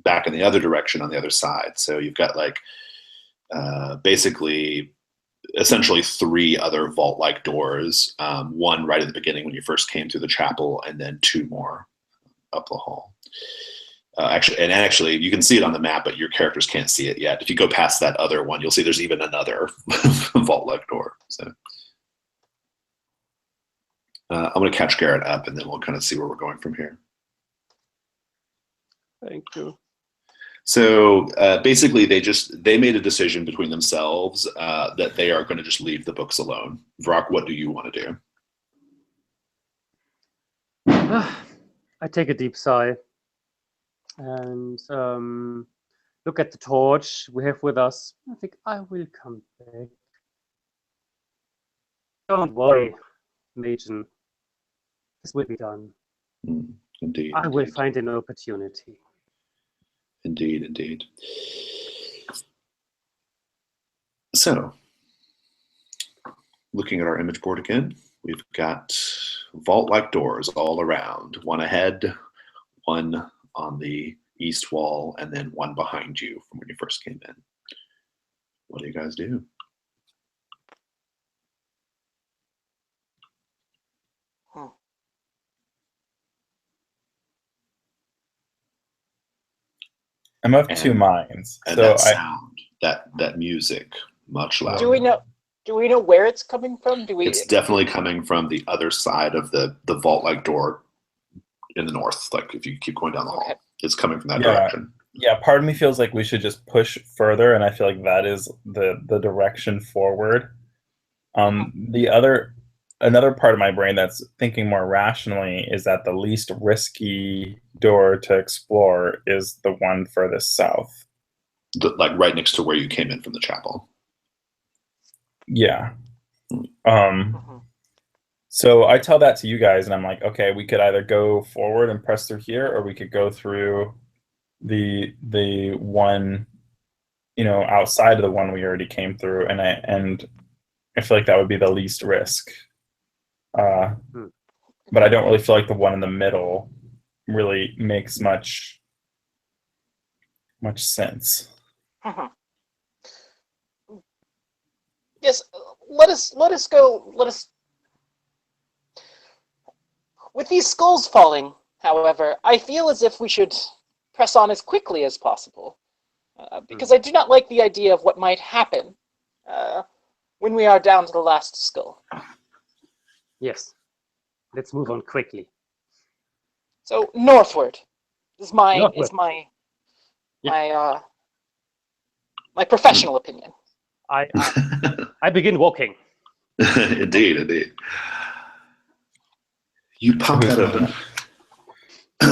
back in the other direction on the other side. So you've got like essentially three other vault-like doors, one right at the beginning when you first came through the chapel, and then two more up the hall. Actually, you can see it on the map, but your characters can't see it yet. If you go past that other one, you'll see there's even another vault-like door. So I'm going to catch Garrett up, and then we'll kind of see where we're going from here.
Thank you.
So basically, they made a decision between themselves that they are going to just leave the books alone. Vrock, what do you want to do?
I take a deep sigh and look at the torch we have with us. I think I will come back. Don't worry, Magen. This will be done.
Indeed.
I will find an opportunity.
Indeed. So, looking at our image board again, we've got vault-like doors all around. One ahead, one on the east wall, and then one behind you from when you first came in. What do you guys do?
I'm of two minds.
And
so
that sound, that music, much louder.
Do we know where it's coming from?
It's definitely coming from the other side of the vault-like door in the north. Like if you keep going down the hall. it's coming from that
Yeah.
direction.
Yeah, part of me feels like we should just push further, and I feel like that is the direction forward. Another part of my brain that's thinking more rationally is that the least risky door to explore is the one furthest south.
Like right next to where you came in from the chapel.
Yeah.
Mhm.
So I tell that to you guys, and I'm like, okay, we could either go forward and press through here, or we could go through the one, outside of the one we already came through, and I feel like that would be the least risk. But I don't really feel like the one in the middle really makes much sense.
Mhm. Yes, let us go. With these skulls falling, however, I feel as if we should press on as quickly as possible, because I do not like the idea of what might happen when we are down to the last skull.
Yes. Let's move on quickly.
So northward is my
Northward.
my professional opinion.
I begin walking.
Indeed. You pop that open.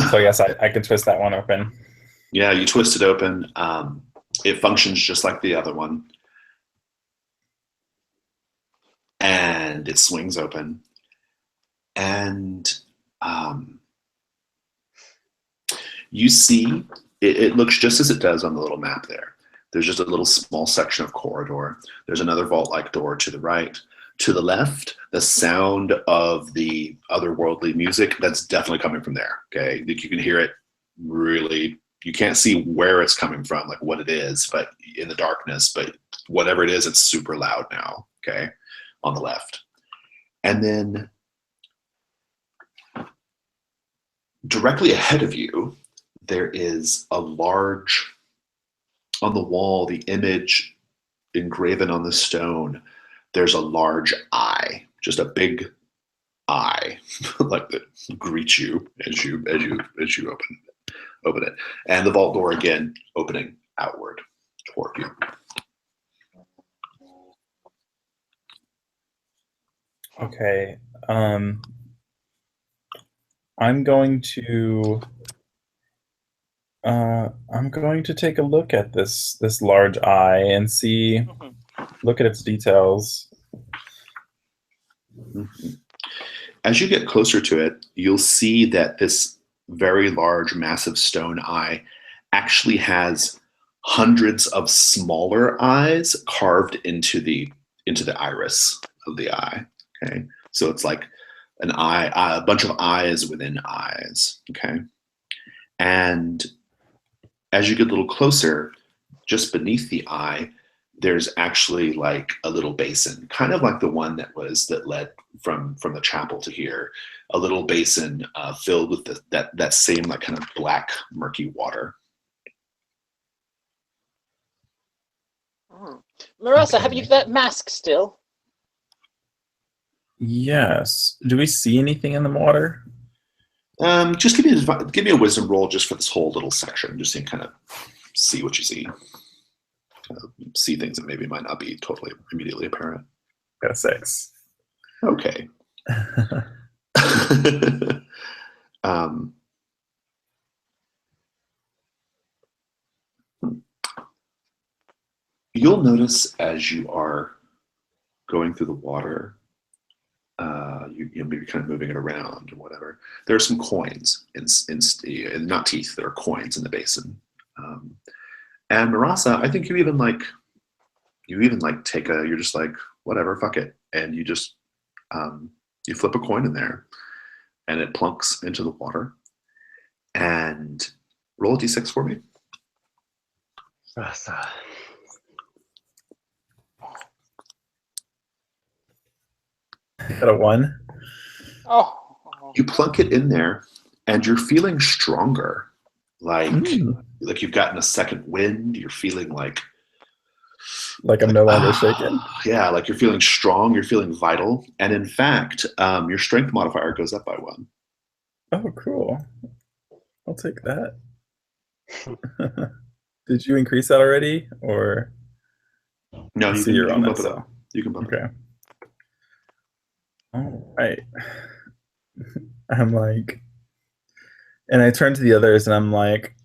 So yes, I can twist that one open.
Yeah, you twist it open. It functions just like the other one. And it swings open. And you see, it looks just as it does on the little map there. There's just a little small section of corridor. There's another vault-like door to the right. To the left, the sound of the otherworldly music, that's definitely coming from there, okay? You can hear it really, you can't see where it's coming from, like what it is, but in the darkness, but whatever it is, it's super loud now, okay, on the left. And then directly ahead of you, there is a large, on the wall, the image engraven on the stone, there's a large eye, just a big eye, like that greets you as you open it, and the vault door again opening outward toward you.
Okay, I'm going to take a look at this large eye and see.
Mhm.
Look at its details.
As you get closer to it, you'll see that this very large, massive stone eye actually has hundreds of smaller eyes carved into the iris of the eye. Okay, so it's like an eye, a bunch of eyes within eyes. Okay, and as you get a little closer, just beneath the eye, there's actually like a little basin, kind of like the one that led from the chapel to here, a little basin filled with that same like kind of black murky water.
Marissa, have you that mask still?
Yes. Do we see anything in the water?
Just give me a wisdom roll just for this whole little section, just so you kind of see what you see. See things that maybe might not be totally immediately apparent.
Got a 6.
Okay. You'll notice as you are going through the water, you maybe kind of moving it around or whatever. There are some coins in not teeth. There are coins in the basin. And Marasa, I think you even take you're just like, whatever, fuck it. And you just, you flip a coin in there and it plunks into the water. And roll a d6 for me.
Got a 1.
Oh.
You plunk it in there and you're feeling stronger. Like you've gotten a second wind. You're feeling like
I'm no longer shaken.
Yeah, like you're feeling strong, you're feeling vital. And in fact, your strength modifier goes up by 1.
Oh, cool. I'll take that. Did you increase that already, or
No, you
see
can,
your
you can
romance
bump it
cell?
up. You can bump it
Okay.
up.
All right. I'm like, and I turn to the others, and I'm like,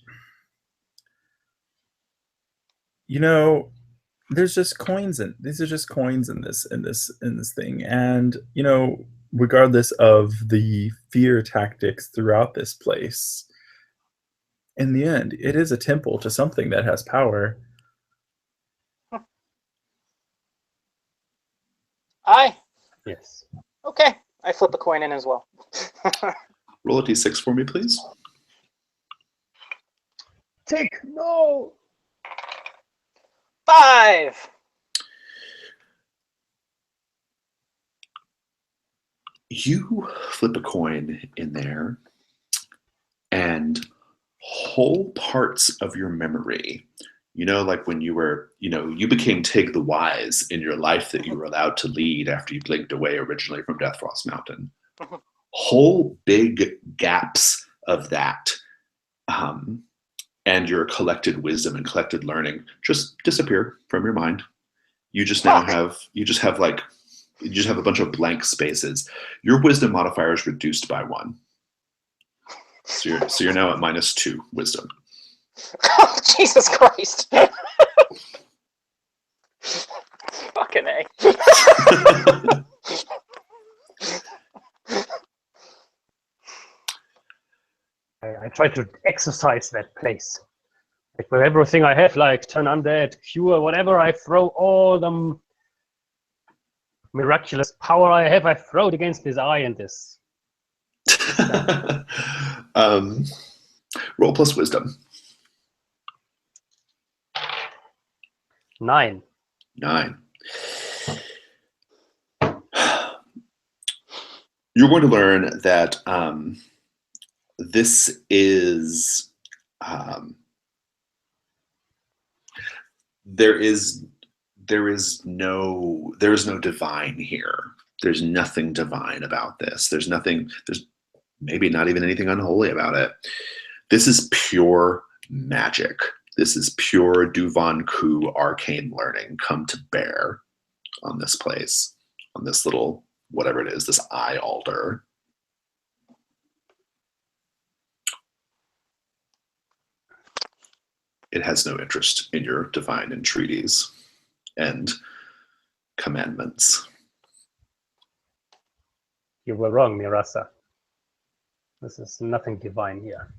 you know, there's just coins, and these are just coins in this thing, and regardless of the fear tactics throughout this place, in the end, it is a temple to something that has power.
Aye.
Yes.
Okay. I flip a coin in as well.
Roll a d6 for me, please.
Tick, no.
5.
You flip a coin in there, and whole parts of your memory, like when you were, you became Tig the Wise in your life that you were allowed to lead after you blinked away originally from Deathfrost Mountain. Whole big gaps of that, and your collected wisdom and collected learning just disappear from your mind. You just now have a bunch of blank spaces. Your wisdom modifier is reduced by 1. So you're now at -2 wisdom.
Oh, Jesus Christ. Fucking A.
I try to exercise that place. Like with everything I have, like turn undead, cure, whatever, I throw all the miraculous power I have, I throw it against this eye and this.
Roll plus wisdom.
9.
9. You're going to learn that this is there is no divine here. There's nothing divine about this. There's maybe not even anything unholy about it. This is pure magic. This is pure Duvan Ku arcane learning come to bear on this place, on this little, whatever it is, this eye altar. It has no interest in your divine entreaties and commandments.
You were wrong, Mirasa. This is nothing divine here.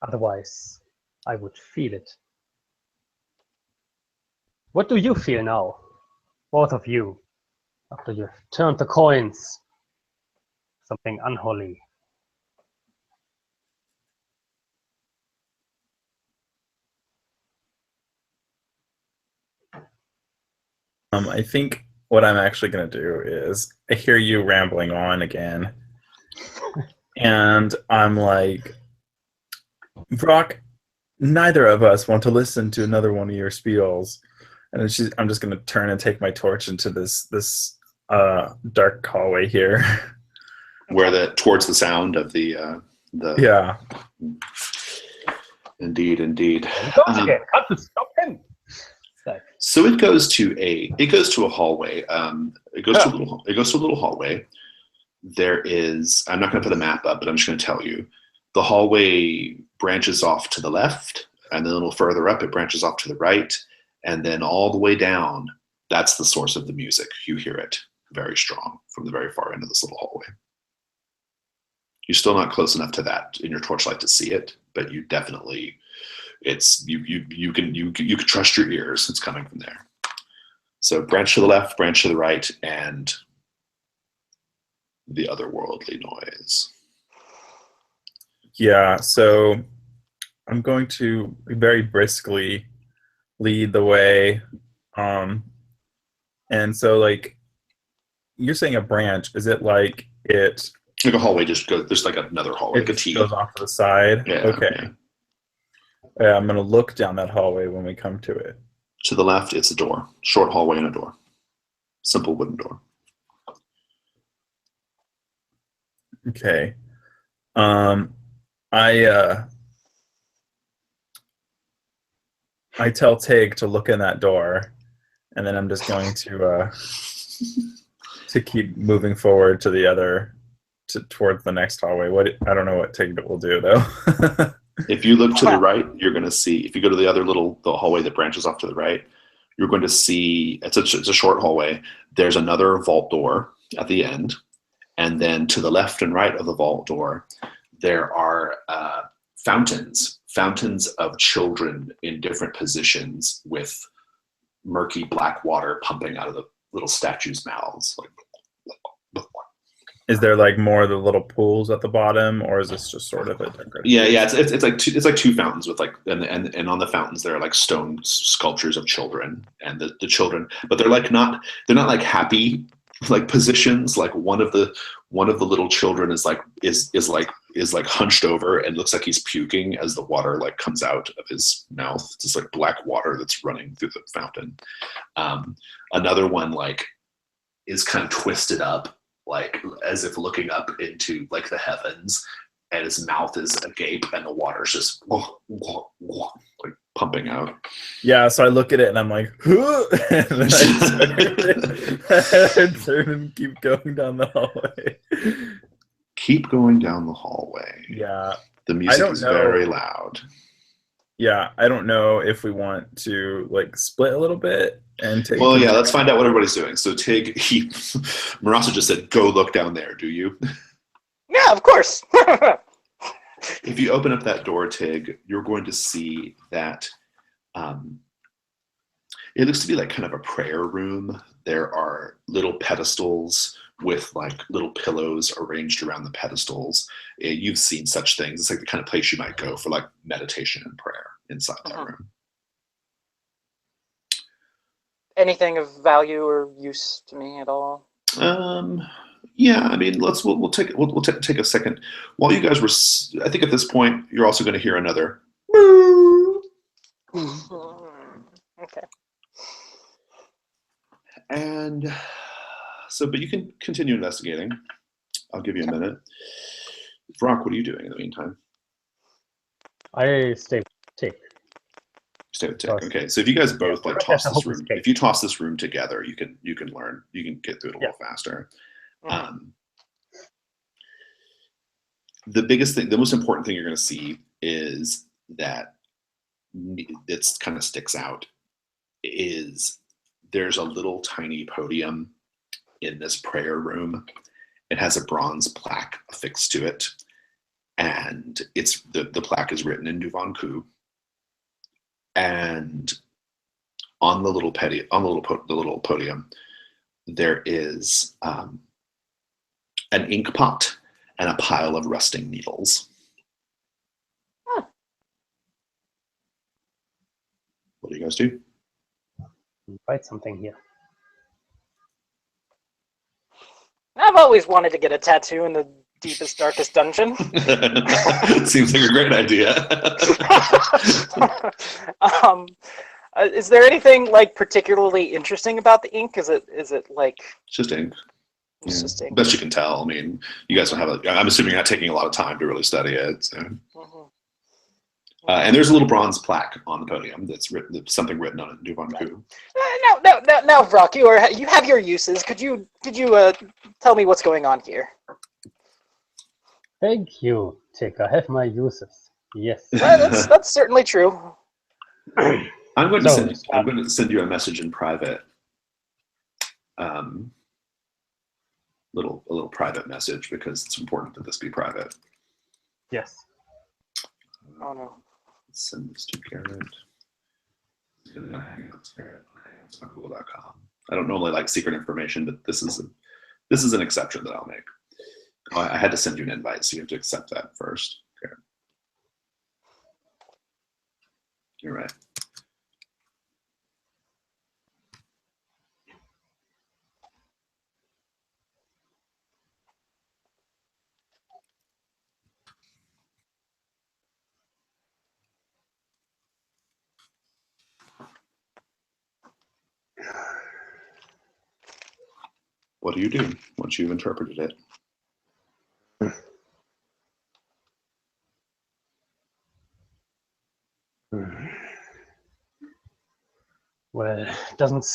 Otherwise, I would feel it. What do you feel now? Both of you, after you've turned the coins. Something unholy.
I think what I'm actually going to do is I hear you rambling on again, and I'm like, Brock, neither of us want to listen to another one of your spiels, and I'm just going to turn and take my torch into this dark hallway here.
Where towards the sound of the
Yeah.
Indeed.
He goes again. Can't you stop him?
So it goes to a hallway. It goes to a little hallway. There is, I'm not going to put a map up, but I'm just going to tell you. The hallway branches off to the left, and then a little further up, it branches off to the right, and then all the way down, that's the source of the music. You hear it very strong from the very far end of this little hallway. You're still not close enough to that in your torchlight to see it, but you definitely, you can trust your ears. It's coming from there. So branch to the left, branch to the right, and the otherworldly noise.
Yeah, so I'm going to very briskly lead the way. And so, like, you're saying a branch. Is it like it...
Like a hallway just goes, there's like another hallway, like a T.
goes off to the side?
Yeah,
okay.
Yeah.
Yeah, I'm going to look down that hallway when we come to it.
To the left, it's a door. Short hallway and a door. Simple wooden door.
Okay. I I tell Tig to look in that door, and then I'm just going to keep moving forward to the other, towards the next hallway. I don't know what Tig will do though.
If you look to the right, you're going to see. If you go to the hallway that branches off to the right, you're going to see. It's a short hallway. There's another vault door at the end, and then to the left and right of the vault door, there are fountains of children in different positions with murky black water pumping out of the little statues' mouths.
Is there like more of the little pools at the bottom, or is this just sort of a decorative?
Yeah. It's like two fountains with like and on the fountains there are like stone sculptures of children, and the children, but they're not like happy like positions. Like one of the little children is like hunched over and looks like he's puking as the water like comes out of his mouth. It's just like black water that's running through the fountain. Another one like is kind of twisted up, like as if looking up into like the heavens, and his mouth is agape and the water's just like pumping out.
Yeah, so I look at it and I'm like, and then I turn and keep going down the hallway.
Keep going down the hallway.
Yeah.
The music is very loud.
Yeah, I don't know if we want to like split a little bit and take.
Well, yeah, let's find out what everybody's doing. So Tig, Marasa just said, "Go look down there." Do you?
Yeah, of course.
If you open up that door, Tig, you're going to see that it looks to be like kind of a prayer room. There are little pedestals with like little pillows arranged around the pedestals. You've seen such things. It's like the kind of place you might go for like meditation and prayer inside that room.
Anything of value or use to me at all?
Yeah, I mean, we'll take a second while you guys were. I think at this point you're also going to hear another.
Okay.
And so, but you can continue investigating. I'll give you a minute. Brock, what are you doing in the meantime?
I stay with Tig.
Stay with Tig. Okay, so if you guys both like toss this room, if you toss this room together, you can learn. You can get through it a little faster. The biggest thing, the most important thing you're going to see is that it's kind of sticks out is there's a little tiny podium in this prayer room. It has a bronze plaque affixed to it, and it's the plaque is written in Nuvanku. And on the little podium, there is an ink pot and a pile of rusting needles. What do you guys do?
Write something here.
I've always wanted to get a tattoo in the deepest, darkest dungeon.
Seems like a great idea.
Is there anything like particularly interesting about the ink? Is it like?
It's just ink.
It's just ink.
Best you can tell. I mean, you guys don't have I'm assuming you're not taking a lot of time to really study it. So. And there's a little bronze plaque on the podium that's something written on it, Nuvanku.
No, Brock, you have your uses. Could you tell me what's going on here?
Thank you, Tig. I have my uses. Yes.
That's certainly true.
I'm going to send you a message in private. A little private message because it's important that this be private.
Yes.
Oh no.
Let's send this to Garrett. Hangouts.google.com. I don't normally like secret information, but this is an exception that I'll make. I had to send you an invite, so you have to accept that first. Okay. You're right. What do you do once you've interpreted it?
Well, it doesn't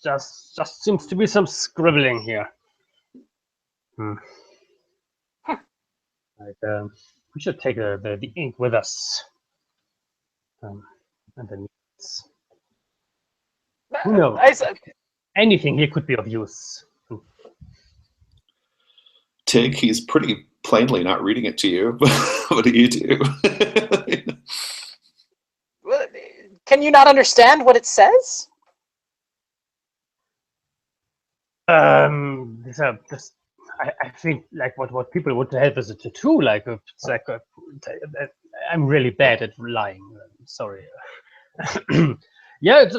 just seems to be some scribbling here. Like, we should take the ink with us. And then who knows? Anything here could be of use.
Tig, he's pretty plainly not reading it to you. What do you do?
Can you not understand what it says?
I think like what people would have as a tattoo, like it's like I'm really bad at lying. Sorry. Yeah, it's,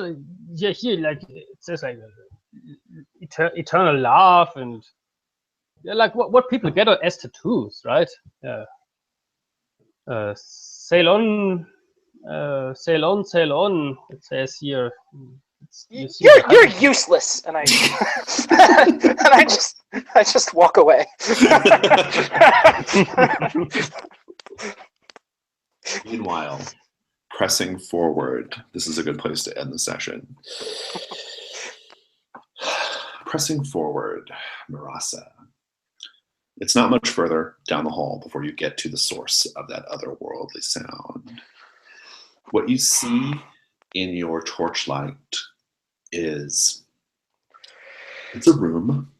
yeah, here like it says like eternal love and yeah, like what people get as tattoos, right? Sail on, sail on, sail on. It says here.
You're useless, and I and I just walk away.
Meanwhile, pressing forward. This is a good place to end the session. Pressing forward, Marasa. It's not much further down the hall before you get to the source of that otherworldly sound. What you see in your torchlight is it's a room,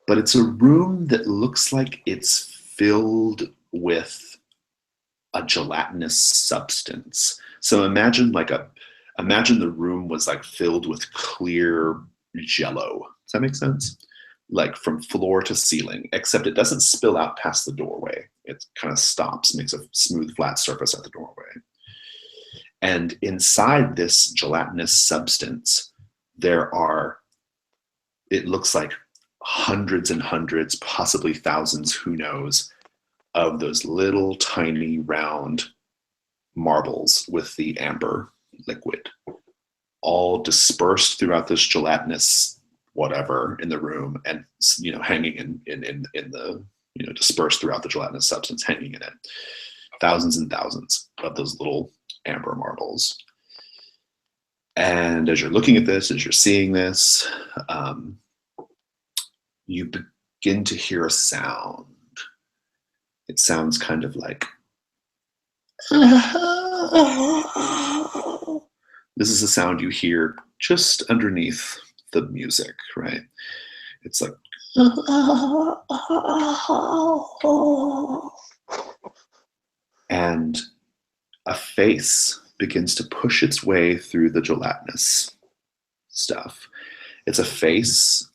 but it's a room that looks like it's filled with a gelatinous substance. So imagine the room was like filled with clear jello. Does that make sense? Like from floor to ceiling, except it doesn't spill out past the doorway. It kind of stops, makes a smooth, flat surface at the doorway. And inside this gelatinous substance, it looks like hundreds and hundreds, possibly thousands, who knows, of those little tiny round marbles with the amber liquid, all dispersed throughout this gelatinous whatever in the room, and hanging in the dispersed throughout the gelatinous substance, hanging in it. Thousands and thousands of those little amber marbles. And as you're looking at this, as you're seeing this, you begin to hear a sound. It sounds kind of like this is a sound you hear just underneath the music, right? It's like and a face begins to push its way through the gelatinous stuff. It's a face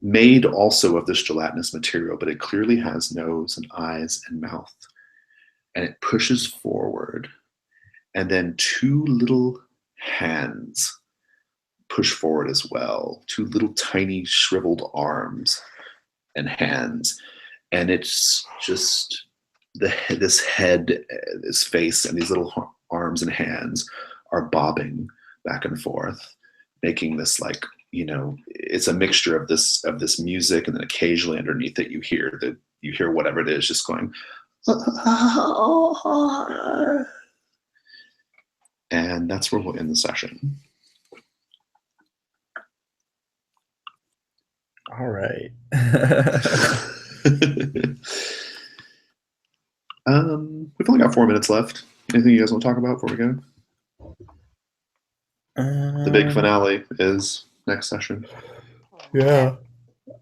made also of this gelatinous material, but it clearly has nose and eyes and mouth. And it pushes forward. And then two little hands push forward as well. Two little tiny shriveled arms and hands. And it's just this head, this face, and these little arms and hands are bobbing back and forth, making this like, it's a mixture of this music, and then occasionally underneath it you hear whatever it is just going. And that's where we'll end the session.
All right.
We've only got 4 minutes left. Anything you guys want to talk about before we go? The big finale is next session.
Yeah.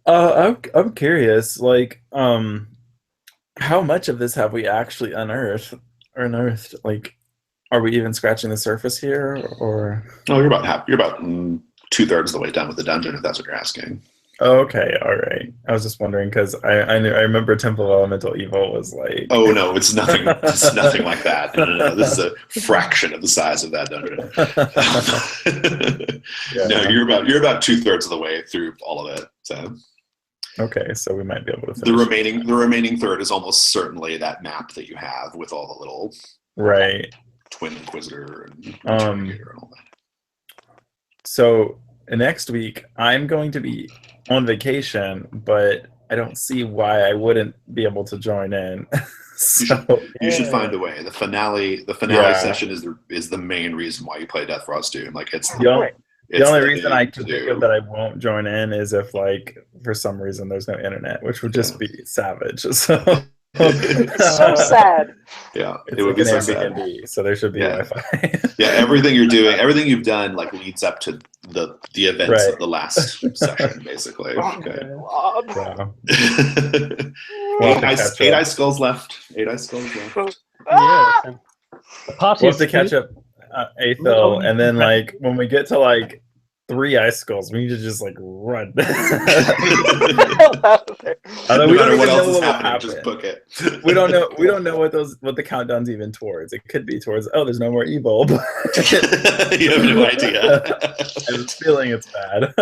I'm curious, like, how much of this have we actually unearthed? Like, are we even scratching the surface here, or?
Oh, you're about 2/3 of the way done with the dungeon, if that's what you're asking.
Oh, okay, all right. I was just wondering because I remember Temple of Elemental Evil was like.
Oh no, it's nothing. It's nothing like that. No. This is a fraction of the size of that dungeon.
Yeah.
No, you're about 2/3 of the way through all of it. So.
Okay, so we might be able to.
The remaining third is almost certainly that map that you have with all the little.
Right.
Twin Inquisitor and all that.
So next week I'm going to be on vacation, but I don't see why I wouldn't be able to join in.
You should find a way. The finale session is the main reason why you play Death Frost Doom. Like it's
the only reason I can
do.
think of that I won't join in is if, like, for some reason there's no internet, which would just be savage. So
It's so sad.
Yeah,
it's
it would
like
be
an
so sad.
Airbnb, so there should be Wi-Fi.
Yeah, everything you're doing, everything you've done, like leads up to the events of the last session, basically. Okay.
Yeah.
Eight ice skulls left. 8 ice skulls left.
Yes. And the party
We'll have to catch up, Aethel, and then, like, when we get to, like, 3 ice skulls, we need to just, like, run.
No matter what else is happening, just book it.
We don't know what the countdown's even towards. It could be towards, oh, there's no more evil. But
you have no idea.
I have a feeling it's bad.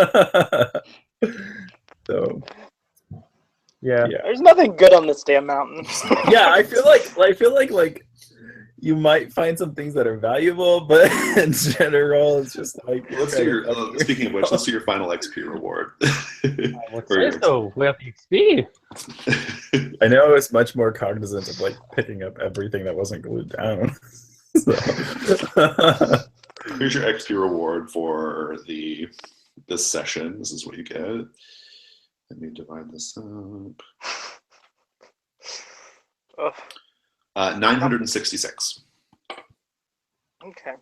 So yeah.
There's nothing good on this damn mountain.
Yeah, I feel like you might find some things that are valuable, but in general, it's just like.
Speaking of which, let's do your final XP reward.
So we have XP.
I know I was much more cognizant of, like, picking up everything that wasn't glued down.
Here's your XP reward for this session. This is what you get. Let me divide this up. 966.
Okay.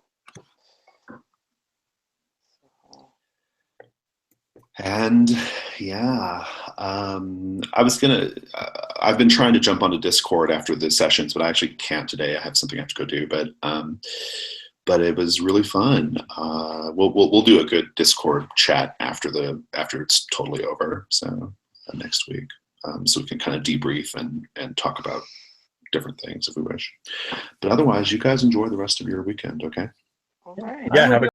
And I've been trying to jump onto Discord after the sessions, but I actually can't today. I have something I have to go do, but it was really fun. We'll do a good Discord chat after it's totally over. So next week, so we can kind of debrief and talk about different things if we wish. But otherwise, you guys enjoy the rest of your weekend. Okay.
All right.
Yeah. Have a